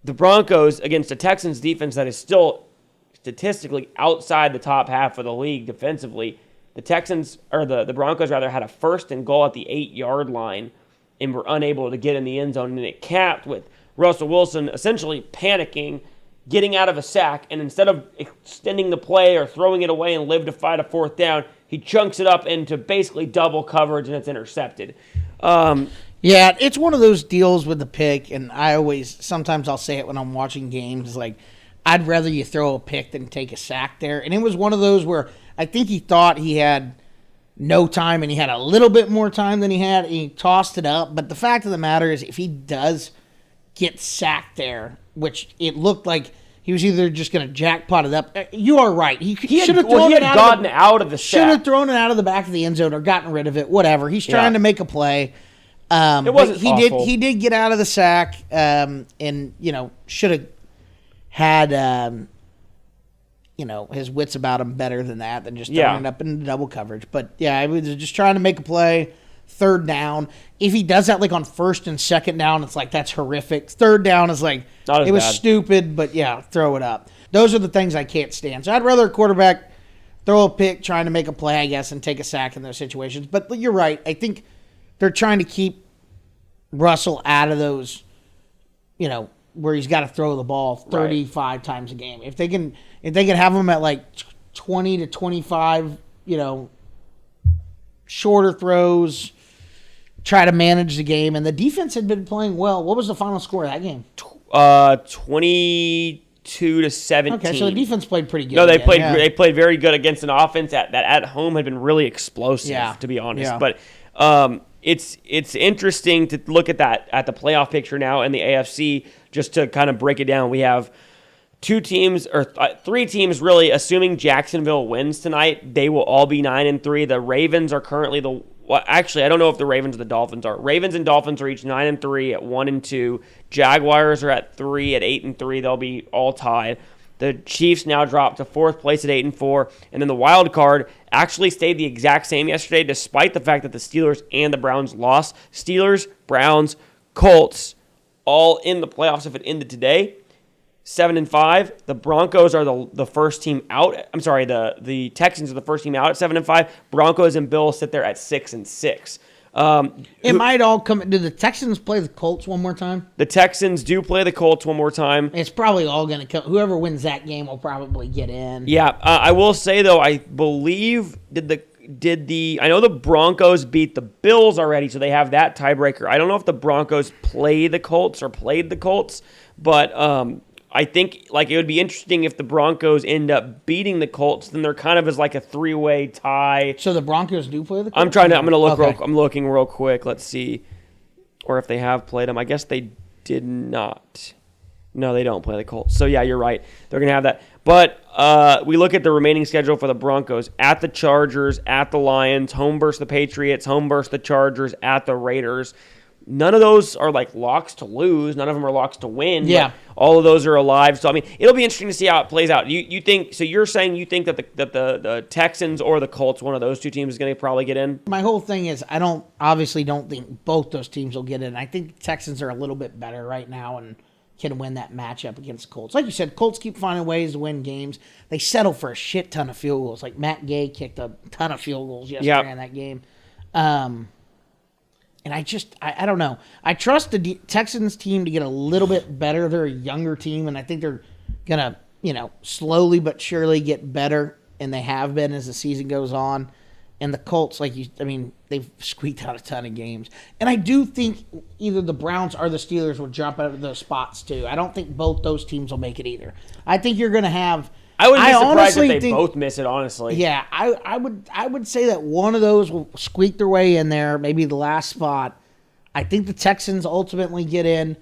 Speaker 2: the Broncos against the Texans defense that is still statistically outside the top half of the league defensively. The Broncos had a 1st and goal at the 8-yard line and were unable to get in the end zone. And it capped with Russell Wilson essentially panicking, getting out of a sack, and instead of extending the play or throwing it away and live to fight a 4th down, he chunks it up into basically double coverage and it's intercepted.
Speaker 3: Yeah, it's one of those deals with the pick, and sometimes I'll say it when I'm watching games, like, I'd rather you throw a pick than take a sack there. And it was one of those where I think he thought he had no time, and he had a little bit more time than he had, and he tossed it up. But the fact of the matter is, if he does get sacked there, which it looked like he was either just going to jackpot it up. You are right. He should have thrown it
Speaker 2: out of the sack.
Speaker 3: Should have thrown it out of the back of the end zone or gotten rid of it, whatever. He's trying to make a play.
Speaker 2: It wasn't awful.
Speaker 3: He did get out of the sack, and should have had his wits about him better than that, than just throwing it up in double coverage. But yeah, he was just trying to make a play. 3rd down. If he does that on 1st and 2nd down, it's like that's horrific. 3rd down is like it was stupid, but yeah, throw it up. Those are the things I can't stand. So I'd rather a quarterback throw a pick, trying to make a play, I guess, and take a sack in those situations. But you're right. I think they're trying to keep Russell out of those, where he's got to throw the ball 35 times a game. If they can have him at 20 to 25, shorter throws, try to manage the game. And the defense had been playing well. What was the final score of that game?
Speaker 2: 22 to 17.
Speaker 3: Okay, so the defense played pretty good.
Speaker 2: No, they played very good against an offense that at home had been really explosive, to be honest. Yeah. But it's interesting to look at the playoff picture now in the AFC, just to kind of break it down. We have 3 teams really, assuming Jacksonville wins tonight, they will all be 9-3. The Ravens are currently actually, I don't know if the Ravens or the Dolphins are. Ravens and Dolphins are each 9-3 at 1-2. Jaguars are at 3 at 8-3. They'll be all tied. The Chiefs now dropped to 4th place at 8-4. And then the wild card actually stayed the exact same yesterday, despite the fact that the Steelers and the Browns lost. Steelers, Browns, Colts, all in the playoffs if it ended today. 7-5. The Broncos are the first team out. I'm sorry, the Texans are the first team out at 7-5. Broncos and Bills sit there at 6-6.
Speaker 3: It might all come. Do the Texans play the Colts one more time?
Speaker 2: The Texans do play the Colts one more time.
Speaker 3: It's probably all going to come. Whoever wins that game will probably get in.
Speaker 2: Yeah, I will say though, I believe I know the Broncos beat the Bills already, so they have that tiebreaker. I don't know if the Broncos play the Colts or played the Colts, but I think it would be interesting if the Broncos end up beating the Colts. Then they're kind of as like a 3-way tie.
Speaker 3: So the Broncos do play the Colts?
Speaker 2: I'm going to look. Okay. I'm looking real quick. Let's see, or if they have played them. I guess they did not. No, they don't play the Colts. So yeah, you're right. They're going to have that. But we look at the remaining schedule for the Broncos: at the Chargers, at the Lions, home versus the Patriots, home versus the Chargers, at the Raiders. None of those are like locks to lose. None of them are locks to win.
Speaker 3: Yeah.
Speaker 2: All of those are alive. So, I mean, it'll be interesting to see how it plays out. You think, so you're saying you think that the Texans or the Colts, one of those two teams, is going to probably get in?
Speaker 3: My whole thing is I obviously don't think both those teams will get in. I think the Texans are a little bit better right now and can win that matchup against the Colts. Like you said, Colts keep finding ways to win games. They settle for a shit ton of field goals. Like Matt Gay kicked a ton of field goals yesterday in that game. And I don't know. I trust the Texans team to get a little bit better. They're a younger team, and I think they're going to, slowly but surely get better, and they have been as the season goes on. And the Colts, they've squeaked out a ton of games. And I do think either the Browns or the Steelers will jump out of those spots, too. I don't think both those teams will make it either. I think you're going to have...
Speaker 2: I wouldn't be surprised if they both miss it, honestly.
Speaker 3: Yeah, I would say that one of those will squeak their way in there, maybe the last spot. I think the Texans ultimately get in.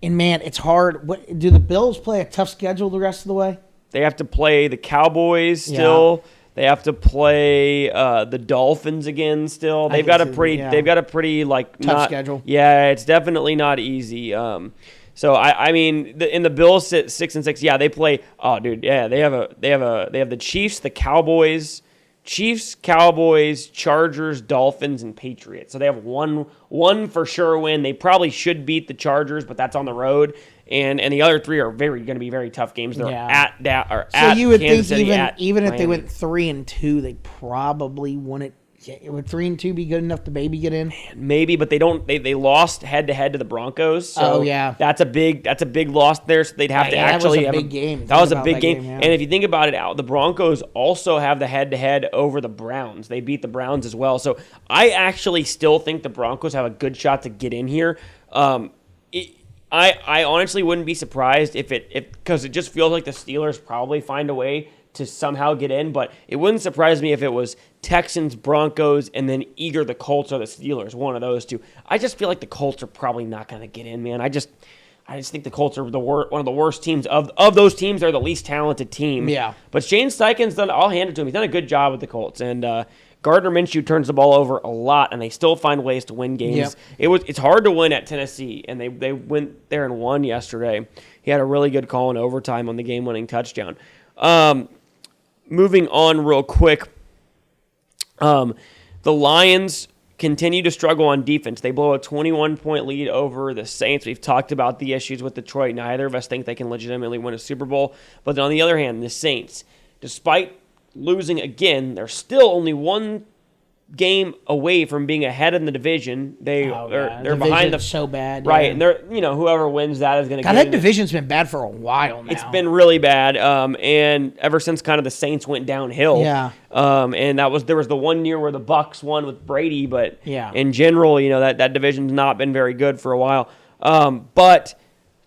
Speaker 3: And, man, it's hard. Do the Bills play a tough schedule the rest of the way?
Speaker 2: They have to play the Cowboys still. Yeah. They have to play the Dolphins again still. They've got a pretty
Speaker 3: tough schedule.
Speaker 2: Yeah, it's definitely not easy. So in the Bills sit 6-6. Yeah, they play. Oh, dude, yeah, they have the Chiefs, the Cowboys, Chargers, Dolphins, and Patriots. So they have one for sure win. They probably should beat the Chargers, but that's on the road. And the other three are going to be very tough games. They're at
Speaker 3: you would
Speaker 2: Kansas
Speaker 3: think
Speaker 2: City,
Speaker 3: even if they went 3-2, they probably wouldn't. Would 3-2 be good enough to maybe get in?
Speaker 2: Maybe, but they don't. They lost head to head to the Broncos. So that's a big loss there. So they'd have to actually have
Speaker 3: a big game.
Speaker 2: That was a big game. And if you think about it, the Broncos also have the head to head over the Browns. They beat the Browns as well. So I actually still think the Broncos have a good shot to get in here. I honestly wouldn't be surprised if because it just feels like the Steelers probably find a way to somehow get in, but it wouldn't surprise me if it was Texans, Broncos, and then either the Colts or the Steelers, one of those two. I just feel like the Colts are probably not going to get in, man. I just think the Colts are one of the worst teams. Of those teams, they're the least talented team.
Speaker 3: Yeah.
Speaker 2: But Shane Steichen's I'll hand it to him. He's done a good job with the Colts, and Gardner Minshew turns the ball over a lot, and they still find ways to win games. Yep. It's hard to win at Tennessee, and they went there and won yesterday. He had a really good call in overtime on the game-winning touchdown. Moving on real quick, the Lions continue to struggle on defense. They blow a 21-point lead over the Saints. We've talked about the issues with Detroit. Neither of us think they can legitimately win a Super Bowl. But on the other hand, the Saints, despite losing again, they're still only one game away from being ahead in the division. They're behind
Speaker 3: so bad,
Speaker 2: right? And they're whoever wins that is going to.
Speaker 3: God, that division's been bad for a while now.
Speaker 2: It's been really bad, and ever since kind of the Saints went downhill.
Speaker 3: Yeah.
Speaker 2: And there was the 1 year where the Bucs won with Brady, but in general, that division's not been very good for a while. But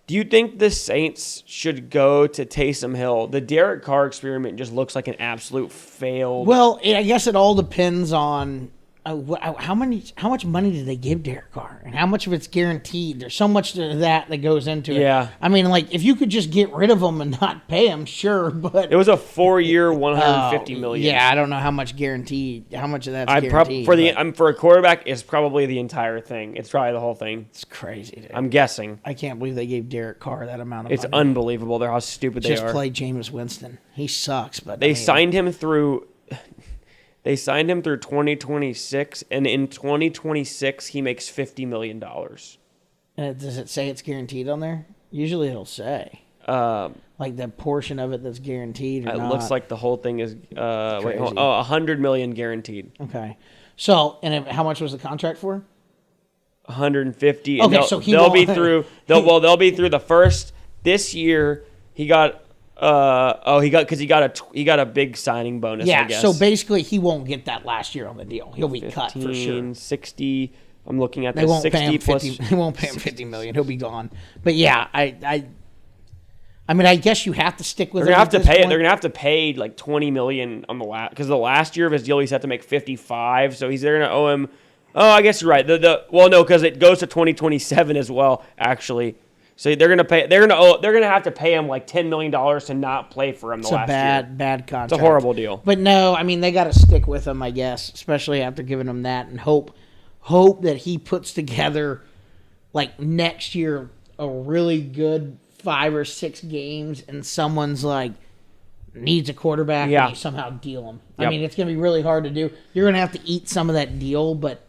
Speaker 2: do you think the Saints should go to Taysom Hill? The Derek Carr experiment just looks like an absolute fail.
Speaker 3: Well, I guess it all depends on how much money did they give Derek Carr, and how much of it's guaranteed. There's so much to that goes into it.
Speaker 2: Yeah.
Speaker 3: I mean, like, if you could just get rid of him and not pay him, sure, but
Speaker 2: it was a 4-year, $150 million.
Speaker 3: Yeah, I don't know how much guaranteed. How much of that's guaranteed.
Speaker 2: For a quarterback, it's probably the entire thing. It's probably the whole thing.
Speaker 3: It's crazy, dude.
Speaker 2: I'm guessing.
Speaker 3: I can't believe they gave Derek Carr that amount of
Speaker 2: money. It's unbelievable. They're how stupid they are.
Speaker 3: Just play Jameis Winston. He sucks, but
Speaker 2: they signed him through. They signed him through 2026, and in 2026, he makes $50 million.
Speaker 3: Does it say it's guaranteed on there? Usually it'll say. Like the portion of it that's guaranteed or
Speaker 2: it
Speaker 3: not.
Speaker 2: Looks like the whole thing is, $100 million guaranteed.
Speaker 3: Okay. So, and how much was the contract for?
Speaker 2: 150.
Speaker 3: Okay,
Speaker 2: so they'll be through the first, this year, he got a big signing bonus.
Speaker 3: Yeah,
Speaker 2: I guess.
Speaker 3: So basically, he won't get that last year on the deal. He'll be cut for sure.
Speaker 2: 60. I'm looking at
Speaker 3: they won't
Speaker 2: 60
Speaker 3: pay him
Speaker 2: plus.
Speaker 3: 50, they won't pay him $50 million. He'll be gone. But yeah, I mean, I guess you have to stick with.
Speaker 2: They're gonna have to pay. They're gonna have to pay like $20 million on the last, because the last year of his deal he's had to make 55. So they're gonna owe him. Oh, I guess you're right. No, because it goes to 2027 as well. Actually, So they're gonna have to pay him like $10 million to not play for him the last year.
Speaker 3: It's a bad contract.
Speaker 2: It's a horrible deal.
Speaker 3: But no, I mean, they got to stick with him, I guess, especially after giving him that, and hope that he puts together, like, next year a really good 5 or 6 games, and someone's like needs a quarterback, and you somehow deal him. I mean, it's going to be really hard to do. You're going to have to eat some of that deal, but,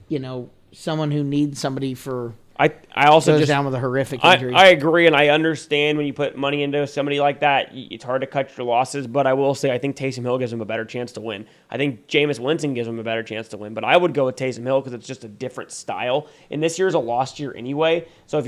Speaker 3: someone who needs somebody for...
Speaker 2: I also
Speaker 3: goes down with a horrific injury.
Speaker 2: I agree, and I understand when you put money into somebody like that, it's hard to cut your losses. But I will say, I think Taysom Hill gives him a better chance to win. I think Jameis Winston gives him a better chance to win. But I would go with Taysom Hill because it's just a different style. And this year is a lost year anyway. So if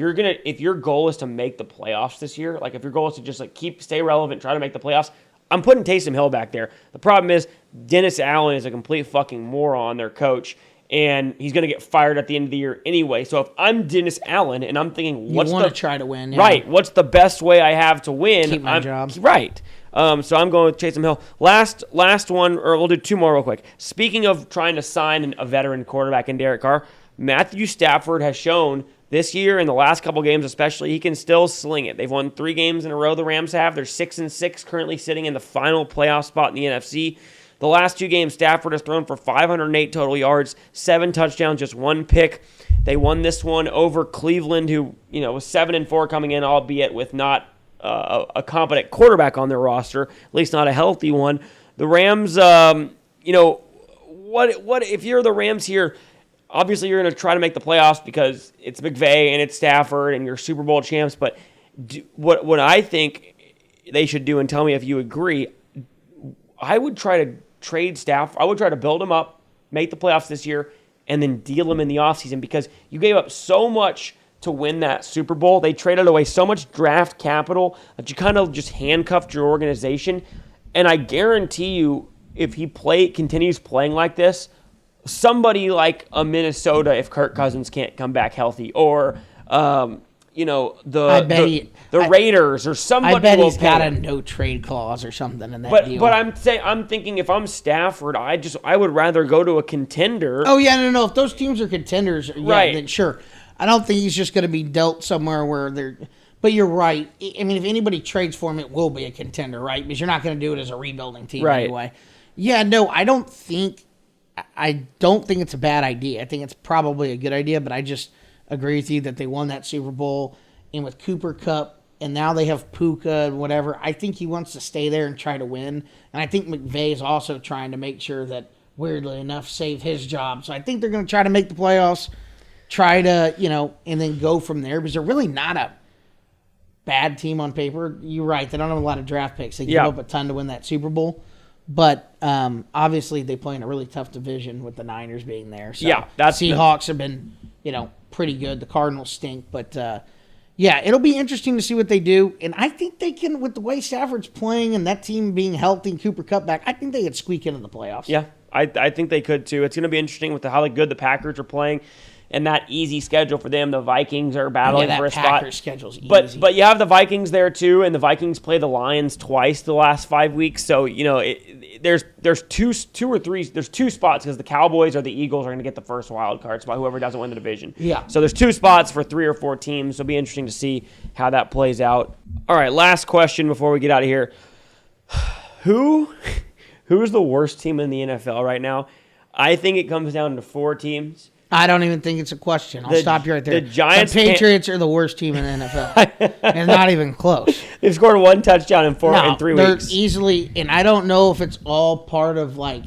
Speaker 2: your goal is to make the playoffs this year, like if your goal is to just like stay relevant, try to make the playoffs, I'm putting Taysom Hill back there. The problem is Dennis Allen is a complete fucking moron, their coach. And he's going to get fired at the end of the year anyway. So if I'm Dennis Allen and I'm thinking,
Speaker 3: you want to try to win,
Speaker 2: right? What's the best way I have to win?
Speaker 3: Keep my job,
Speaker 2: right? So I'm going with Taysom Hill. Last one, or we'll do 2 more real quick. Speaking of trying to sign a veteran quarterback in Derek Carr, Matthew Stafford has shown this year in the last couple games, especially, he can still sling it. They've won 3 games in a row. The Rams have. They're 6-6, currently sitting in the final playoff spot in the NFC. The last 2 games, Stafford has thrown for 508 total yards, 7 touchdowns, just 1 pick. They won this one over Cleveland, who was 7-4 coming in, albeit with not a competent quarterback on their roster, at least not a healthy one. The Rams, what if you're the Rams here? Obviously, you're going to try to make the playoffs because it's McVay and it's Stafford and you're Super Bowl champs. But what I think they should do, and tell me if you agree, I would try to trade Stafford. I would try to build him up, make the playoffs this year, and then deal him in the offseason because you gave up so much to win that Super Bowl. They traded away so much draft capital that you kind of just handcuffed your organization. And I guarantee you, if he continues playing like this, somebody like a Minnesota, if Kirk Cousins can't come back healthy, or the Raiders or somebody.
Speaker 3: I bet he's got a no trade clause or something in that deal.
Speaker 2: But I'm thinking if I'm Stafford, I would rather go to a contender.
Speaker 3: Oh yeah, no. If those teams are contenders,
Speaker 2: right,
Speaker 3: then sure. I don't think he's just going to be dealt somewhere where they're. But you're right. I mean, if anybody trades for him, it will be a contender, right? Because you're not going to do it as a rebuilding team anyway. Yeah, no, I don't think it's a bad idea. I think it's probably a good idea, but I just agree with you that they won that Super Bowl, and with Cooper Kupp, and now they have Puka and whatever. I think he wants to stay there and try to win, and I think McVay is also trying to make sure that, weirdly enough, save his job. So I think they're going to try to make the playoffs, try to, and then go from there, because they're really not a bad team on paper. You're right. They don't have a lot of draft picks. They give up a ton to win that Super Bowl. But obviously they play in a really tough division with the Niners being there. So Seahawks have been, pretty good. The Cardinals stink. But, it'll be interesting to see what they do. And I think they can, with the way Stafford's playing and that team being healthy and Cooper Kupp back, I think they could squeak into the playoffs.
Speaker 2: Yeah, I think they could too. It's going to be interesting with how good the Packers are playing. And that easy schedule for them. The Vikings are battling for a spot.
Speaker 3: Packers schedule's easy.
Speaker 2: But you have the Vikings there too, and the Vikings play the Lions twice the last 5 weeks. So there's two spots because the Cowboys or the Eagles are going to get the first wild card spot. Whoever doesn't win the division.
Speaker 3: Yeah.
Speaker 2: So there's 2 spots for 3 or 4 teams. So it'll be interesting to see how that plays out. All right, last question before we get out of here. Who's the worst team in the NFL right now? I think it comes down to 4 teams.
Speaker 3: I don't even think it's a question. I'll stop you right there.
Speaker 2: The Giants,
Speaker 3: the Patriots are the worst team in the NFL, and not even close.
Speaker 2: They've scored 1 touchdown in 3 weeks.
Speaker 3: They're easily, and I don't know if it's all part of like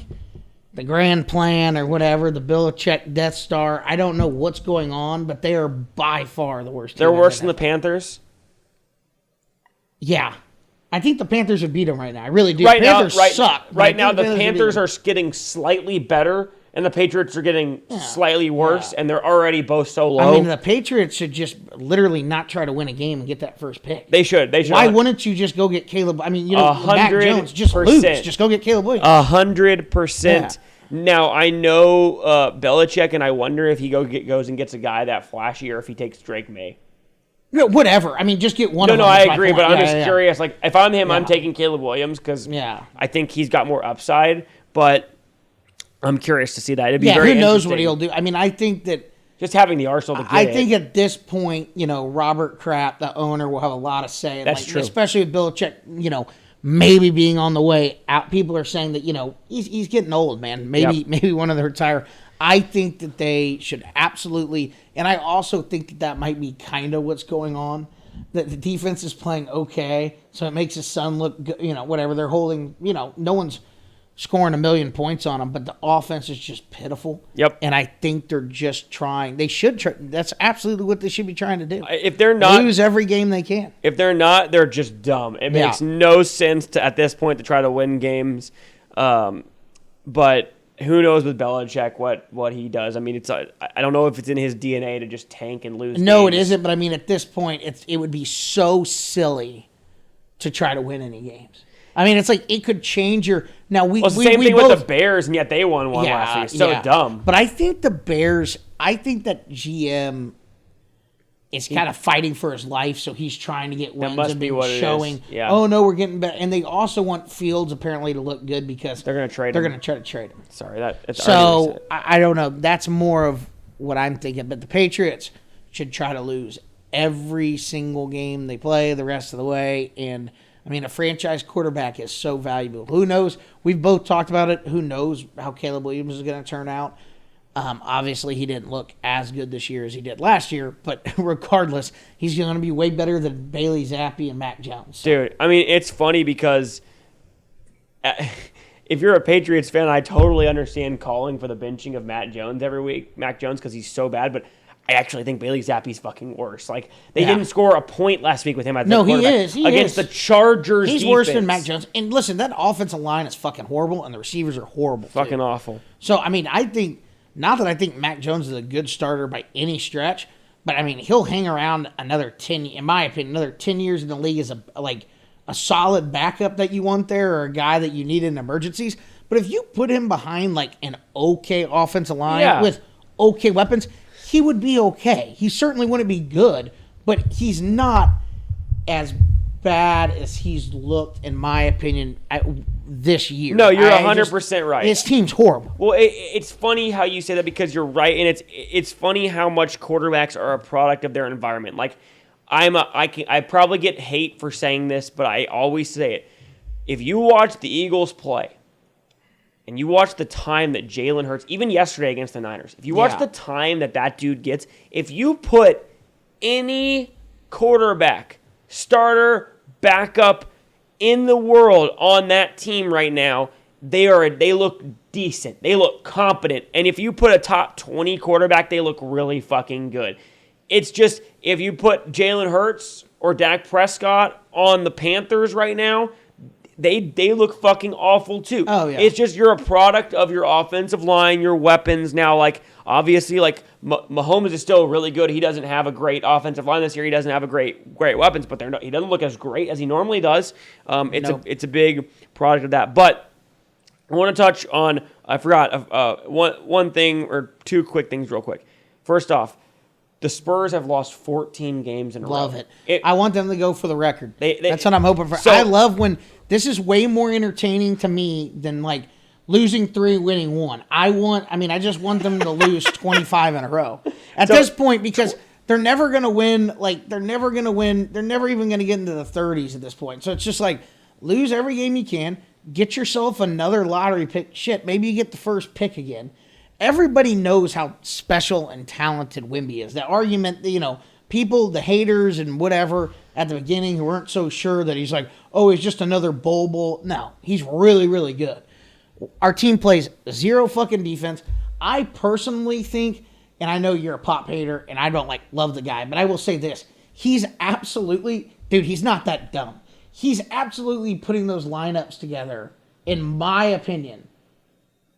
Speaker 3: the grand plan or whatever, the Belichick Death Star. I don't know what's going on, but they are by far the worst.
Speaker 2: They're worse than the Panthers.
Speaker 3: Yeah. I think the Panthers would beat them right now. I really do.
Speaker 2: Right
Speaker 3: the Panthers suck.
Speaker 2: Right now, the Panthers are getting slightly better. And the Patriots are getting slightly worse, and they're already both so low.
Speaker 3: I mean, the Patriots should just literally not try to win a game and get that first pick.
Speaker 2: They should.
Speaker 3: Why wouldn't you just go get Caleb? I mean, Mac Jones, just lose. Just go get Caleb Williams.
Speaker 2: 100%. Now, I know Belichick, and I wonder if he goes and gets a guy that flashy or if he takes Drake May.
Speaker 3: No, whatever. I mean, just get one of them.
Speaker 2: No, I agree, but I'm just curious. Like, if I'm him, I'm taking Caleb Williams because I think he's got more upside, but I'm curious to see that. It'd be very
Speaker 3: who knows
Speaker 2: interesting.
Speaker 3: what he'll do. I mean, I think that
Speaker 2: just having the arsenal to get
Speaker 3: I think at this point, Robert Kraft, the owner, will have a lot of say.
Speaker 2: That's true.
Speaker 3: Especially with Belichick, maybe being on the way out. People are saying that, he's getting old, man. Maybe one of them retire. I think that they should absolutely, and I also think that might be kind of what's going on, that the defense is playing okay, so it makes his son look good, whatever. They're holding, no one's scoring 1 million points on them, but the offense is just pitiful.
Speaker 2: Yep.
Speaker 3: And I think they're just trying. They should try. That's absolutely what they should be trying to do.
Speaker 2: If they're not,
Speaker 3: lose every game they can.
Speaker 2: If they're not, they're just dumb. It makes no sense at this point to try to win games. But who knows with Belichick what he does? I mean, I don't know if it's in his DNA to just tank and lose.
Speaker 3: No,
Speaker 2: games.
Speaker 3: it isn't. But I mean, at this point, it would be so silly to try to win any games. I mean, it's like it could change your. Now we
Speaker 2: same
Speaker 3: we
Speaker 2: thing
Speaker 3: both,
Speaker 2: with the Bears, and yet they won one last week. So dumb.
Speaker 3: But I think the Bears. I think that GM is kind of fighting for his life, so he's trying to get wins and showing.
Speaker 2: Yeah.
Speaker 3: Oh no, we're getting better, and they also want Fields apparently to look good because
Speaker 2: they're going to trade.
Speaker 3: They're going to try to trade him.
Speaker 2: Sorry, that's
Speaker 3: so I don't know. That's more of what I'm thinking. But the Patriots should try to lose every single game they play the rest of the way, and. I mean, a franchise quarterback is so valuable. Who knows? We've both talked about it. Who knows how Caleb Williams is going to turn out? Obviously, he didn't look as good this year as he did last year, but regardless, he's going to be way better than Bailey Zappi and Mac Jones. So.
Speaker 2: Dude, I mean, it's funny because if you're a Patriots fan, I totally understand calling for the benching of Mac Jones every week, because he's so bad, but I actually think Bailey Zappi's fucking worse. Like, they didn't score a point last week with him at the quarterback.
Speaker 3: He is.
Speaker 2: Against the Chargers
Speaker 3: He's
Speaker 2: defense.
Speaker 3: worse than Mac Jones. And listen, that offensive line is fucking horrible, and the receivers are horrible.
Speaker 2: Fucking awful.
Speaker 3: So, I mean, I think, not that I think Mac Jones is a good starter by any stretch, but, I mean, he'll hang around another 10, in my opinion, another 10 years in the league as a solid backup that you want there or a guy that you need in emergencies. But if you put him behind, an okay offensive line with okay weapons, he would be okay. He certainly wouldn't be good, but he's not as bad as he's looked, in my opinion, this year.
Speaker 2: No, you're 100% right.
Speaker 3: His team's horrible.
Speaker 2: Well, it's funny how you say that because you're right, and it's funny how much quarterbacks are a product of their environment. Like, I probably get hate for saying this, but I always say it. If you watch the Eagles play, and you watch the time that Jalen Hurts, even yesterday against the Niners, if you watch the time that dude gets, if you put any quarterback, starter, backup in the world on that team right now, they look decent. They look competent. And if you put a top 20 quarterback, they look really fucking good. It's just, if you put Jalen Hurts or Dak Prescott on the Panthers right now, they look fucking awful too.
Speaker 3: Oh, yeah.
Speaker 2: It's just you're a product of your offensive line, your weapons. Now, obviously, Mahomes is still really good. He doesn't have a great offensive line this year. He doesn't have a great weapons, but he doesn't look as great as he normally does. It's a big product of that. But I want to touch on, I forgot, one thing or two quick things real quick. First off, the Spurs have lost 14 games in a row.
Speaker 3: Love it. I want them to go for the record. That's what I'm hoping for.
Speaker 2: So,
Speaker 3: I love when this is way more entertaining to me than losing 3, winning 1. I just want them to lose 25 in a row at this point because they're never going to win. They're never going to win. They're never even going to get into the 30s at this point. So it's just lose every game you can. Get yourself another lottery pick. Shit, maybe you get the first pick again. Everybody knows how special and talented Wemby is. The argument, people, the haters and whatever at the beginning who weren't so sure that he's he's just another bull. No, he's really, really good. Our team plays zero fucking defense. I personally think, and I know you're a Pop hater and I don't love the guy, but I will say this. He's absolutely, dude, he's not that dumb. He's absolutely putting those lineups together, in my opinion,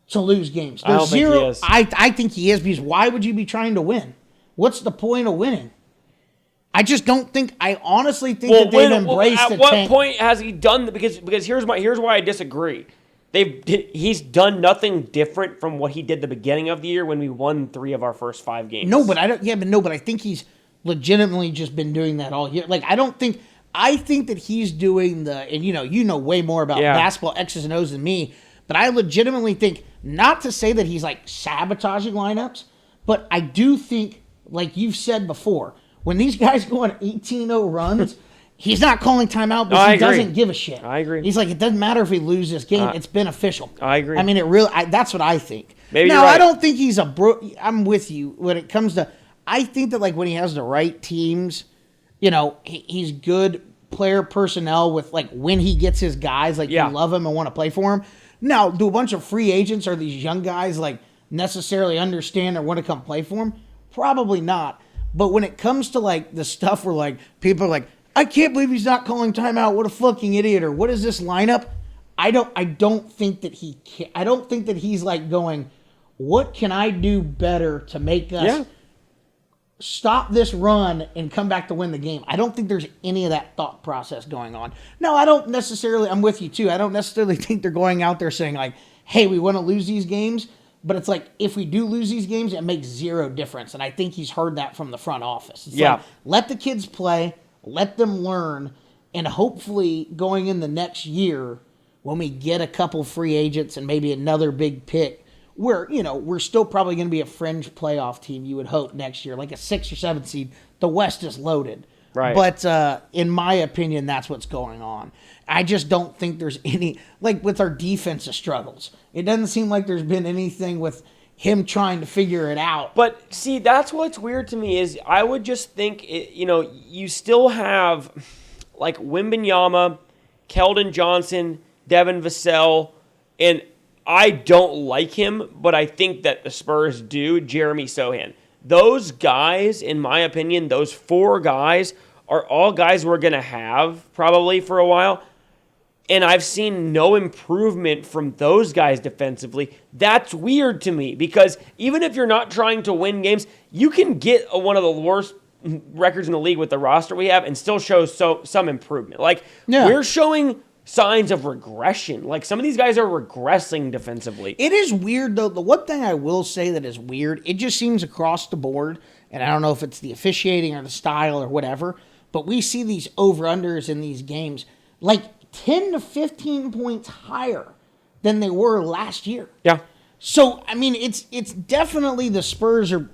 Speaker 3: to lose games.
Speaker 2: I don't think he is.
Speaker 3: I think he is, because why would you be trying to win? What's the point of winning? I just don't think. I honestly think that they've embraced the tank.
Speaker 2: At what point has he done? Because here's why I disagree. He's done nothing different from what he did the beginning of the year when we won 3 of our first 5 games.
Speaker 3: No, but I don't. Yeah, but I think he's legitimately just been doing that all year. I don't think. I think that he's doing and you know way more about basketball X's and O's than me. But I legitimately think, not to say that he's sabotaging lineups, But I do think, like you've said before, when these guys go on 18-0 runs, he's not calling timeout because he doesn't give a shit.
Speaker 2: I agree.
Speaker 3: He's like, it doesn't matter if we lose this game. It's beneficial.
Speaker 2: I agree.
Speaker 3: I mean, that's what I think.
Speaker 2: Maybe
Speaker 3: now,
Speaker 2: you're right.
Speaker 3: I don't think he's I'm with you when it comes to, I think that like when he has the right teams, he's good player personnel with like when he gets his guys, like you love him and want to play for him. Now, do a bunch of free agents or these young guys like necessarily understand or want to come play for him? Probably not. But when it comes to like the stuff where like people are like, I can't believe he's not calling timeout. What a fucking idiot! Or what is this lineup? I don't think that he can. I don't think that he's like going, what can I do better to make us stop this run and come back to win the game? I don't think there's any of that thought process going on. No, I don't necessarily. I'm with you too. I don't necessarily think they're going out there saying like, hey, we want to lose these games. But it's like, if we do lose these games, it makes zero difference. And I think he's heard that from the front office. It's like, let the kids play, let them learn, and hopefully going in the next year, when we get a couple free agents and maybe another big pick, we're still probably going to be a fringe playoff team, you would hope, next year, like a 6 or 7 seed. The West is loaded.
Speaker 2: Right.
Speaker 3: But in my opinion, that's what's going on. I just don't think there's any, like with our defensive struggles, it doesn't seem like there's been anything with him trying to figure it out.
Speaker 2: But see, that's what's weird to me is I would just think, you still have like Wembanyama, Keldon Johnson, Devin Vassell, and I don't like him, but I think that the Spurs do, Jeremy Sohan. Those guys, in my opinion, those 4 guys are all guys we're going to have probably for a while. And I've seen no improvement from those guys defensively. That's weird to me because even if you're not trying to win games, you can get one of the worst records in the league with the roster we have and still show some improvement. Like, we're showing signs of regression. Like, some of these guys are regressing defensively.
Speaker 3: It is weird, though. The one thing I will say that is weird, it just seems across the board, and I don't know if it's the officiating or the style or whatever, but we see these over-unders in these games like 10 to 15 points higher than they were last year.
Speaker 2: Yeah.
Speaker 3: So, I mean, it's definitely the Spurs are,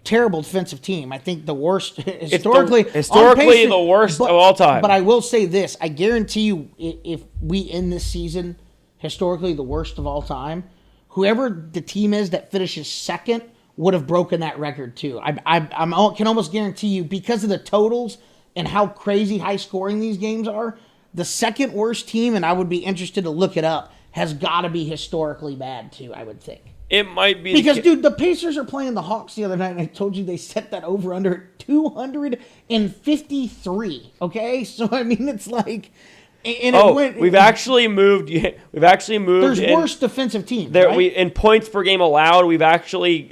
Speaker 3: terrible defensive team. I think the worst historically
Speaker 2: the worst of all time.
Speaker 3: But I will say this, I guarantee you if we end this season historically the worst of all time, whoever the team is that finishes second would have broken that record too. I can almost guarantee you because of the totals and how crazy high scoring these games are, the second worst team, and I would be interested to look it up, has got to be historically bad too, I would think.
Speaker 2: It might be
Speaker 3: because, dude, the Pacers are playing the Hawks the other night, and I told you they set that over under 253. Okay, so I mean, it's like, and
Speaker 2: we've actually moved.
Speaker 3: There's worse defensive teams.
Speaker 2: There,
Speaker 3: right?
Speaker 2: in points per game allowed, we've actually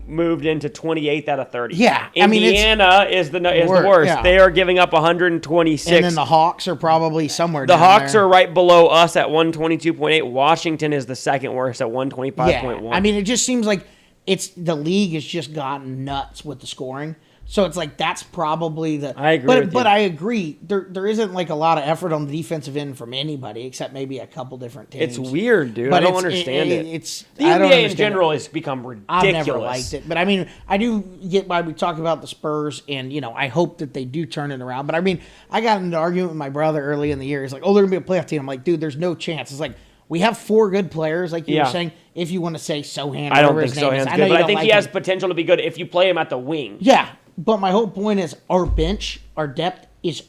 Speaker 2: moved into 28th out of 30.
Speaker 3: Yeah,
Speaker 2: Indiana is the worst.
Speaker 3: Yeah.
Speaker 2: They are giving up 126.
Speaker 3: And then the Hawks are probably somewhere.
Speaker 2: The
Speaker 3: down
Speaker 2: Hawks
Speaker 3: there.
Speaker 2: are right below us at 122.8. Washington is the second worst at 125.1.
Speaker 3: Yeah, I mean, it just seems like the league has just gotten nuts with the scoring. So it's like that's probably the.
Speaker 2: I agree with you.
Speaker 3: But I agree. There isn't like a lot of effort on the defensive end from anybody except maybe a couple different teams.
Speaker 2: It's weird, dude.
Speaker 3: But
Speaker 2: I don't understand it.
Speaker 3: The
Speaker 2: NBA in general has become ridiculous.
Speaker 3: I've never liked it, but I mean, I do get why we talk about the Spurs, and I hope that they do turn it around. But I mean, I got into an argument with my brother early in the year. He's like, "Oh, they're gonna be a playoff team." I'm like, "Dude, there's no chance." It's like we have 4 good players, like you were saying. If you want to say Sohan,
Speaker 2: I don't think Sohan's good, but I think he has potential to be good if you play him at the wing.
Speaker 3: Yeah. But my whole point is our bench, our depth is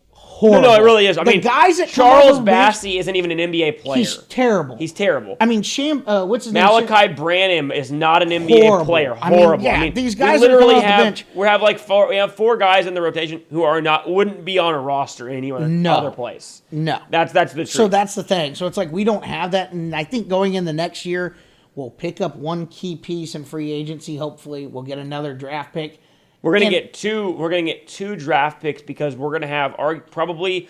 Speaker 3: horrible.
Speaker 2: No, it really is. I mean,
Speaker 3: guys that
Speaker 2: Charles Bassey isn't even an NBA player.
Speaker 3: He's terrible.
Speaker 2: He's terrible.
Speaker 3: I mean, what's his name?
Speaker 2: Malachi Branham is not an NBA player. Horrible.
Speaker 3: I mean, these guys
Speaker 2: we literally
Speaker 3: off the bench.
Speaker 2: We have we have 4 guys in the rotation who wouldn't be on a roster in any other place.
Speaker 3: No.
Speaker 2: That's the truth.
Speaker 3: So that's the thing. So it's like we don't have that, and I think going in the next year, we'll pick up one key piece in free agency. Hopefully, we'll get another draft pick.
Speaker 2: We're gonna get 2 draft picks because we're gonna have probably,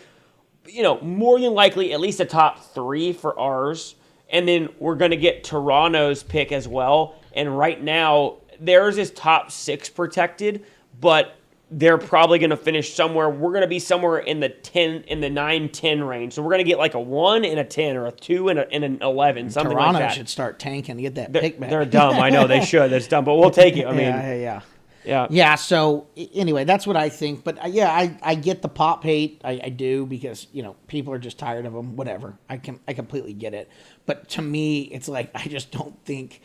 Speaker 2: more than likely at least a top 3 for ours, and then we're gonna get Toronto's pick as well. And right now theirs is top 6 protected, but they're probably going to finish somewhere. We're going to be somewhere in the 9-10 range. So we're going to get like a 1 and a 10 or a 2 and an 11, something
Speaker 3: Toronto
Speaker 2: like that.
Speaker 3: should start tanking to get that pick back.
Speaker 2: They're dumb. I know they should. That's dumb, but we'll take it. I mean,
Speaker 3: Yeah, so anyway, that's what I think. But I get the Pop hate. I do because, people are just tired of him. Whatever. I completely get it. But to me, it's like I just don't think,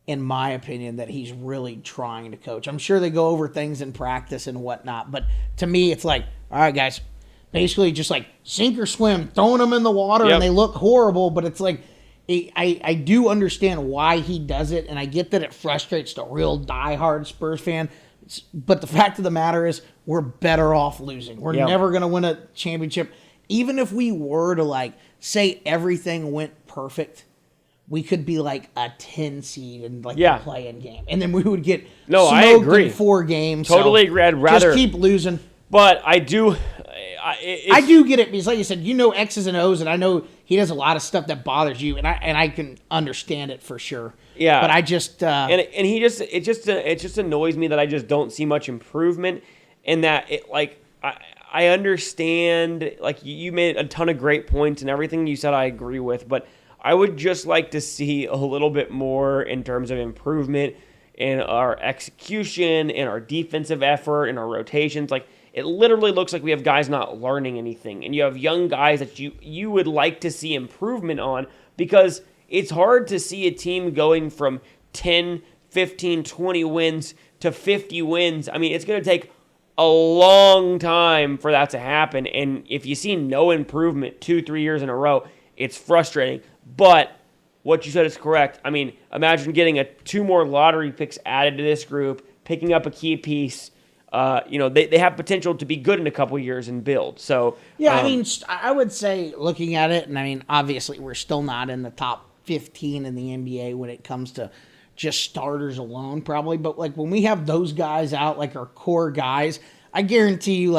Speaker 3: in my opinion, that he's really trying to coach. I'm sure they go over things in practice and whatnot. But to me, it's like, all right, guys, basically just like sink or swim, throwing them in the water and they look horrible. But it's like, I do understand why he does it, and I get that it frustrates the real diehard Spurs fan. But the fact of the matter is, we're better off losing. We're never going to win a championship. Even if we were to, say everything went perfect, we could be like a 10 seed in the play-in game. And then we would get smoked in 4 games.
Speaker 2: Totally agree. I'd rather
Speaker 3: just keep losing.
Speaker 2: But I do...
Speaker 3: I do get it because, like you said, X's and O's, and I know he does a lot of stuff that bothers you, and I can understand it for sure.
Speaker 2: Yeah,
Speaker 3: but I just
Speaker 2: it just annoys me that I just don't see much improvement, and that I understand, you made a ton of great points and everything you said I agree with, but I would just like to see a little bit more in terms of improvement in our execution, in our defensive effort, in our rotations. It literally looks like we have guys not learning anything, and you have young guys that you would like to see improvement on, because it's hard to see a team going from 10, 15, 20 wins to 50 wins. I mean, it's going to take a long time for that to happen, and if you see no improvement 2-3 years in a row, it's frustrating. But what you said is correct. I mean, imagine getting 2 more lottery picks added to this group, picking up a key piece. They have potential to be good in a couple years and build. So
Speaker 3: I mean, I would say, looking at it, and I mean, obviously we're still not in the top 15 in the NBA when it comes to just starters alone, probably. But when we have those guys out, our core guys, I guarantee you,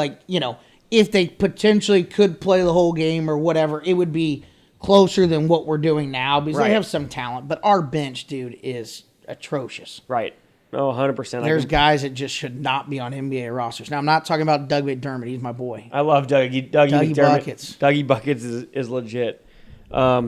Speaker 3: if they potentially could play the whole game or whatever, it would be closer than what we're doing now because they have some talent. But our bench, dude, is atrocious.
Speaker 2: Right. Oh, 100%.
Speaker 3: There's guys that just should not be on NBA rosters. Now, I'm not talking about Doug McDermott. He's my boy.
Speaker 2: I love Dougie McDermott.
Speaker 3: Buckets.
Speaker 2: Dougie Buckets is legit. All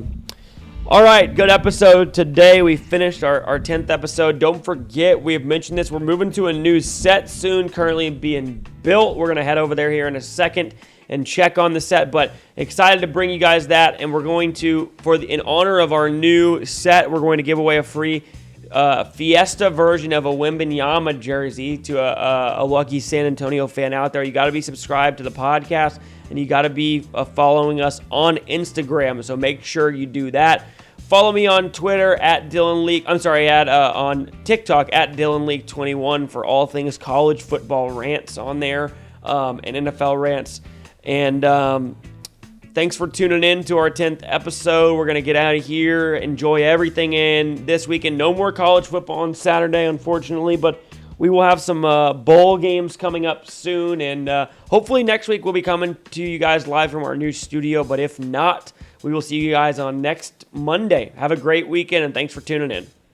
Speaker 2: right, good episode today. We finished our 10th episode. Don't forget, we have mentioned this. We're moving to a new set soon, currently being built. We're going to head over there here in a second and check on the set, but excited to bring you guys that. And we're going to, in honor of our new set, we're going to give away a free Fiesta version of a Wembanyama jersey to a lucky San Antonio fan out there. You got to be subscribed to the podcast, and you got to be following us on Instagram. So make sure you do that. Follow me on Twitter at Dylan Leak. I'm sorry, on TikTok at Dylan Leak 21 for all things college football rants on there, and NFL rants. And thanks for tuning in to our 10th episode. We're going to get out of here, enjoy everything in this weekend. No more college football on Saturday, unfortunately, but we will have some bowl games coming up soon. And hopefully next week we'll be coming to you guys live from our new studio. But if not, we will see you guys on next Monday. Have a great weekend, and thanks for tuning in.